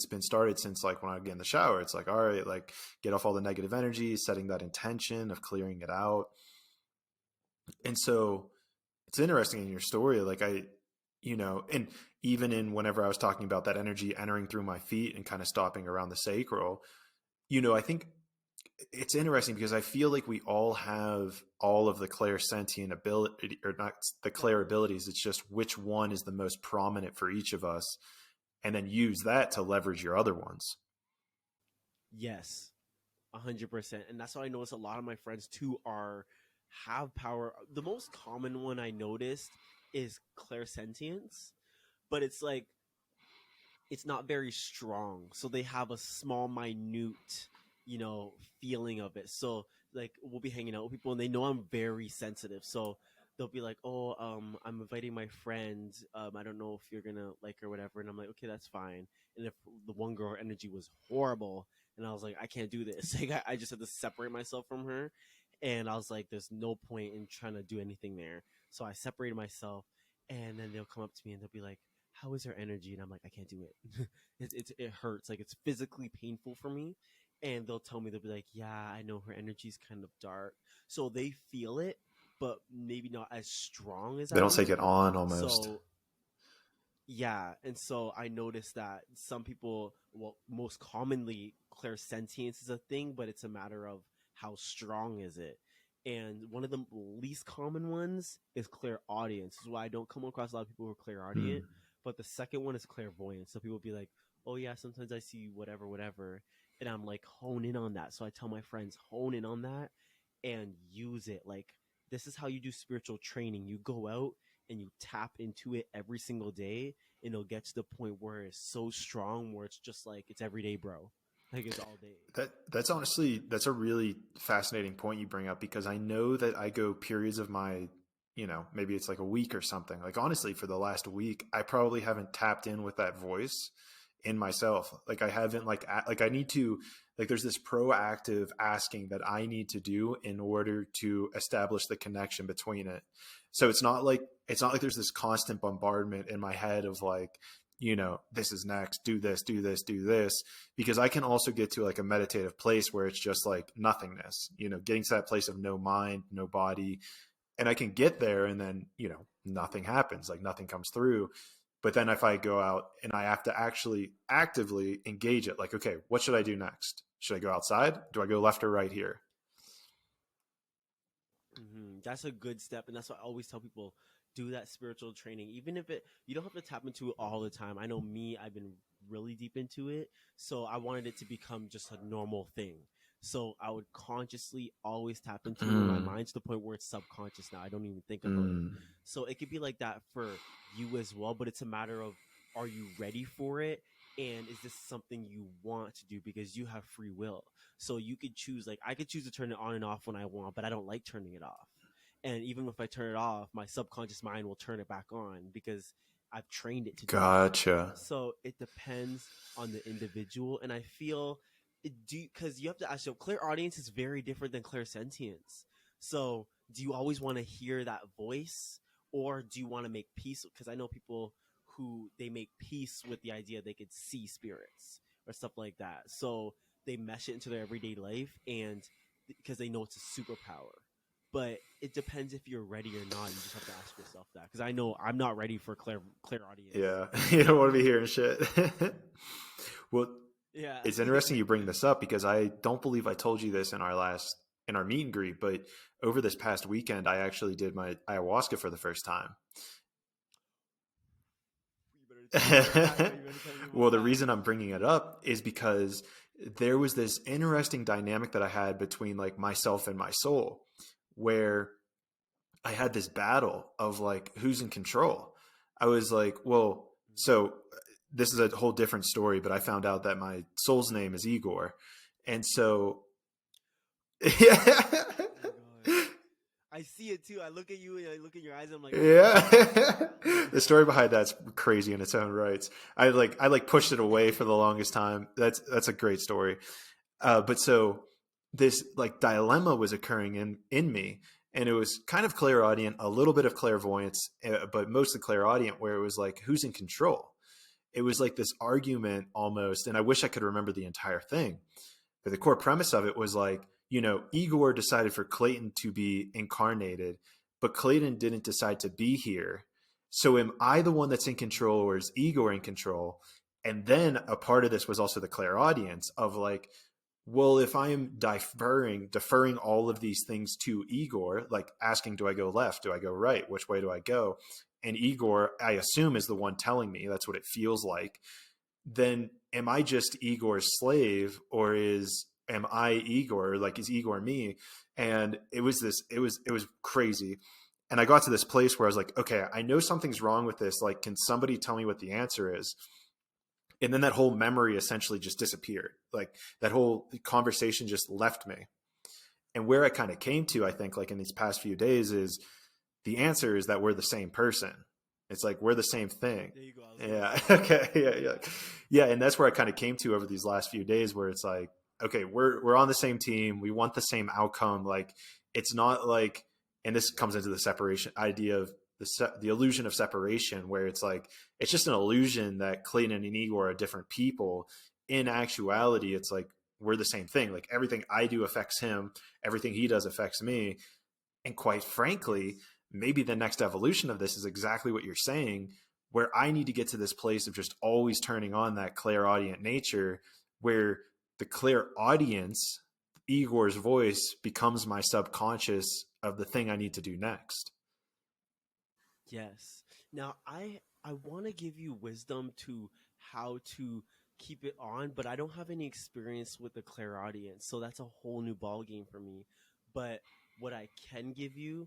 [SPEAKER 1] been started since like when I get in the shower, it's like, all right, like get off all the negative energy, setting that intention of clearing it out. And so it's interesting in your story, like and even in whenever I was talking about that energy entering through my feet and kind of stopping around the sacral, I think it's interesting because I feel like we all have all of the clairsentient ability, or not the Clair abilities. It's just which one is the most prominent for each of us, and then use that to leverage your other ones.
[SPEAKER 2] Yes, 100%. And that's why I notice a lot of my friends too have power. The most common one I noticed is clairsentience, but it's like it's not very strong. So they have a small, minute, feeling of it. So like we'll be hanging out with people and they know I'm very sensitive. So they'll be like, "Oh, I'm inviting my friend. I don't know if you're gonna like her, or whatever." And I'm like, "Okay, that's fine." And if the one girl, her energy was horrible, and I was like, "I can't do this." Like I just had to separate myself from her, and I was like, "There's no point in trying to do anything there." So I separated myself, and then they'll come up to me and they'll be like, "How is her energy?" And I'm like, "I can't do it. It hurts. Like it's physically painful for me." And they'll tell me, they'll be like, "Yeah, I know her energy's kind of dark." So they feel it, but maybe not as strong as
[SPEAKER 1] They
[SPEAKER 2] I
[SPEAKER 1] don't take it
[SPEAKER 2] do.
[SPEAKER 1] on almost.
[SPEAKER 2] So yeah, and so I noticed that some people, well, most commonly, clairsentience is a thing, but it's a matter of how strong is it. And one of the least common ones is clairaudience. This is why I don't come across a lot of people who are clairaudient. But the second one is clairvoyance. So people be like, "Oh yeah, sometimes I see whatever, whatever," and I'm like, hone in on that. So I tell my friends, hone in on that and use it. Like this is how you do spiritual training. You go out and you tap into it every single day, and it'll get to the point where it's so strong where it's just like it's every day, bro. Like it's all day.
[SPEAKER 1] That's honestly, that's a really fascinating point you bring up, because I know that I go periods of my, maybe it's like a week or something. Like honestly, for the last week, I probably haven't tapped in with that voice in myself. Like I haven't like I need to, like there's this proactive asking that I need to do in order to establish the connection between it. So it's not like there's this constant bombardment in my head of like, this is next, do this, do this, do this, because I can also get to like a meditative place where it's just like nothingness, getting to that place of no mind, no body. And I can get there and then, nothing happens, like nothing comes through. But then if I go out and I have to actually actively engage it, like, okay, what should I do next? Should I go outside? Do I go left or right here?
[SPEAKER 2] That's a good step, and that's what I always tell people: do that spiritual training, even if you don't have to tap into it all the time. I know me, I've been really deep into it, so I wanted it to become just a normal thing. So I would consciously always tap into it in my mind to the point where it's subconscious now. I don't even think about it. So it could be like that for you as well, but it's a matter of, are you ready for it? And is this something you want to do? Because you have free will. So you could choose, like I could choose to turn it on and off when I want, but I don't like turning it off. And even if I turn it off, my subconscious mind will turn it back on because I've trained it to do that.
[SPEAKER 1] Gotcha.
[SPEAKER 2] So it depends on the individual, and I feel because you have to ask. So clairaudience is very different than clairsentience. So do you always want to hear that voice, or do you want to make peace? Because I know people who they make peace with the idea they could see spirits or stuff like that. So they mesh it into their everyday life, and because they know it's a superpower. But it depends if you're ready or not. You just have to ask yourself that, because I know I'm not ready for clairaudience.
[SPEAKER 1] Yeah, you don't want to be hearing shit. Well,
[SPEAKER 2] Yeah.
[SPEAKER 1] it's interesting you bring this up because I don't believe I told you this in our meet and greet, but over this past weekend, I actually did my ayahuasca for the first time. Well, the reason I'm bringing it up is because there was this interesting dynamic that I had between like myself and my soul, where I had this battle of like, who's in control. I was like, well, so this is a whole different story, but I found out that my soul's name is Igor. And so, yeah.
[SPEAKER 2] Oh, I see it too. I look at you and I look at your eyes and I'm like,
[SPEAKER 1] yeah. The story behind that's crazy in its own rights. I pushed it away for the longest time. That's a great story. But so this like dilemma was occurring in me, and it was kind of clairaudient, a little bit of clairvoyance, but mostly clairaudient, where it was like, who's in control? It was like this argument almost, and I wish I could remember the entire thing. But the core premise of it was like, Igor decided for Clayton to be incarnated, but Clayton didn't decide to be here. So am I the one that's in control, or is Igor in control? And then a part of this was also the clairaudience of like, well, if I am deferring all of these things to Igor, like asking, do I go left? Do I go right? Which way do I go? And Igor, I assume, is the one telling me, that's what it feels like. Then am I just Igor's slave, or am I Igor? Like, is Igor me? And it was crazy. And I got to this place where I was like, okay, I know something's wrong with this. Like, can somebody tell me what the answer is? And then that whole memory essentially just disappeared. Like that whole conversation just left me. And where I kind of came to, I think, like in these past few days, is the answer is that we're the same person. It's like, we're the same thing.
[SPEAKER 2] There you go.
[SPEAKER 1] Yeah. Okay. Yeah. Yeah. And that's where I kind of came to over these last few days, where it's like, okay, we're on the same team. We want the same outcome. Like, it's not like, and this comes into the separation idea of the illusion of separation, where it's like, it's just an illusion that Clayton and Igor are different people. In actuality, it's like, we're the same thing. Like, everything I do affects him. Everything he does affects me. And quite frankly, maybe the next evolution of this is exactly what you're saying, where I need to get to this place of just always turning on that clairaudient nature, where the clairaudience, Igor's voice, becomes my subconscious of the thing I need to do next.
[SPEAKER 2] Yes. Now I want to give you wisdom to how to keep it on, but I don't have any experience with the clairaudience, so that's a whole new ball game for me. But what I can give you,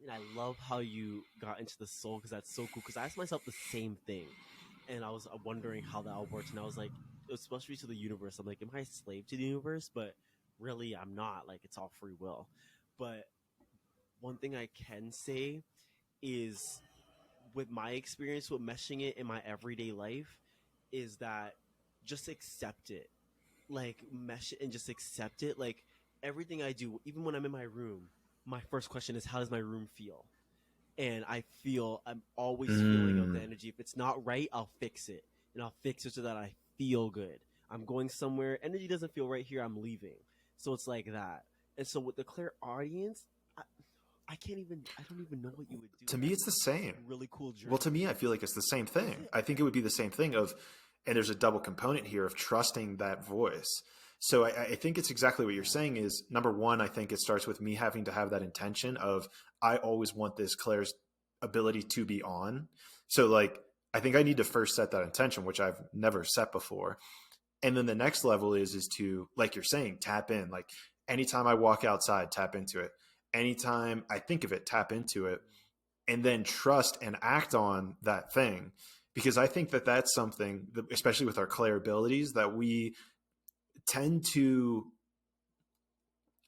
[SPEAKER 2] and I love how you got into the soul, because that's so cool. Because I asked myself the same thing, and I was wondering how that all works, and I was like, it was supposed to be to the universe. I'm like, am I a slave to the universe? But really, I'm not. Like, it's all free will. But one thing I can say is, with my experience with meshing it in my everyday life, is that just accept it. Like, mesh it and just accept it. Like, everything I do, even when I'm in my room, my first question is, how does my room feel? And I'm always feeling of the energy. If it's not right, I'll fix it. And I'll fix it so that I feel good. I'm going somewhere, energy doesn't feel right here, I'm leaving. So it's like that. And so with the clairaudience, I don't even know what you would do.
[SPEAKER 1] To me, it's the same.
[SPEAKER 2] Really cool journey.
[SPEAKER 1] Well, to me, I feel like it's the same thing. I think it would be the same thing of, and there's a double component here of trusting that voice. So I think it's exactly what you're saying is, number one, I think it starts with me having to have that intention of, I always want this Claire's ability to be on. So like, I think I need to first set that intention, which I've never set before. And then the next level is to, like you're saying, tap in. Like, anytime I walk outside, tap into it. Anytime I think of it, tap into it, and then trust and act on that thing. Because I think that that's something, especially with our Claire abilities, that we tend to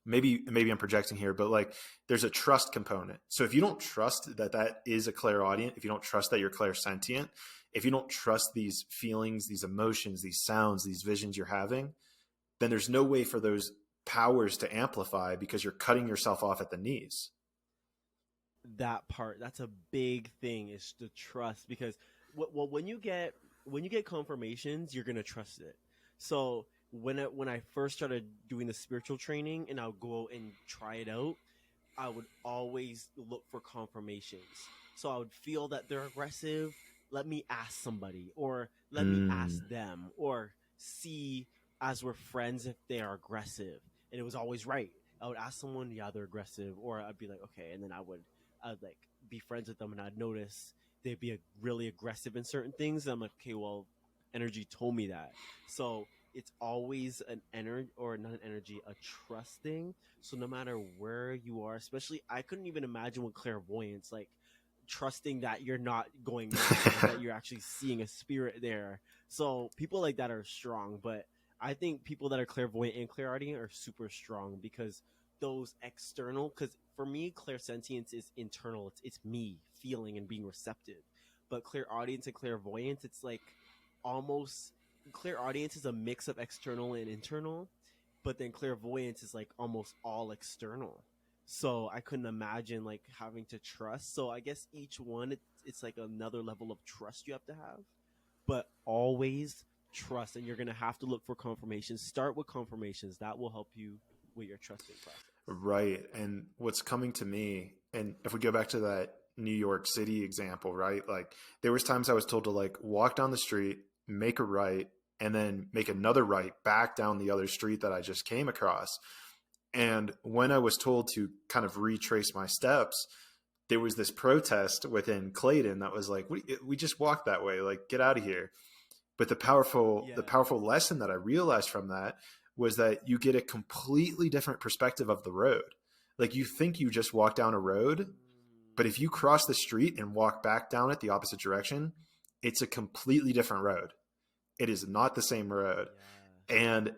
[SPEAKER 1] maybe I'm projecting here, but like there's a trust component. So if you don't trust that that is a clairaudient, if you don't trust that you're clairsentient, if you don't trust these feelings, these emotions, these sounds, these visions you're having, then there's no way for those powers to amplify because you're cutting yourself off at the knees.
[SPEAKER 2] That part, that's a big thing, is the trust. Because well, when you get confirmations, you're gonna trust it. So when I first started doing the spiritual training and I'll go and try it out, I would always look for confirmations. So I would feel that they're aggressive. Let me ask somebody, or let me ask them, or see as we're friends if they are aggressive. And it was always right. I would ask someone, yeah, they're aggressive, or I'd be like, okay, and then I'd like be friends with them, and I'd notice they'd be really aggressive in certain things. And I'm like, okay, well, energy told me that. So it's always an energy, or not an energy, a trust thing. So no matter where you are, especially, I couldn't even imagine with clairvoyance, like trusting that you're not going mad, that you're actually seeing a spirit there. So people like that are strong, but I think people that are clairvoyant and clairaudient are super strong, because those external, because for me, clairsentience is internal. It's me feeling and being receptive. But clairaudience and clairvoyance, it's like almost, clairaudience is a mix of external and internal, but then clairvoyance is like almost all external. So I couldn't imagine like having to trust. So I guess each one, it's like another level of trust you have to have, but always trust. And you're going to have to look for confirmations. Start with confirmations. That will help you with your trusting process.
[SPEAKER 1] Right. And what's coming to me, and if we go back to that New York City example, right? Like there was times I was told to like walk down the street, make a right, and then make another right back down the other street that I just came across. And when I was told to kind of retrace my steps, there was this protest within Clayton that was like, we just walked that way, like get out of here. But the powerful lesson that I realized from that was that you get a completely different perspective of the road. Like you think you just walk down a road, but if you cross the street and walk back down it the opposite direction, it's a completely different road. It is not the same road.
[SPEAKER 2] Yeah.
[SPEAKER 1] And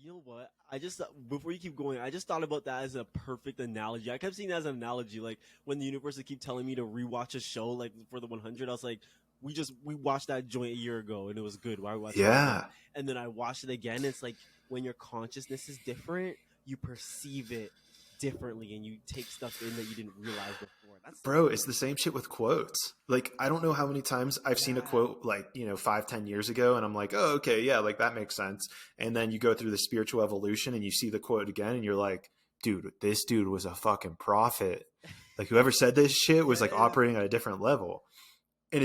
[SPEAKER 2] You know what? I just, before you keep going, I just thought about that as a perfect analogy. I kept seeing that as an analogy, like when the universe would keep telling me to rewatch a show, like for the 100. I was like, we watched that joint a year ago and it was good. Why watch it again? And then I watched it again. It's like when your consciousness is different, you perceive it differently, and you take stuff in that you didn't realize before. That's so
[SPEAKER 1] bro,
[SPEAKER 2] cool.
[SPEAKER 1] it's the same shit with quotes. Like, I don't know how many times I've seen a quote like, 5, 10 years ago, and I'm like, oh, okay, yeah, like that makes sense. And then you go through the spiritual evolution and you see the quote again, and you're like, dude, this dude was a fucking prophet. Like, whoever said this shit was like operating at a different level. And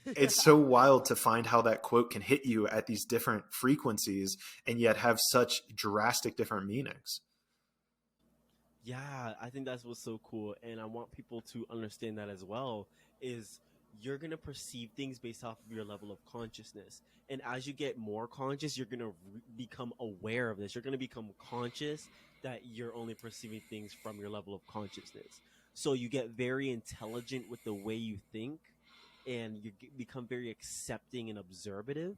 [SPEAKER 1] it's so wild to find how that quote can hit you at these different frequencies and yet have such drastic different meanings.
[SPEAKER 2] Yeah, I think that's what's so cool, and I want people to understand that as well. Is you're gonna perceive things based off of your level of consciousness, and as you get more conscious, you're gonna become aware of this. You're gonna become conscious that you're only perceiving things from your level of consciousness. So you get very intelligent with the way you think, and you become very accepting and observative,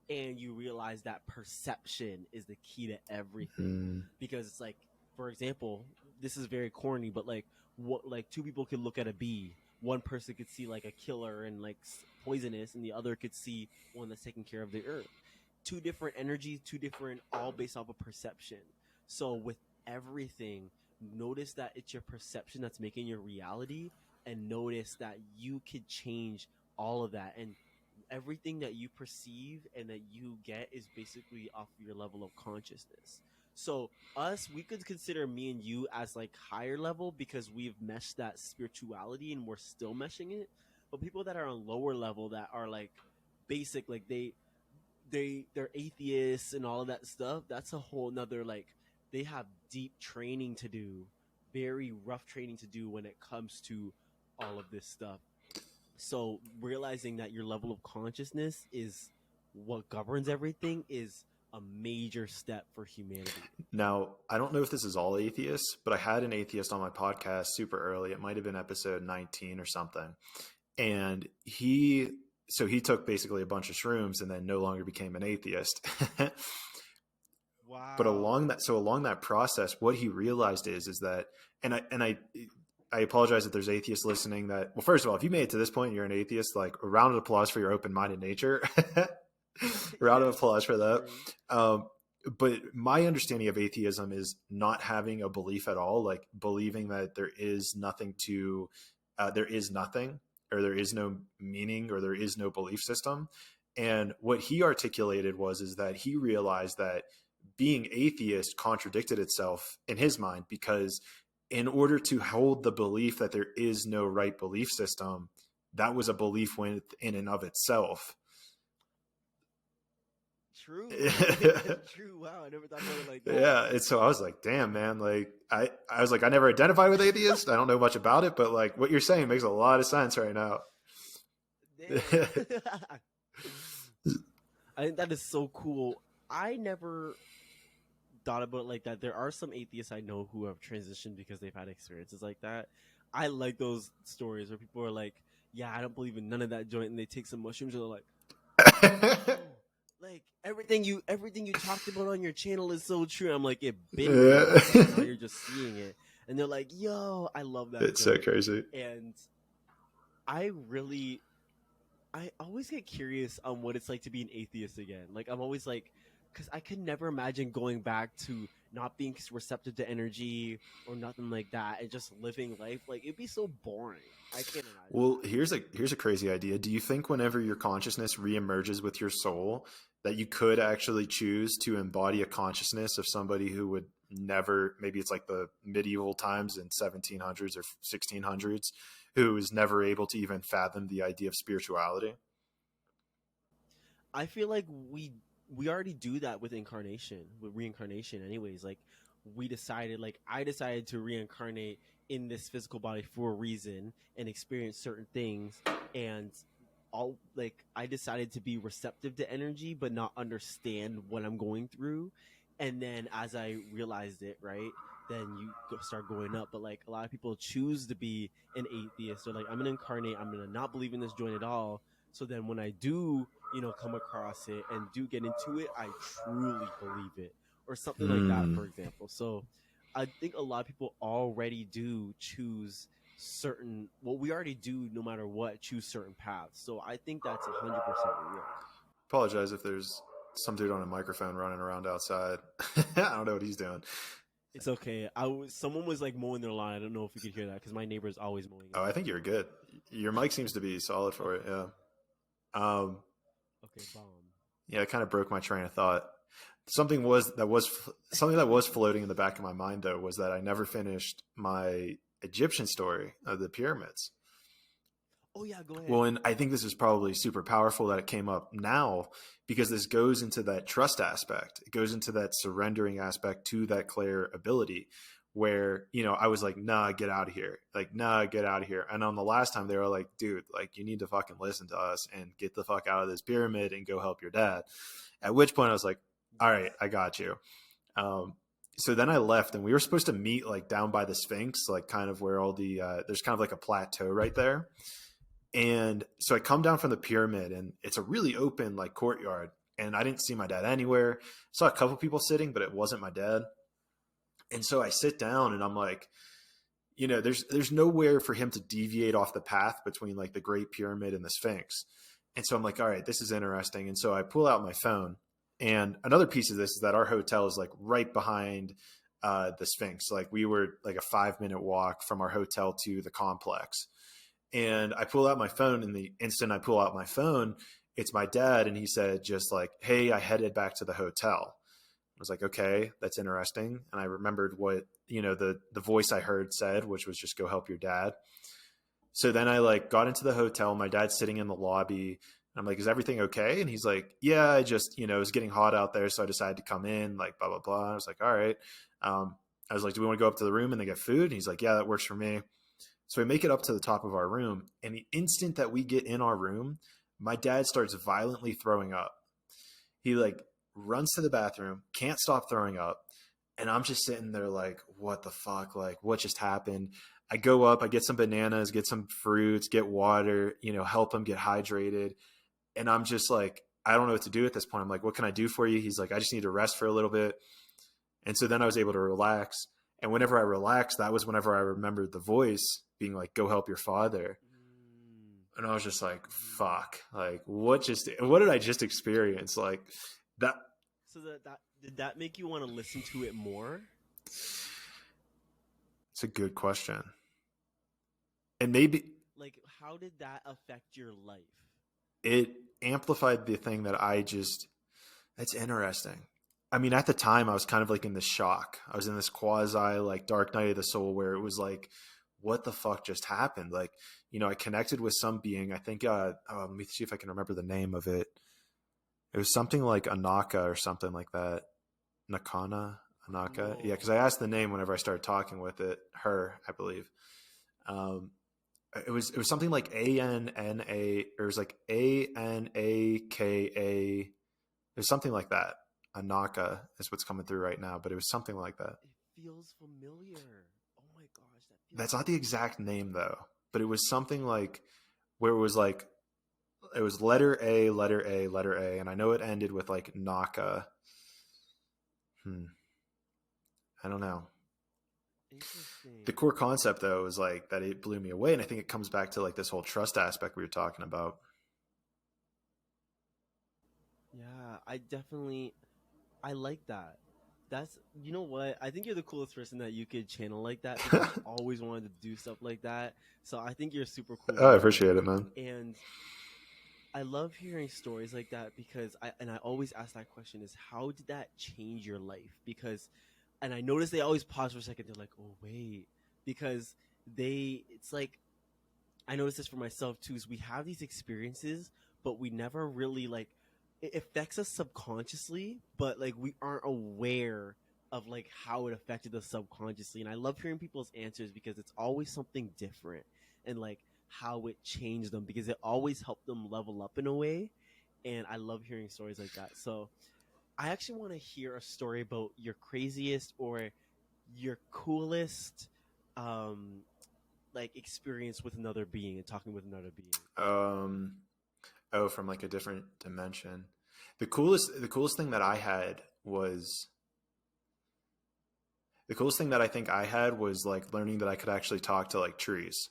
[SPEAKER 2] and you realize that perception is the key to everything. Because it's like, for example, this is very corny, but like what, like two people could look at a bee. One person could see like a killer and like poisonous, and the other could see one that's taking care of the earth. Two different energies, two different, all based off of perception. So with everything, notice that it's your perception that's making your reality, and notice that you could change all of that. And everything that you perceive and that you get is basically off your level of consciousness. So us, we could consider me and you as like higher level because we've meshed that spirituality and we're still meshing it. But people that are on lower level, that are like basic, like they're atheists and all of that stuff, that's a whole nother, like, they have deep training to do, very rough training to do when it comes to all of this stuff. So realizing that your level of consciousness is what governs everything is a major step for humanity.
[SPEAKER 1] Now, I don't know if this is all atheists, but I had an atheist on my podcast super early. It might have been episode 19 or something. And he took basically a bunch of shrooms and then no longer became an atheist. But
[SPEAKER 2] Wow.
[SPEAKER 1] along that process, what he realized is that, I apologize if there's atheists listening that, well, first of all, if you made it to this point and you're an atheist, like a round of applause for your open-minded nature. Round of
[SPEAKER 2] Yes,
[SPEAKER 1] applause for that.
[SPEAKER 2] true.
[SPEAKER 1] Um, but my understanding of atheism is not having a belief at all, like believing that there is nothing, or there is no meaning, or there is no belief system. And what he articulated is that he realized that being atheist contradicted itself in his mind, because in order to hold the belief that there is no right belief system, that was a belief within and of itself.
[SPEAKER 2] True. That's true. Wow, I never thought about it like that.
[SPEAKER 1] Yeah, and so I was like, damn, man, like I was like, I never identified with atheist, I don't know much about it, but like what you're saying makes a lot of sense right now.
[SPEAKER 2] Damn. I think that is so cool. I never thought about it like that. There are some atheists I know who have transitioned because they've had experiences like that. I like those stories where people are like, "Yeah, I don't believe in none of that joint," and they take some mushrooms and they're like, "Yo, like everything you talked about on your channel is so true." I'm like, "It been real, but now you're just seeing it." And they're like, "Yo, I love that
[SPEAKER 1] It's so
[SPEAKER 2] joint."
[SPEAKER 1] crazy.
[SPEAKER 2] And I always get curious on what it's like to be an atheist again. Like I'm always like, because I could never imagine going back to not being receptive to energy or nothing like that and just living life. Like it'd be so boring. I can't imagine
[SPEAKER 1] Well,
[SPEAKER 2] that.
[SPEAKER 1] here's a crazy idea. Do you think whenever your consciousness reemerges with your soul, that you could actually choose to embody a consciousness of somebody who would never, maybe it's like the medieval times in 1700s or 1600s, who was never able to even fathom the idea of spirituality?
[SPEAKER 2] I feel like we already do that with incarnation, with reincarnation anyways. Like we decided like I decided to reincarnate in this physical body for a reason and experience certain things, and all like I decided to be receptive to energy but not understand what I'm going through. And then as I realized it, right, then start going up. But like a lot of people choose to be an atheist. They're like, I'm gonna incarnate, I'm gonna not believe in this joint at all, so then when I do, come across it and do get into it, I truly believe it, or something like that,
[SPEAKER 1] Hmm.
[SPEAKER 2] for example. So I think a lot of people already do choose certain, well, we already do, no matter what, choose certain paths. So I think that's 100% real.
[SPEAKER 1] Apologize if there's some dude on a microphone running around outside. I don't know what he's doing.
[SPEAKER 2] It's okay. Someone was like mowing their lawn. I don't know if you could hear that because my neighbor is always mowing his
[SPEAKER 1] Oh, I
[SPEAKER 2] lawn.
[SPEAKER 1] think you're good. Your mic seems to be solid for it.
[SPEAKER 2] Okay.
[SPEAKER 1] Yeah. Um,
[SPEAKER 2] Okay, bomb.
[SPEAKER 1] yeah, it kind of broke my train of thought. Something that was floating in the back of my mind though was that I never finished my Egyptian story of the pyramids.
[SPEAKER 2] Oh yeah, go ahead.
[SPEAKER 1] Well, and I think this is probably super powerful that it came up now, because this goes into that trust aspect. It goes into that surrendering aspect to that Clair ability, where, I was like, nah, get out of here. Like, nah, get out of here. And on the last time, they were like, dude, like, you need to fucking listen to us and get the fuck out of this pyramid and go help your dad. At which point I was like, all right,
[SPEAKER 2] Yes.
[SPEAKER 1] I got you. Um, so then I left, and we were supposed to meet like down by the Sphinx, like kind of where all there's kind of like a plateau right there. And so I come down from the pyramid, and it's a really open like courtyard, and I didn't see my dad anywhere. I saw a couple people sitting, but it wasn't my dad. And so I sit down, and I'm like, there's nowhere for him to deviate off the path between like the Great Pyramid and the Sphinx. And so I'm like, all right, this is interesting. And so I pull out my phone. And another piece of this is that our hotel is like right behind the Sphinx. Like we were like a 5-minute walk from our hotel to the complex. And I pull out my phone, and the instant I pull out my phone, it's my dad. And he said, just like, hey, I headed back to the hotel. I was like, okay, that's interesting. And I remembered what, the voice I heard said, which was just go help your dad. So then I like got into the hotel. My dad's sitting in the lobby. I'm like, is everything okay? And he's like, yeah, I just, it was getting hot out there. So I decided to come in, like, blah, blah, blah. I was like, all right. I was like, do we want to go up to the room and then get food? And he's like, yeah, that works for me. So we make it up to the top of our room. And the instant that we get in our room, my dad starts violently throwing up. He like runs to the bathroom, can't stop throwing up. And I'm just sitting there like, what the fuck? Like, what just happened? I go up, I get some bananas, get some fruits, get water, help him get hydrated. And I'm just like, I don't know what to do at this point. I'm like, what can I do for you? He's like, I just need to rest for a little bit. And so then I was able to relax. And whenever I relaxed, that was whenever I remembered the voice being like, go help your father. And I was just like, fuck, like what did I just experience? Like that.
[SPEAKER 2] So that did that make you want to listen to it more?
[SPEAKER 1] It's a good question. And maybe
[SPEAKER 2] like, how did that affect your life?
[SPEAKER 1] It amplified the thing that that's interesting. I mean, at the time I was kind of like in this shock. I was in this quasi like dark night of the soul where it was like, what the fuck just happened? Like, I connected with some being. I think, let me see if I can remember the name of it. It was something like Anaka or something like that. Anaka.
[SPEAKER 2] Cool.
[SPEAKER 1] Yeah. Cause I asked the name whenever I started talking with her, I believe. It was something like ANNA, or it was like ANAKA. It was something like that. Anaka is what's coming through right now, but it was something like that.
[SPEAKER 2] It feels familiar. Oh my gosh,
[SPEAKER 1] that's not the exact name though, but it was something like where it was letter A, letter A, letter A, and I know it ended with like Naka. I don't know.
[SPEAKER 2] Interesting.
[SPEAKER 1] The core concept though is like that it blew me away, and I think it comes back to like this whole trust aspect we were talking about.
[SPEAKER 2] Yeah, I like that. That's, you know what? I think you're the coolest person that you could channel like that, because I've always wanted to do stuff like that. So I think you're super cool.
[SPEAKER 1] Oh, I appreciate it, man.
[SPEAKER 2] And I love hearing stories like that, because I always ask that question is, how did that change your life? And I notice they always pause for a second. They're like, oh, wait, because it's like, I notice this for myself too, is we have these experiences, but we never really like, it affects us subconsciously, but like we aren't aware of like how it affected us subconsciously. And I love hearing people's answers, because it's always something different, and like how it changed them, because it always helped them level up in a way. And I love hearing stories like that. So I actually want to hear a story about your craziest or your coolest like experience with another being and talking with another being.
[SPEAKER 1] From like a different dimension. The coolest thing that I had was the coolest thing that I think I had was like learning that I could actually talk to like trees.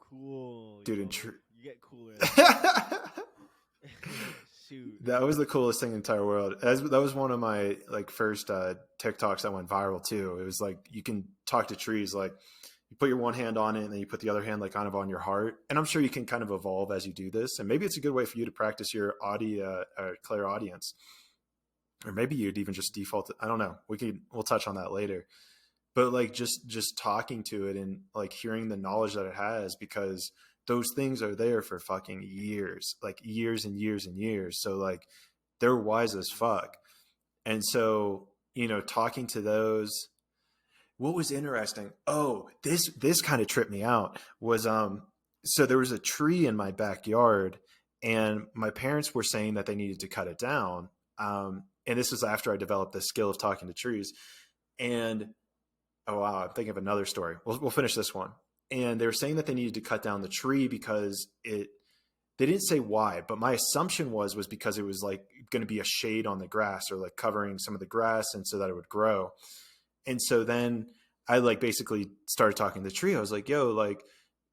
[SPEAKER 2] Cool,
[SPEAKER 1] dude.
[SPEAKER 2] You get cooler. Shoot,
[SPEAKER 1] that was the coolest thing in the entire world. That was one of my like first TikToks that went viral too. It was like you can talk to trees, like you put your one hand on it and then you put the other hand like kind of on your heart. And I'm sure you can kind of evolve as you do this. And maybe it's a good way for you to practice your clairaudience, or maybe you'd even just default. I don't know. We'll touch on that later. But like just talking to it and like hearing the knowledge that it has, because those things are there for fucking years, like years and years and years. So like they're wise as fuck. And so, talking to those, what was interesting? Oh, this kind of tripped me out was, so there was a tree in my backyard and my parents were saying that they needed to cut it down. And this was after I developed the skill of talking to trees. And oh, wow, I'm thinking of another story. We'll finish this one. And they were saying that they needed to cut down the tree because they didn't say why, but my assumption was because it was like going to be a shade on the grass, or like covering some of the grass, and so that it would grow. And so then I like basically started talking to the tree. I was like, yo, like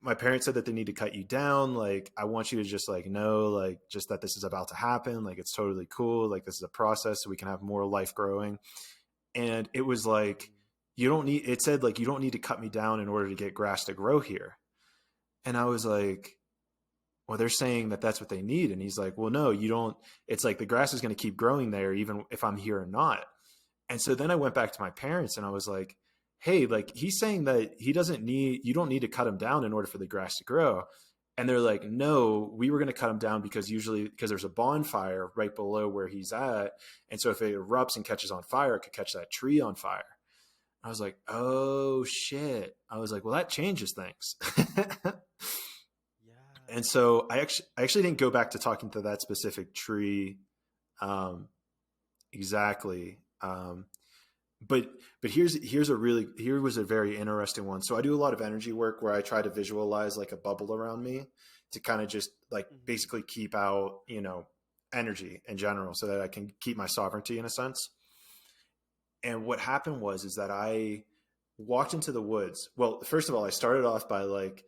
[SPEAKER 1] my parents said that they need to cut you down. Like, I want you to just like know, like just that this is about to happen. Like, it's totally cool. Like, this is a process so we can have more life growing. And it was like, it said like, you don't need to cut me down in order to get grass to grow here. And I was like, well, they're saying that that's what they need. And he's like, well, no, you don't. It's like the grass is going to keep growing there, even if I'm here or not. And so then I went back to my parents and I was like, hey, like he's saying that you don't need to cut him down in order for the grass to grow. And they're like, no, we were going to cut him down because there's a bonfire right below where he's at. And so if it erupts and catches on fire, it could catch that tree on fire. I was like, oh shit. I was like, well, that changes things. And so I actually didn't go back to talking to that specific tree exactly. But here was a very interesting one. So I do a lot of energy work where I try to visualize like a bubble around me to kind of just like basically keep out, energy in general so that I can keep my sovereignty in a sense. And what happened is that I walked into the woods. Well, first of all, I started off by like,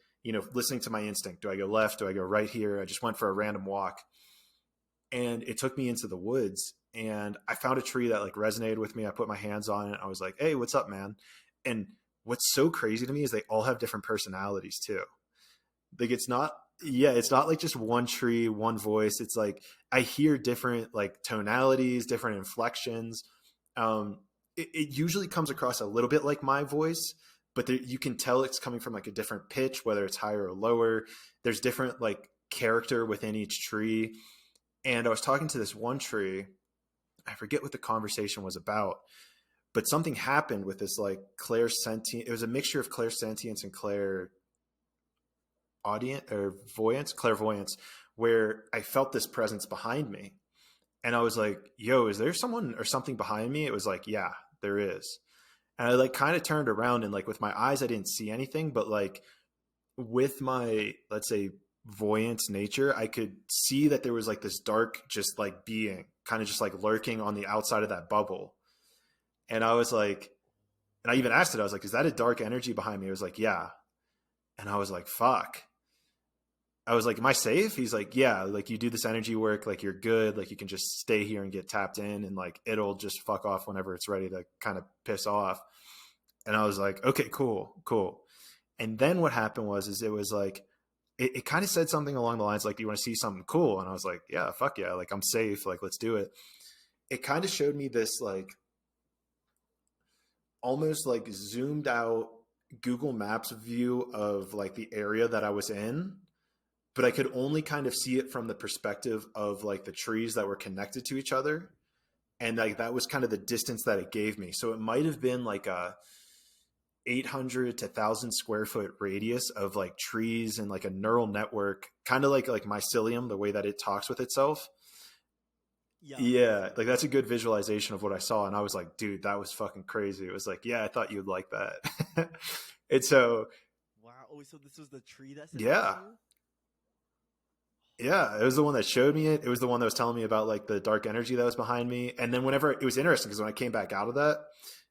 [SPEAKER 1] listening to my instinct. Do I go left? Do I go right here? I just went for a random walk, and it took me into the woods, and I found a tree that like resonated with me. I put my hands on it. I was like, "Hey, what's up, man?" And what's so crazy to me is they all have different personalities too. Like it's not like just one tree, one voice. It's like I hear different like tonalities, different inflections. It usually comes across a little bit like my voice, but you can tell it's coming from like a different pitch, whether it's higher or lower. There's different like character within each tree. And I was talking to this one tree. I forget what the conversation was about, but something happened with this like clairsentient. It was a mixture of clairsentience and clairvoyance, where I felt this presence behind me. And I was like, yo, is there someone or something behind me? It was like, yeah, there is. And I like kind of turned around, and like with my eyes, I didn't see anything, but like with my, let's say, voyance nature, I could see that there was like this dark, just like being kind of just like lurking on the outside of that bubble. And I was like, and I even asked it, I was like, is that a dark energy behind me? It was like, yeah. And I was like, fuck. I was like, am I safe? He's like, yeah, like you do this energy work, like you're good, like you can just stay here and get tapped in, and like it'll just fuck off whenever it's ready to kind of piss off. And I was like, okay, cool. And then what happened is it was like, it kind of said something along the lines like, do you want to see something cool? And I was like, yeah, fuck yeah, like I'm safe, like let's do it. It kind of showed me this like almost like zoomed out Google Maps view of like the area that I was in, but I could only kind of see it from the perspective of like the trees that were connected to each other. And like that was kind of the distance that it gave me. So it might have been like a 800 to 1,000 square foot radius of like trees and like a neural network, kind of like mycelium, the way that it talks with itself. Yeah, like that's a good visualization of what I saw. And I was like, dude, that was fucking crazy. It was like, yeah, I thought you'd like that. And so,
[SPEAKER 2] wow. Oh, so this was the tree that said that
[SPEAKER 1] yeah.
[SPEAKER 2] to you?
[SPEAKER 1] Yeah, it was the one that showed me it. It was the one that was telling me about like the dark energy that was behind me. And then whenever it was interesting because when I came back out of that,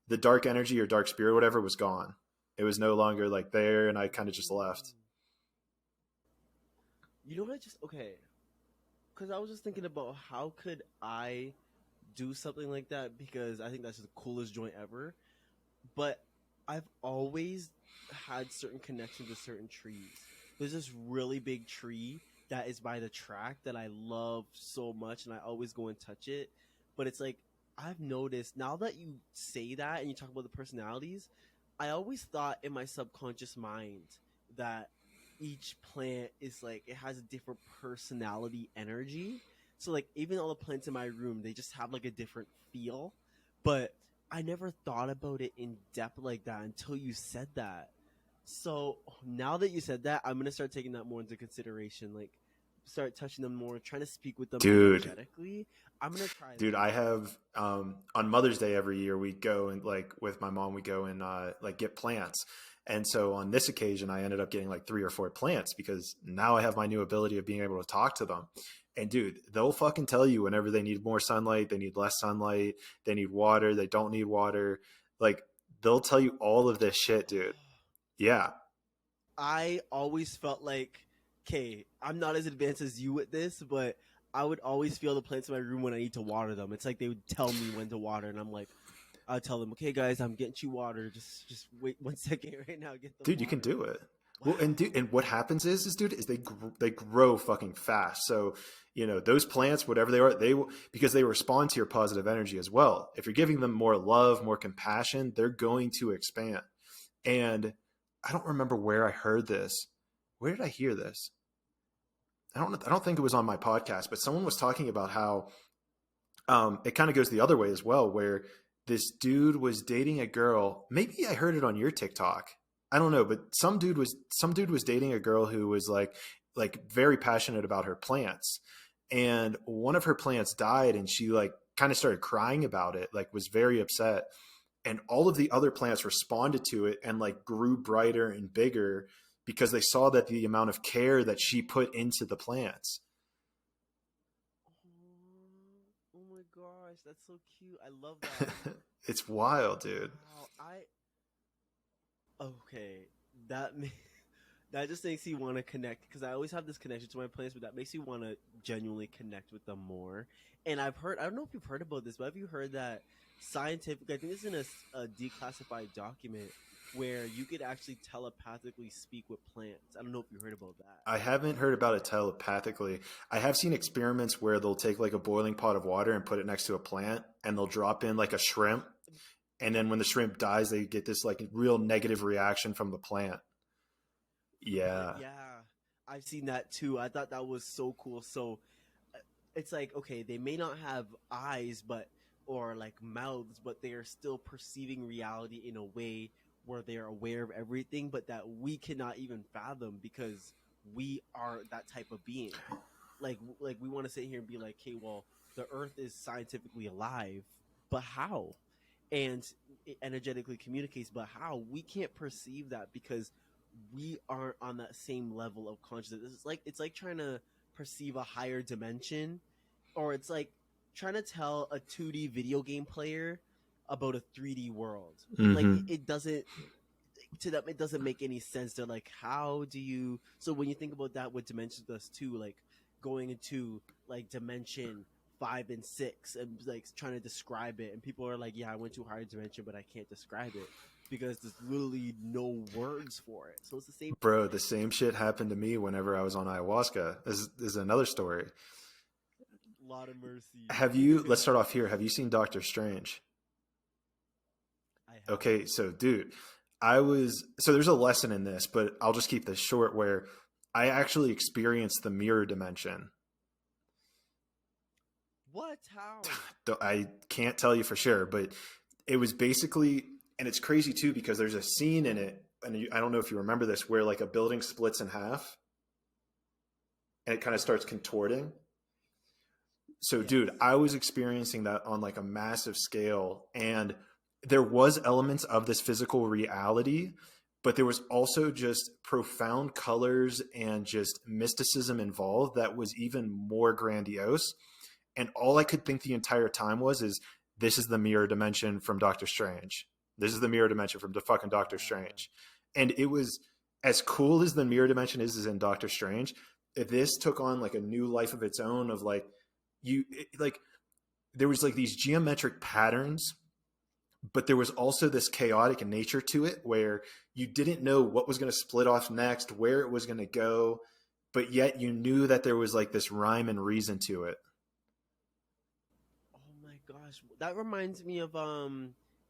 [SPEAKER 1] the dark energy or dark spirit, whatever, was gone. It was no longer like there, and I kind of just left.
[SPEAKER 2] You know what? Okay, because I was just thinking about how could I do something like that, because I think that's the coolest joint ever. But I've always had certain connections to certain trees. There's this really big tree that is by the track that I love so much, and I always go and touch it. But it's like, I've noticed now that you say that and you talk about the personalities, I always thought in my subconscious mind that each plant is like, it has a different personality energy. So like even all the plants in my room, they just have like a different feel. But I never thought about it in depth like that until you said that. So now that you said that, I'm gonna start taking that more into consideration. Like, start touching them more, trying to speak with them
[SPEAKER 1] Dude,
[SPEAKER 2] energetically. I'm gonna try
[SPEAKER 1] dude,
[SPEAKER 2] that.
[SPEAKER 1] I have on Mother's Day every year we go and like with my mom we go and like get plants. And so on this occasion I ended up getting like 3 or 4 plants because now I have my new ability of being able to talk to them. And dude, they'll fucking tell you whenever they need more sunlight, they need less sunlight, they need water, they don't need water. Like they'll tell you all of this shit, dude. Yeah.
[SPEAKER 2] I always felt like, okay, I'm not as advanced as you with this, but I would always feel the plants in my room when I need to water them. It's like they would tell me when to water, and I'm like, I'll tell them, okay, guys, I'm getting you water. Just wait 1 second right now. Get them
[SPEAKER 1] Dude, you can
[SPEAKER 2] water.
[SPEAKER 1] do it.
[SPEAKER 2] Wow.
[SPEAKER 1] Well, and what happens is dude, is they grow fucking fast. So those plants, whatever they are, they will, because they respond to your positive energy as well. If you're giving them more love, more compassion, they're going to expand. And I don't remember where I heard this. Where did I hear this? I don't think it was on my podcast, but someone was talking about how it kind of goes the other way as well, where this dude was dating a girl. Maybe I heard it on your TikTok. I don't know, but some dude was dating a girl who was like very passionate about her plants, and one of her plants died, and she like kind of started crying about it, like was very upset, and all of the other plants responded to it and like grew brighter and bigger because they saw that the amount of care that she put into the plants.
[SPEAKER 2] that's so cute. I love that.
[SPEAKER 1] It's wild, dude.
[SPEAKER 2] Wow, okay. That ma- that just makes you want to connect because I always have this connection to my plants, but that makes you want to genuinely connect with them more. And I've heard, I don't know if you've heard about this, but have you heard that scientific? I think it's in a declassified document where you could actually telepathically speak with plants. I don't know if you heard about that.
[SPEAKER 1] I haven't heard about it telepathically. I have seen experiments where they'll take like a boiling pot of water and put it next to a plant and they'll drop in like a shrimp. And then when the shrimp dies, they get this like real negative reaction from the plant. Yeah.
[SPEAKER 2] Yeah, I've seen that too. I thought that was so cool. So it's like, okay, they may not have eyes, but or like mouths, but they are still perceiving reality in a way where they are aware of everything, but that we cannot even fathom because we are that type of being. Like we want to sit here and be like, okay, well, the Earth is scientifically alive, but how? And it energetically communicates, but how? We can't perceive that because we aren't on that same level of consciousness. It's like trying to perceive a higher dimension, or it's like trying to tell a 2D video game player about a 3D world. Like
[SPEAKER 1] Mm-hmm.
[SPEAKER 2] it doesn't to them it doesn't make any sense. They're like, how do you? So when you think about that with dimensions does too, like going into like dimension 5 and 6 and like trying to describe it, and people are like, yeah, I went to a higher dimension, but I can't describe it because there's literally no words for it. So it's the same.
[SPEAKER 1] Bro, the same shit happened to me whenever I was on ayahuasca. This is another story.
[SPEAKER 2] Lot of mercy.
[SPEAKER 1] Let's start off here. Have you seen Doctor Strange?
[SPEAKER 2] I have.
[SPEAKER 1] Okay, so dude, so there's a lesson in this, but I'll just keep this short where I actually experienced the mirror dimension.
[SPEAKER 2] What? How?
[SPEAKER 1] I can't tell you for sure, but it was basically, and it's crazy too because there's a scene in it, and I don't know if you remember this, where like a building splits in half and it kind of starts contorting. So,
[SPEAKER 2] Yes.
[SPEAKER 1] dude, I was experiencing that on like a massive scale, and there was elements of this physical reality, but there was also just profound colors and just mysticism involved that was even more grandiose. And all I could think the entire time is this is the mirror dimension from Doctor Strange. This is the mirror dimension from the fucking Doctor Strange. And it was as cool as the mirror dimension is in Doctor Strange. This took on like a new life of its own of like, like there was like these geometric patterns, but there was also this chaotic nature to it where you didn't know what was going to split off next, where it was going to go, but yet you knew that there was like this rhyme and reason to it.
[SPEAKER 2] Oh my gosh, that reminds me of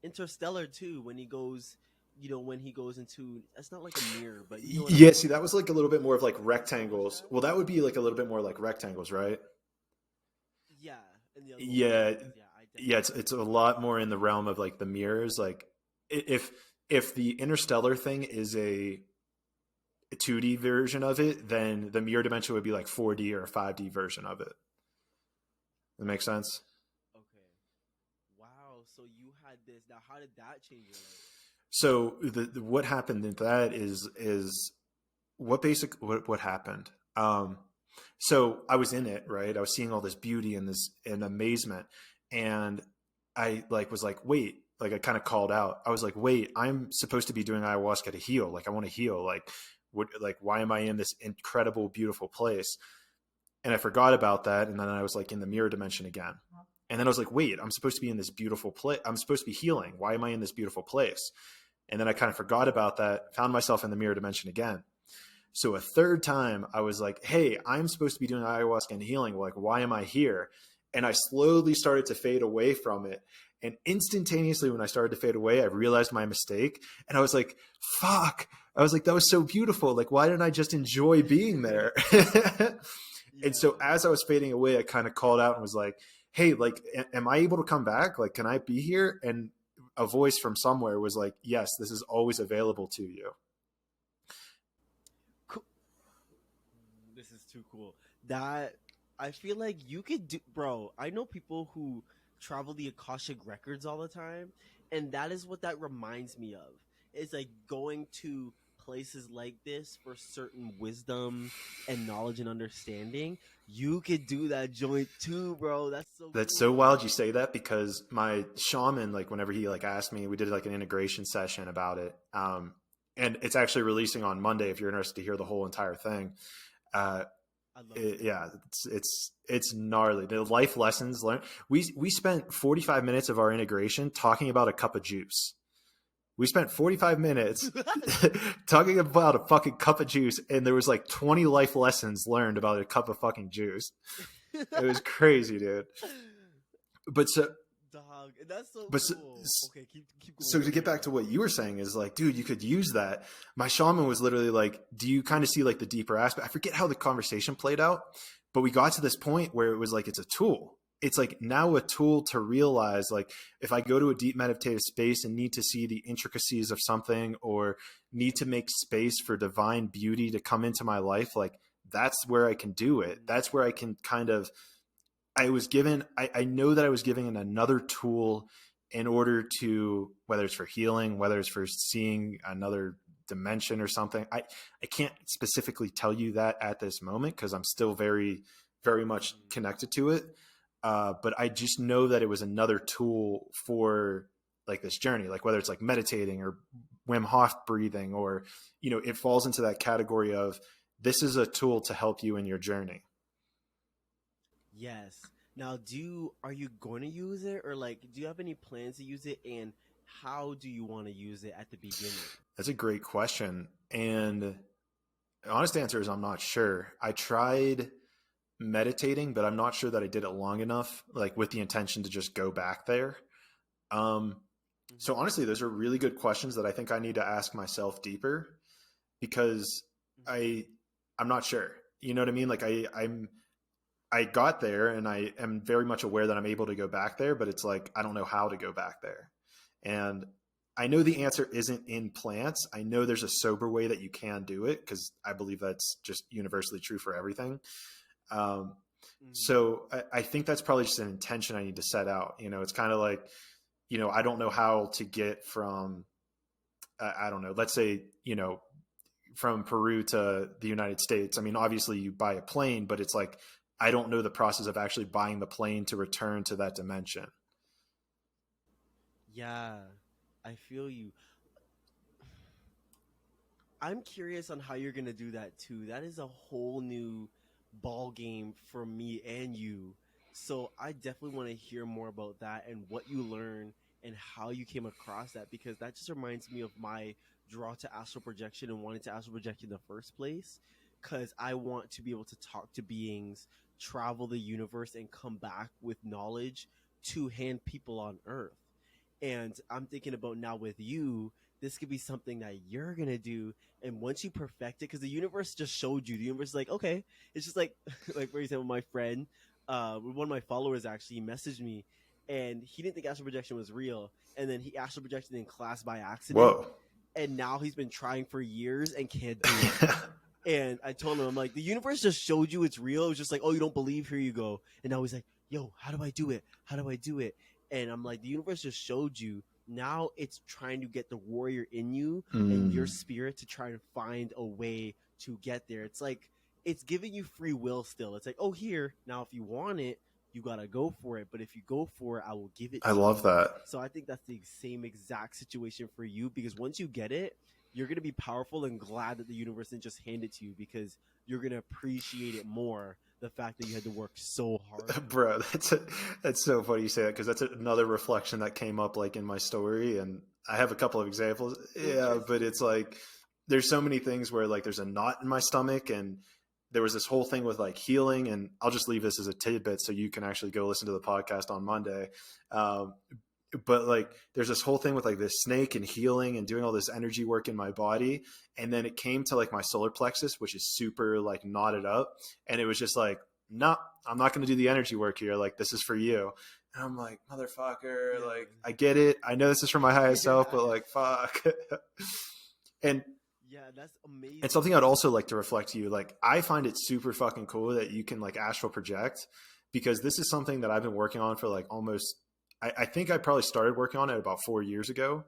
[SPEAKER 2] Interstellar too. When he goes, when he goes into, it's not like a mirror, but you know what I'm
[SPEAKER 1] Yeah,
[SPEAKER 2] talking
[SPEAKER 1] see, that was like a little bit more of like rectangles.
[SPEAKER 2] about?
[SPEAKER 1] Well, that would be like a little bit more like rectangles, right?
[SPEAKER 2] Yeah, and the other one was
[SPEAKER 1] Yeah,
[SPEAKER 2] circles. Yeah, I
[SPEAKER 1] yeah,
[SPEAKER 2] definitely.
[SPEAKER 1] it's a lot more in the realm of like the mirrors. Like if the interstellar thing is a 2D version of it, then the mirror dimension would be like 4D or a 5D version of it. That makes sense.
[SPEAKER 2] Okay. Wow. So you had this. Now, how did that change your life?
[SPEAKER 1] So what happened in that is what happened. So I was in it, right? I was seeing all this beauty and this and amazement, and I like was like, wait, like I kind of called out. I was like, wait, I'm supposed to be doing ayahuasca to heal. Like I want to heal. Like why am I in this incredible, beautiful place? And I forgot about that, and then I was like in the mirror dimension again. And then I was like, wait, I'm supposed to be in this beautiful place. I'm supposed to be healing. Why am I in this beautiful place? And then I kind of forgot about that, found myself in the mirror dimension again. So a third time, I was like, hey, I'm supposed to be doing ayahuasca and healing. Like, why am I here? And I slowly started to fade away from it. And instantaneously, when I started to fade away, I realized my mistake. And I was like, fuck. I was like, that was so beautiful. Like, why didn't I just enjoy being there? And so
[SPEAKER 2] Yeah.
[SPEAKER 1] as I was fading away, I kind of called out and was like, hey, like, am I able to come back? Like, can I be here? And a voice from somewhere was like, yes, this is always available to you.
[SPEAKER 2] Cool. This is too cool. That I feel like you could do, bro. I know people who travel the Akashic records all the time, and that is what that reminds me of. It's like going to places like this for certain wisdom and knowledge and understanding, you could do that joint too, bro. That's so
[SPEAKER 1] That's so
[SPEAKER 2] cool.
[SPEAKER 1] wild you say that, because my shaman, like whenever he like asked me, we did like an integration session about it. And it's actually releasing on Monday if you're interested to hear the whole entire thing. Uh,
[SPEAKER 2] I love it.
[SPEAKER 1] yeah, it's gnarly. The life lessons learned. We spent 45 minutes of our integration talking about a cup of juice. We spent 45 minutes talking about a fucking cup of juice, and there was like 20 life lessons learned about a cup of fucking juice. It was crazy, dude. But so,
[SPEAKER 2] Dog, that's so
[SPEAKER 1] but
[SPEAKER 2] cool. Okay, keep going.
[SPEAKER 1] so to get back to what you were saying is like, dude, you could use that. My shaman was literally like, do you kind of see like the deeper aspect? I forget how the conversation played out, but we got to this point where it was like, it's a tool. It's like now a tool to realize, like, if I go to a deep meditative space and need to see the intricacies of something, or need to make space for divine beauty to come into my life, like that's where I can do it. That's where I can kind of, I know that I was given another tool in order to, whether it's for healing, whether it's for seeing another dimension or something. I can't specifically tell you that at this moment, because I'm still very, very much connected to it. But I just know that it was another tool for like this journey, like whether it's like meditating or Wim Hof breathing, or, you know, it falls into that category of, this is a tool to help you in your journey.
[SPEAKER 2] Yes. Now, are you going to use it, or like, do you have any plans to use it, and how do you want to use it at the beginning?
[SPEAKER 1] That's a great question. And the honest answer is I'm not sure. I tried meditating, but I'm not sure that I did it long enough, like with the intention to just go back there. So honestly, those are really good questions that I think I need to ask myself deeper, because I'm not sure. You know what I mean? Like I got there, and I am very much aware that I'm able to go back there, but it's like, I don't know how to go back there. And I know the answer isn't in plants. I know there's a sober way that you can do it, because I believe that's just universally true for everything. So I think that's probably just an intention I need to set out. You know, it's kind of like, you know, I don't know how to get from, I don't know, let's say, you know, from Peru to the United States. I mean, obviously you buy a plane, but it's like, I don't know the process of actually buying the plane to return to that dimension.
[SPEAKER 2] Yeah, I feel you. I'm curious on how you're gonna do that too. That is a whole new ball game for me and you. So I definitely want to hear more about that and what you learned and how you came across that, because that just reminds me of my draw to astral projection and wanting to astral project in the first place. Because I want to be able to talk to beings, travel the universe, and come back with knowledge to hand people on Earth. And I'm thinking about now with you, this could be something that you're gonna do. And once you perfect it, because the universe just showed you, the universe is like, okay, it's just like, like for example, my friend, one of my followers actually messaged me, and he didn't think astral projection was real, and then he astral projected in class by accident,
[SPEAKER 1] Whoa.
[SPEAKER 2] and now he's been trying for years and can't do it. And I told him, I'm like, the universe just showed you it's real. It was just like, oh, you don't believe? Here you go. And now he's like, yo, how do I do it? How do I do it? And I'm like, the universe just showed you. Now it's trying to get the warrior in you and your spirit to try and find a way to get there. It's like, it's giving you free will still. It's like, oh, here. Now, if you want it, you got to go for it. But if you go for it, I will give it
[SPEAKER 1] I
[SPEAKER 2] to
[SPEAKER 1] love
[SPEAKER 2] you.
[SPEAKER 1] that.
[SPEAKER 2] So I think that's the same exact situation for you, because once you get it, you're going to be powerful and glad that the universe didn't just hand it to you, because you're going to appreciate it more, the fact that you had to work so hard.
[SPEAKER 1] Bro, that's so funny you say that, because that's another reflection that came up like in my story, and I have a couple of examples. Yeah, but it's like there's so many things where like there's a knot in my stomach, and there was this whole thing with like healing, and I'll just leave this as a tidbit so you can actually go listen to the podcast on Monday. But like there's this whole thing with like this snake and healing and doing all this energy work in my body, and then it came to like my solar plexus, which is super like knotted up, and it was just like, no, I'm not going to do the energy work here, like this is for you. And I'm like, motherfucker, like I get it, I know this is for my highest self, but like fuck. And
[SPEAKER 2] yeah, that's amazing.
[SPEAKER 1] and something I'd also like to reflect to you, like I find it super fucking cool that you can like astral project, because this is something that I've been working on for like almost, I think I probably started working on it about 4 years ago.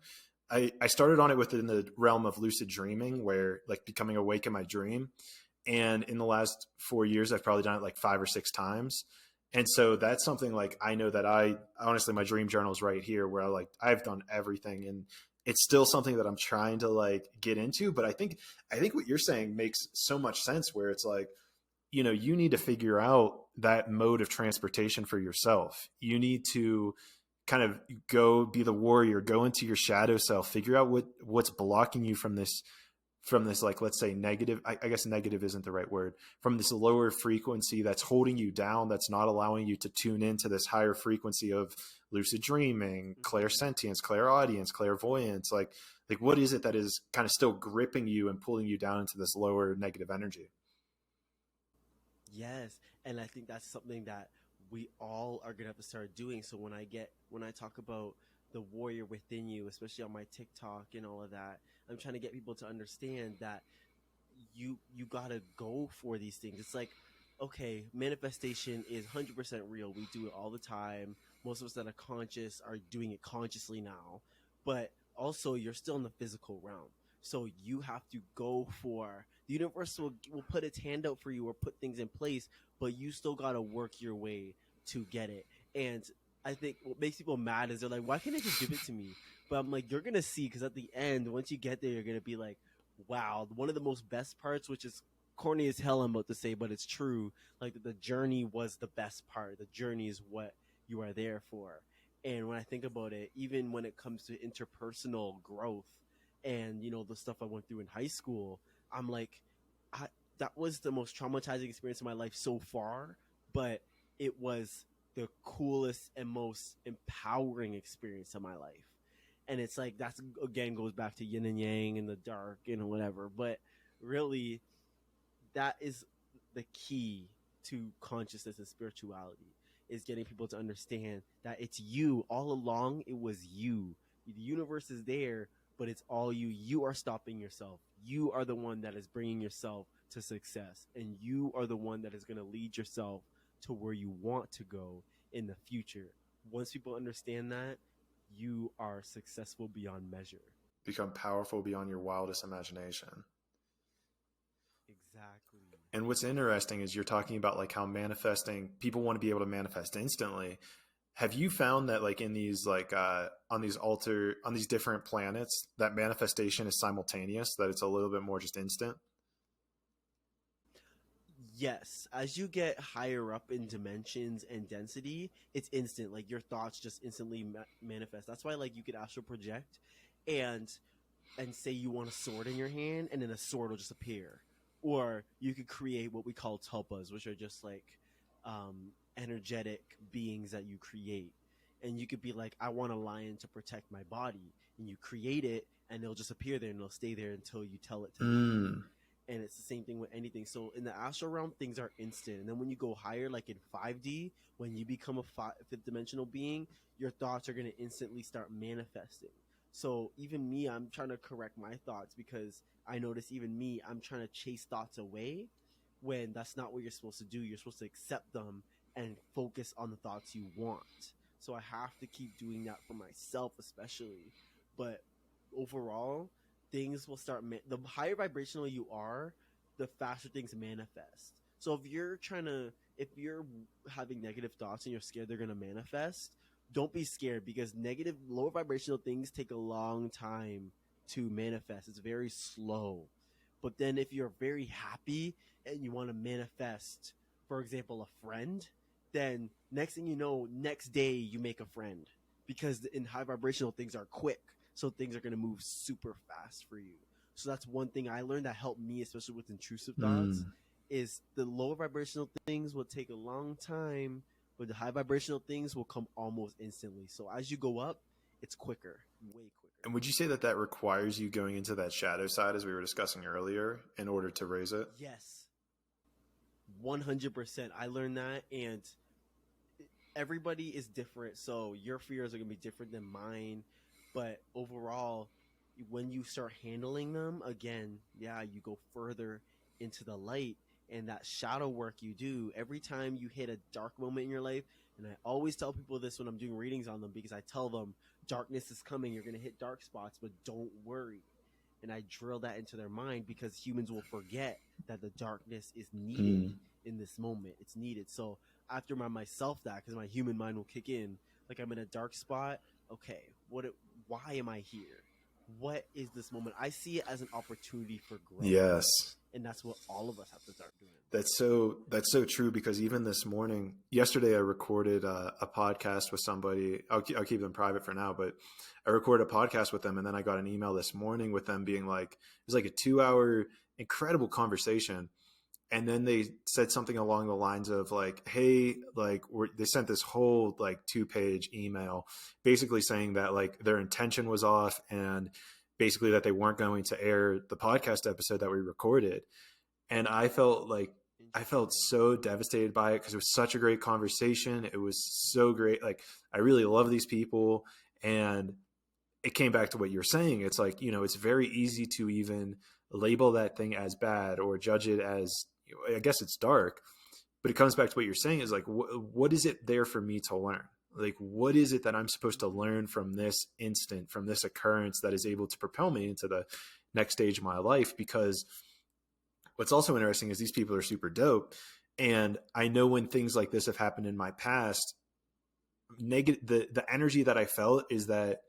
[SPEAKER 1] I started on it within the realm of lucid dreaming, where like becoming awake in my dream. And in the last 4 years, I've probably done it like 5 or 6 times. And so that's something like I know that I honestly, my dream journal is right here where I've done everything, and it's still something that I'm trying to like get into. But I think what you're saying makes so much sense where it's like, you need to figure out that mode of transportation for yourself. You need to kind of go be the warrior, go into your shadow self, figure out what's blocking you from this, like, let's say negative, I guess negative isn't the right word, from this lower frequency that's holding you down, that's not allowing you to tune into this higher frequency of lucid dreaming, clairsentience, clairaudience, clairvoyance. Like what is it that is kind of still gripping you and pulling you down into this lower negative energy?
[SPEAKER 2] Yes, and I think that's something that we all are gonna have to start doing. So when I talk about the warrior within you, especially on my TikTok and all of that, I'm trying to get people to understand that you gotta go for these things. It's like, okay, manifestation is 100% real. We do it all the time. Most of us that are conscious are doing it consciously now, but also you're still in the physical realm. So you have to go for the universe will put its hand out for you or put things in place, but you still gotta work your way to get it. And I think what makes people mad is they're like, why can't they just give it to me? But I'm like, you're gonna see, because at the end, once you get there, you're gonna be like, wow, one of the most best parts, which is corny as hell I'm about to say, but it's true. Like the journey was the best part. The journey is what you are there for. And when I think about it, even when it comes to interpersonal growth and the stuff I went through in high school, I'm like, I that was the most traumatizing experience of my life so far, but it was the coolest and most empowering experience of my life. And it's like that's again goes back to yin and yang and the dark and whatever, but really that is the key to consciousness and spirituality, is getting people to understand that it's you all along. It was you. The universe is there, but it's all you. You are stopping yourself. You are the one that is bringing yourself to success, and you are the one that is going to lead yourself to where you want to go in the future. Once people understand that, you are successful beyond measure.
[SPEAKER 1] Become powerful beyond your wildest imagination.
[SPEAKER 2] Exactly.
[SPEAKER 1] And what's interesting is you're talking about like how manifesting, people want to be able to manifest instantly. Have you found that like in these like on these different planets, that manifestation is simultaneous, that it's a little bit more just instant?
[SPEAKER 2] Yes, as you get higher up in dimensions and density, it's instant. Like your thoughts just instantly manifest. That's why like you could astral project, and say you want a sword in your hand, and then a sword will just appear. Or you could create what we call tulpas, which are just like energetic beings that you create. And you could be like, I want a lion to protect my body, and you create it, and it'll just appear there, and it'll stay there until you tell it to leave.
[SPEAKER 1] Mm.
[SPEAKER 2] And it's the same thing with anything. So in the astral realm, things are instant. And then when you go higher, like in 5D, when you become a fifth dimensional being, your thoughts are going to instantly start manifesting. So even me, I'm trying to correct my thoughts, because I notice even me, I'm trying to chase thoughts away when that's not what you're supposed to do. You're supposed to accept them and focus on the thoughts you want. So I have to keep doing that for myself, especially. But overall, things will start. The higher vibrational you are, the faster things manifest. So if you're having negative thoughts and you're scared they're gonna manifest, don't be scared, because negative, lower vibrational things take a long time to manifest. It's very slow. But then if you're very happy and you want to manifest, for example, a friend, then next thing you know, next day you make a friend, because in high vibrational things are quick, so things are going to move super fast for you. So that's one thing I learned that helped me, especially with intrusive thoughts,
[SPEAKER 1] Mm.
[SPEAKER 2] is the lower vibrational things will take a long time, but the high vibrational things will come almost instantly. So as you go up, it's quicker, way quicker.
[SPEAKER 1] And would you say that that requires you going into that shadow side, as we were discussing earlier, in order to raise it?
[SPEAKER 2] Yes, 100%. I learned that, and everybody is different, so your fears are going to be different than mine. But overall, when you start handling them again, yeah, you go further into the light. And that shadow work you do every time you hit a dark moment in your life. And I always tell people this when I'm doing readings on them, because I tell them, darkness is coming. You're going to hit dark spots, but don't worry. And I drill that into their mind because humans will forget that the darkness is needed in this moment. It's needed. So after myself that, because my human mind will kick in, like I'm in a dark spot. Okay, why am I here? What is this moment? I see it as an opportunity for growth.
[SPEAKER 1] Yes.
[SPEAKER 2] And that's what all of us have to start doing.
[SPEAKER 1] That's so true, because even this morning, yesterday, I recorded a podcast with somebody. I'll keep them private for now, but I recorded a podcast with them, and then I got an email this morning with them being like, it was like a 2-hour incredible conversation. And then they said something along the lines of like, hey, like they sent this whole like 2-page email basically saying that like their intention was off, and basically that they weren't going to air the podcast episode that we recorded. And I felt so devastated by it, because it was such a great conversation. It was so great. Like, I really love these people. And it came back to what you're saying. It's like, it's very easy to even label that thing as bad or judge it as, I guess it's dark, but it comes back to what you're saying is like, what is it there for me to learn? Like, what is it that I'm supposed to learn from this instant, from this occurrence, that is able to propel me into the next stage of my life? Because what's also interesting is these people are super dope. And I know when things like this have happened in my past, the energy that I felt is that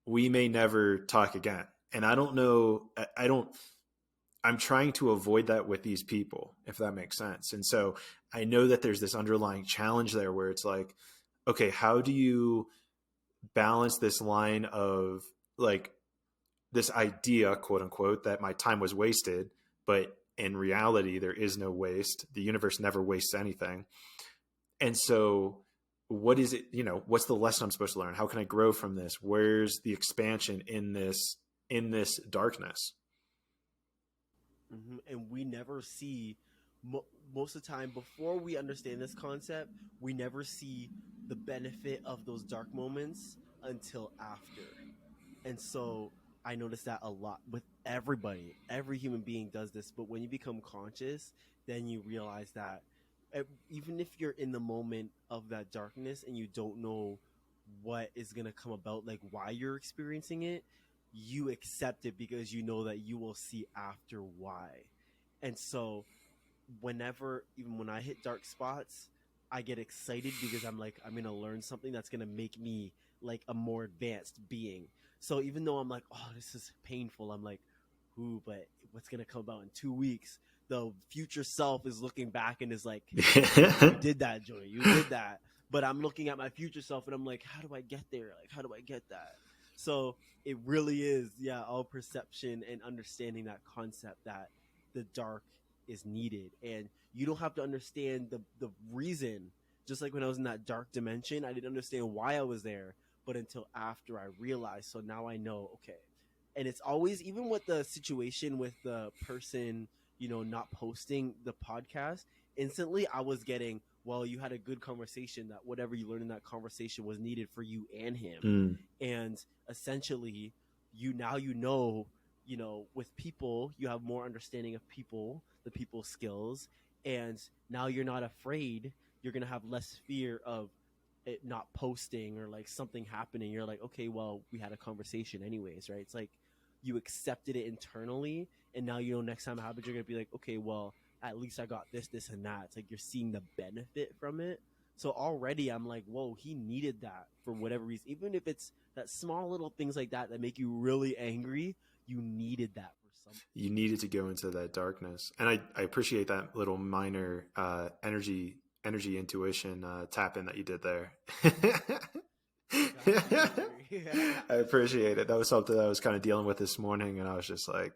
[SPEAKER 1] we may never talk again. And I don't know, I'm trying to avoid that with these people, if that makes sense. And so I know that there's this underlying challenge there where it's like, okay, how do you balance this line of like this idea, quote unquote, that my time was wasted, but in reality, there is no waste. The universe never wastes anything. And so what is it, what's the lesson I'm supposed to learn? How can I grow from this? Where's the expansion in this darkness?
[SPEAKER 2] Mm-hmm. And we never see, most of the time, before we understand this concept, we never see the benefit of those dark moments until after. And so I notice that a lot with everybody. Every human being does this. But when you become conscious, then you realize that even if you're in the moment of that darkness and you don't know what is going to come about, like why you're experiencing it, you accept it because you know that you will see after why. And so even when I hit dark spots, I get excited because I'm like, I'm going to learn something that's going to make me like a more advanced being. So even though I'm like, oh, this is painful, I'm like, ooh, but what's going to come about in 2 weeks? The future self is looking back and is like, you did that, Joey, you did that. But I'm looking at my future self and I'm like, how do I get there? Like, how do I get that? So it really is, all perception and understanding that concept that the dark is needed. And you don't have to understand the reason. Just like when I was in that dark dimension, I didn't understand why I was there, but until after I realized. So now I know, okay. And it's always, even with the situation with the person, not posting the podcast, instantly I was getting, well, you had a good conversation, that whatever you learned in that conversation was needed for you and him. And essentially with people, you have more understanding of people, the people's skills. And now you're not afraid. You're going to have less fear of it not posting or like something happening. You're like, okay, well, we had a conversation anyways, right? It's like you accepted it internally, and now next time it happens, you're gonna be like, okay, well, at least I got this, this, and that. It's like you're seeing the benefit from it. So already I'm like, whoa, he needed that for whatever reason. Even if it's that small little things like that make you really angry, you needed that for something.
[SPEAKER 1] You needed to go into that darkness. And I appreciate that little minor energy intuition tap in that you did there. I appreciate it. That was something I was kind of dealing with this morning, and I was like,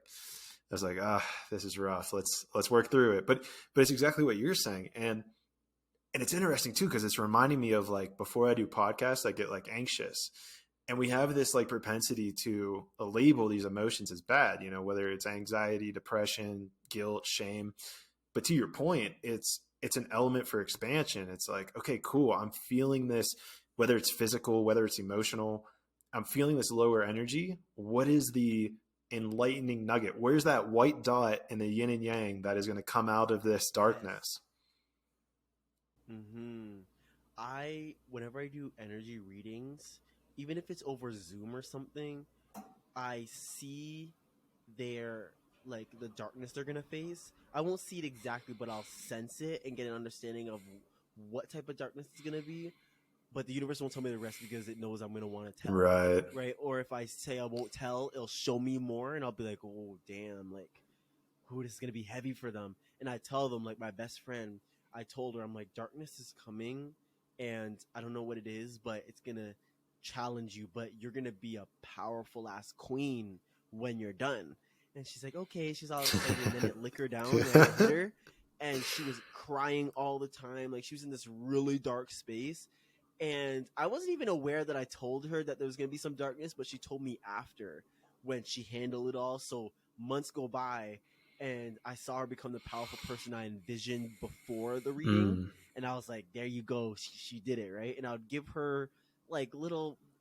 [SPEAKER 1] this is rough. Let's work through it. But it's exactly what you're saying. And it's interesting too, because it's reminding me of like, before I do podcasts, I get like anxious, and we have this like propensity to label these emotions as bad, whether it's anxiety, depression, guilt, shame. But to your point, it's an element for expansion. It's like, okay, cool. I'm feeling this, whether it's physical, whether it's emotional, I'm feeling this lower energy. What is the enlightening nugget? Where's that white dot in the yin and yang that is going to come out of this darkness?
[SPEAKER 2] Whenever I do energy readings, even if it's over Zoom or something, I see their like the darkness they're gonna face. I won't see it exactly, but I'll sense it and get an understanding of what type of darkness it's gonna be. But the universe won't tell me the rest because it knows I'm gonna want to tell.
[SPEAKER 1] Right.
[SPEAKER 2] Right. Or if I say I won't tell, it'll show me more, and I'll be like, oh damn, like, who this is gonna be heavy for them. And I tell them, like, my best friend, I told her, I'm like, darkness is coming, and I don't know what it is, but it's gonna challenge you, but you're gonna be a powerful ass queen when you're done. And she's like, okay. She's all excited, and then it licked her down, and I hit her, and she was crying all the time. Like, she was in this really dark space. And I wasn't even aware that I told her that there was going to be some darkness, but she told me after when she handled it all. So months go by, and I saw her become the powerful person I envisioned before the reading. And I was like, there you go. She did it, right? And I would give her like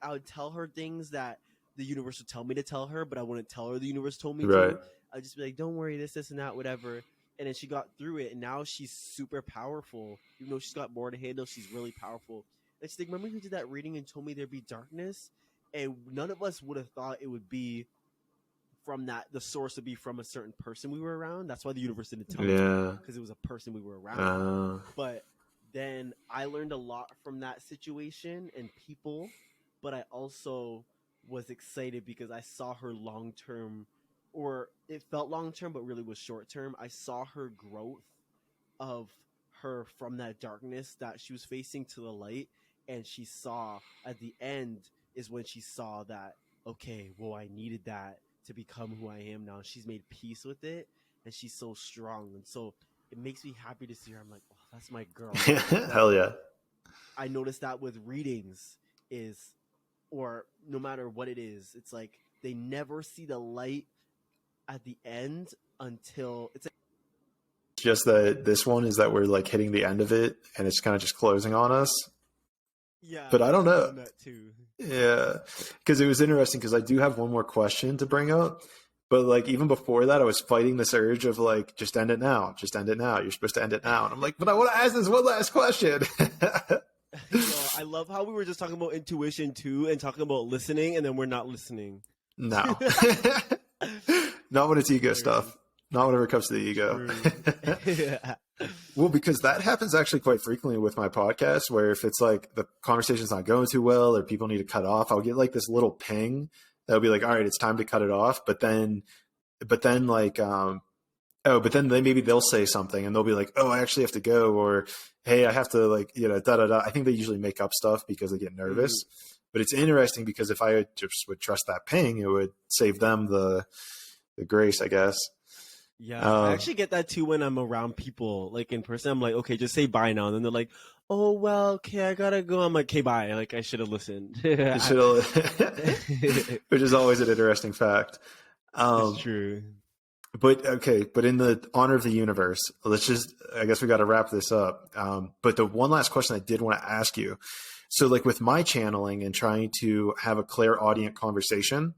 [SPEAKER 2] I would tell her things that the universe would tell me to tell her, but I wouldn't tell her the universe told me
[SPEAKER 1] Right.
[SPEAKER 2] to. I'd just be like, don't worry, this, and that, whatever. And then she got through it, and now she's super powerful. Even though she's got more to handle, she's really powerful. And she's like, remember who did that reading and told me there'd be darkness? And none of us would have thought it would be from that, the source would be from a certain person we were around. That's why the universe didn't tell me, because it was a person we were around. But then I learned a lot from that situation and people, but I also was excited because I saw her long term, or it felt long term, but really was short term. I saw her growth of her from that darkness that she was facing to the light. And she saw at the end is when she saw that, okay, well, I needed that to become who I am now. She's made peace with it, and she's so strong. And so it makes me happy to see her. I'm like, oh, that's my girl.
[SPEAKER 1] Hell yeah.
[SPEAKER 2] I noticed that with readings or no matter what it is, it's like they never see the light at the end until it's
[SPEAKER 1] just that this one is that we're like hitting the end of it, and it's kind of just closing on us.
[SPEAKER 2] Yeah,
[SPEAKER 1] but I don't know.
[SPEAKER 2] That too.
[SPEAKER 1] Yeah, because it was interesting because I do have one more question to bring up. But like even before that, I was fighting this urge of like, just end it now. Just end it now. You're supposed to end it now. And I'm like, but I want to ask this one last question.
[SPEAKER 2] I love how we were just talking about intuition too and talking about listening, and then we're not listening.
[SPEAKER 1] No. Not when it's ego stuff. Not whenever it comes to the ego.
[SPEAKER 2] Yeah.
[SPEAKER 1] Well, because that happens actually quite frequently with my podcast, where if it's like the conversation's not going too well or people need to cut off, I'll get like this little ping that'll be like, all right, it's time to cut it off. But then like, but then maybe they'll say something and they'll be like, oh, I actually have to go, or hey, I have to like, da-da-da. I think they usually make up stuff because they get nervous. But it's interesting because if I just would trust that ping, it would save them the grace, I guess.
[SPEAKER 2] Yeah, I actually get that too when I'm around people, like in person. I'm like, okay, just say bye now. And then they're like, oh, well, okay, I gotta go. I'm like, okay, bye. Like, I should have listened.
[SPEAKER 1] Which is always an interesting fact.
[SPEAKER 2] It's true.
[SPEAKER 1] But in the honor of the universe, I guess we got to wrap this up. But the one last question I did want to ask you. So like with my channeling and trying to have a clairaudient conversation,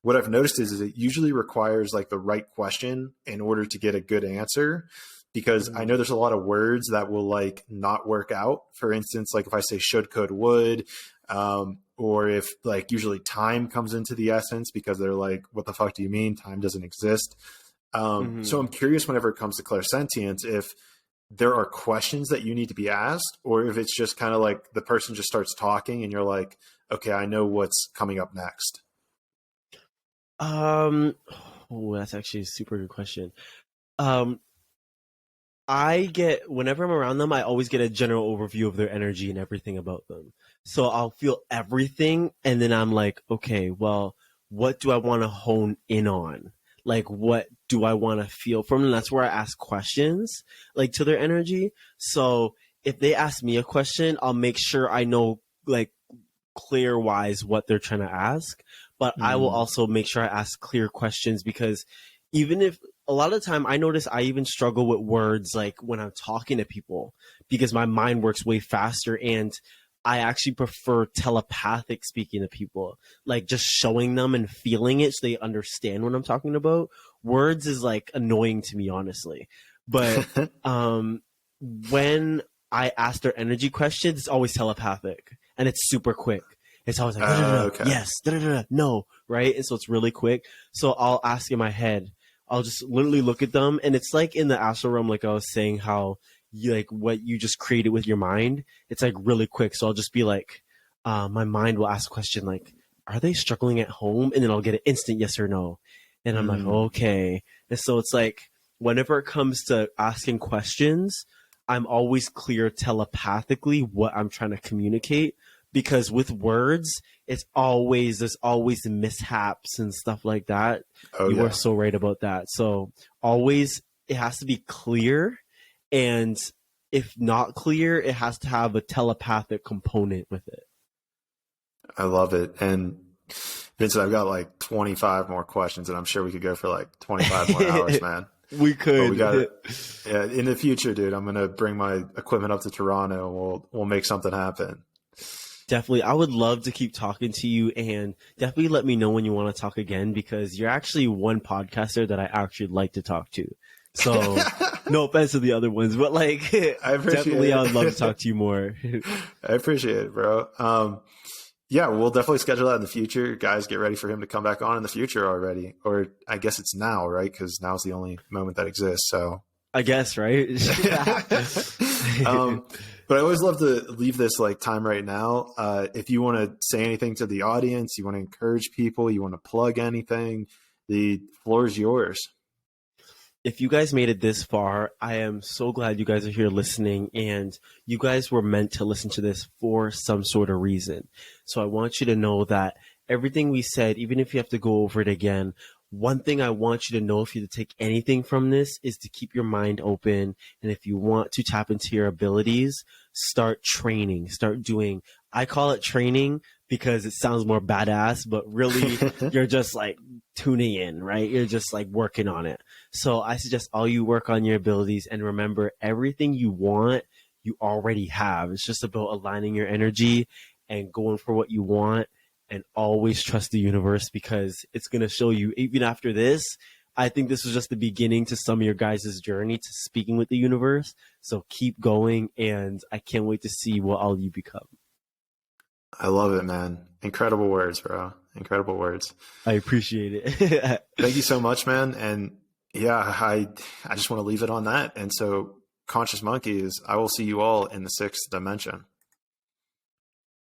[SPEAKER 1] what I've noticed is it usually requires like the right question in order to get a good answer, because I know there's a lot of words that will like not work out. For instance, like if I say should, could, would, or if like usually time comes into the essence because they're like, what the fuck do you mean? Time doesn't exist. So I'm curious whenever it comes to clairsentience, if there are questions that you need to be asked, or if it's just kind of like the person just starts talking and you're like, okay, I know what's coming up next.
[SPEAKER 2] That's actually a super good question. Whenever I'm around them, I always get a general overview of their energy and everything about them. So I'll feel everything, and then I'm like, okay, well, what do I want to hone in on? Like, what do I want to feel from them? That's where I ask questions, like, to their energy. So if they ask me a question, I'll make sure I know, like, clear-wise what they're trying to ask. But I will also make sure I ask clear questions, because even if a lot of the time I notice I even struggle with words like when I'm talking to people, because my mind works way faster, and I actually prefer telepathic speaking to people, like just showing them and feeling it so they understand what I'm talking about. Words is like annoying to me, honestly. But when I ask their energy questions, it's always telepathic and it's super quick. It's always like, da, da, da,
[SPEAKER 1] Okay.
[SPEAKER 2] yes, da, da, da, no, right? And so it's really quick. So I'll ask in my head, I'll just literally look at them. And it's like in the astral realm, like I was saying, how you like what you just created with your mind. It's like really quick. So I'll just be like, my mind will ask a question like, are they struggling at home? And then I'll get an instant yes or no. And I'm like, okay. And so it's like, whenever it comes to asking questions, I'm always clear telepathically what I'm trying to communicate, because with words, there's always mishaps and stuff like that. You are so right about that. So always it has to be clear, and if not clear, it has to have a telepathic component with it.
[SPEAKER 1] I love it. And Vincent, I've got like 25 more questions, and I'm sure we could go for like 25 more hours, man.
[SPEAKER 2] We could.
[SPEAKER 1] But we got it. Yeah, in the future, dude, I'm gonna bring my equipment up to Toronto, and we'll make something happen.
[SPEAKER 2] Definitely. I would love to keep talking to you, and definitely let me know when you want to talk again, because you're actually one podcaster that I actually like to talk to. So no offense to the other ones, but like I would love to talk to you more.
[SPEAKER 1] I appreciate it, bro. Yeah, we'll definitely schedule that in the future. Guys, get ready for him to come back on in the future already. Or I guess it's now, right? Because now's the only moment that exists. So
[SPEAKER 2] I guess, right?
[SPEAKER 1] But I always love to leave this like time right now. If you want to say anything to the audience, you want to encourage people, you want to plug anything, the floor is yours.
[SPEAKER 2] If you guys made it this far, I am so glad you guys are here listening, and you guys were meant to listen to this for some sort of reason. So I want you to know that everything we said, even if you have to go over it again, one thing I want you to know, if you take anything from this, is to keep your mind open. And if you want to tap into your abilities, start training, start doing, I call it training because it sounds more badass, but really you're just like tuning in, right? You're just like working on it. So I suggest all you work on your abilities, and remember, everything you want, you already have. It's just about aligning your energy and going for what you want. And always trust the universe, because it's going to show you, even after this. I think this was just the beginning to some of your guys' journey to speaking with the universe. So keep going, and I can't wait to see what all you become.
[SPEAKER 1] I love it, man. Incredible words, bro. Incredible words.
[SPEAKER 2] I appreciate it.
[SPEAKER 1] Thank you so much, man. And yeah, I just want to leave it on that. And so, Conscious Monkeys, I will see you all in the 6th dimension.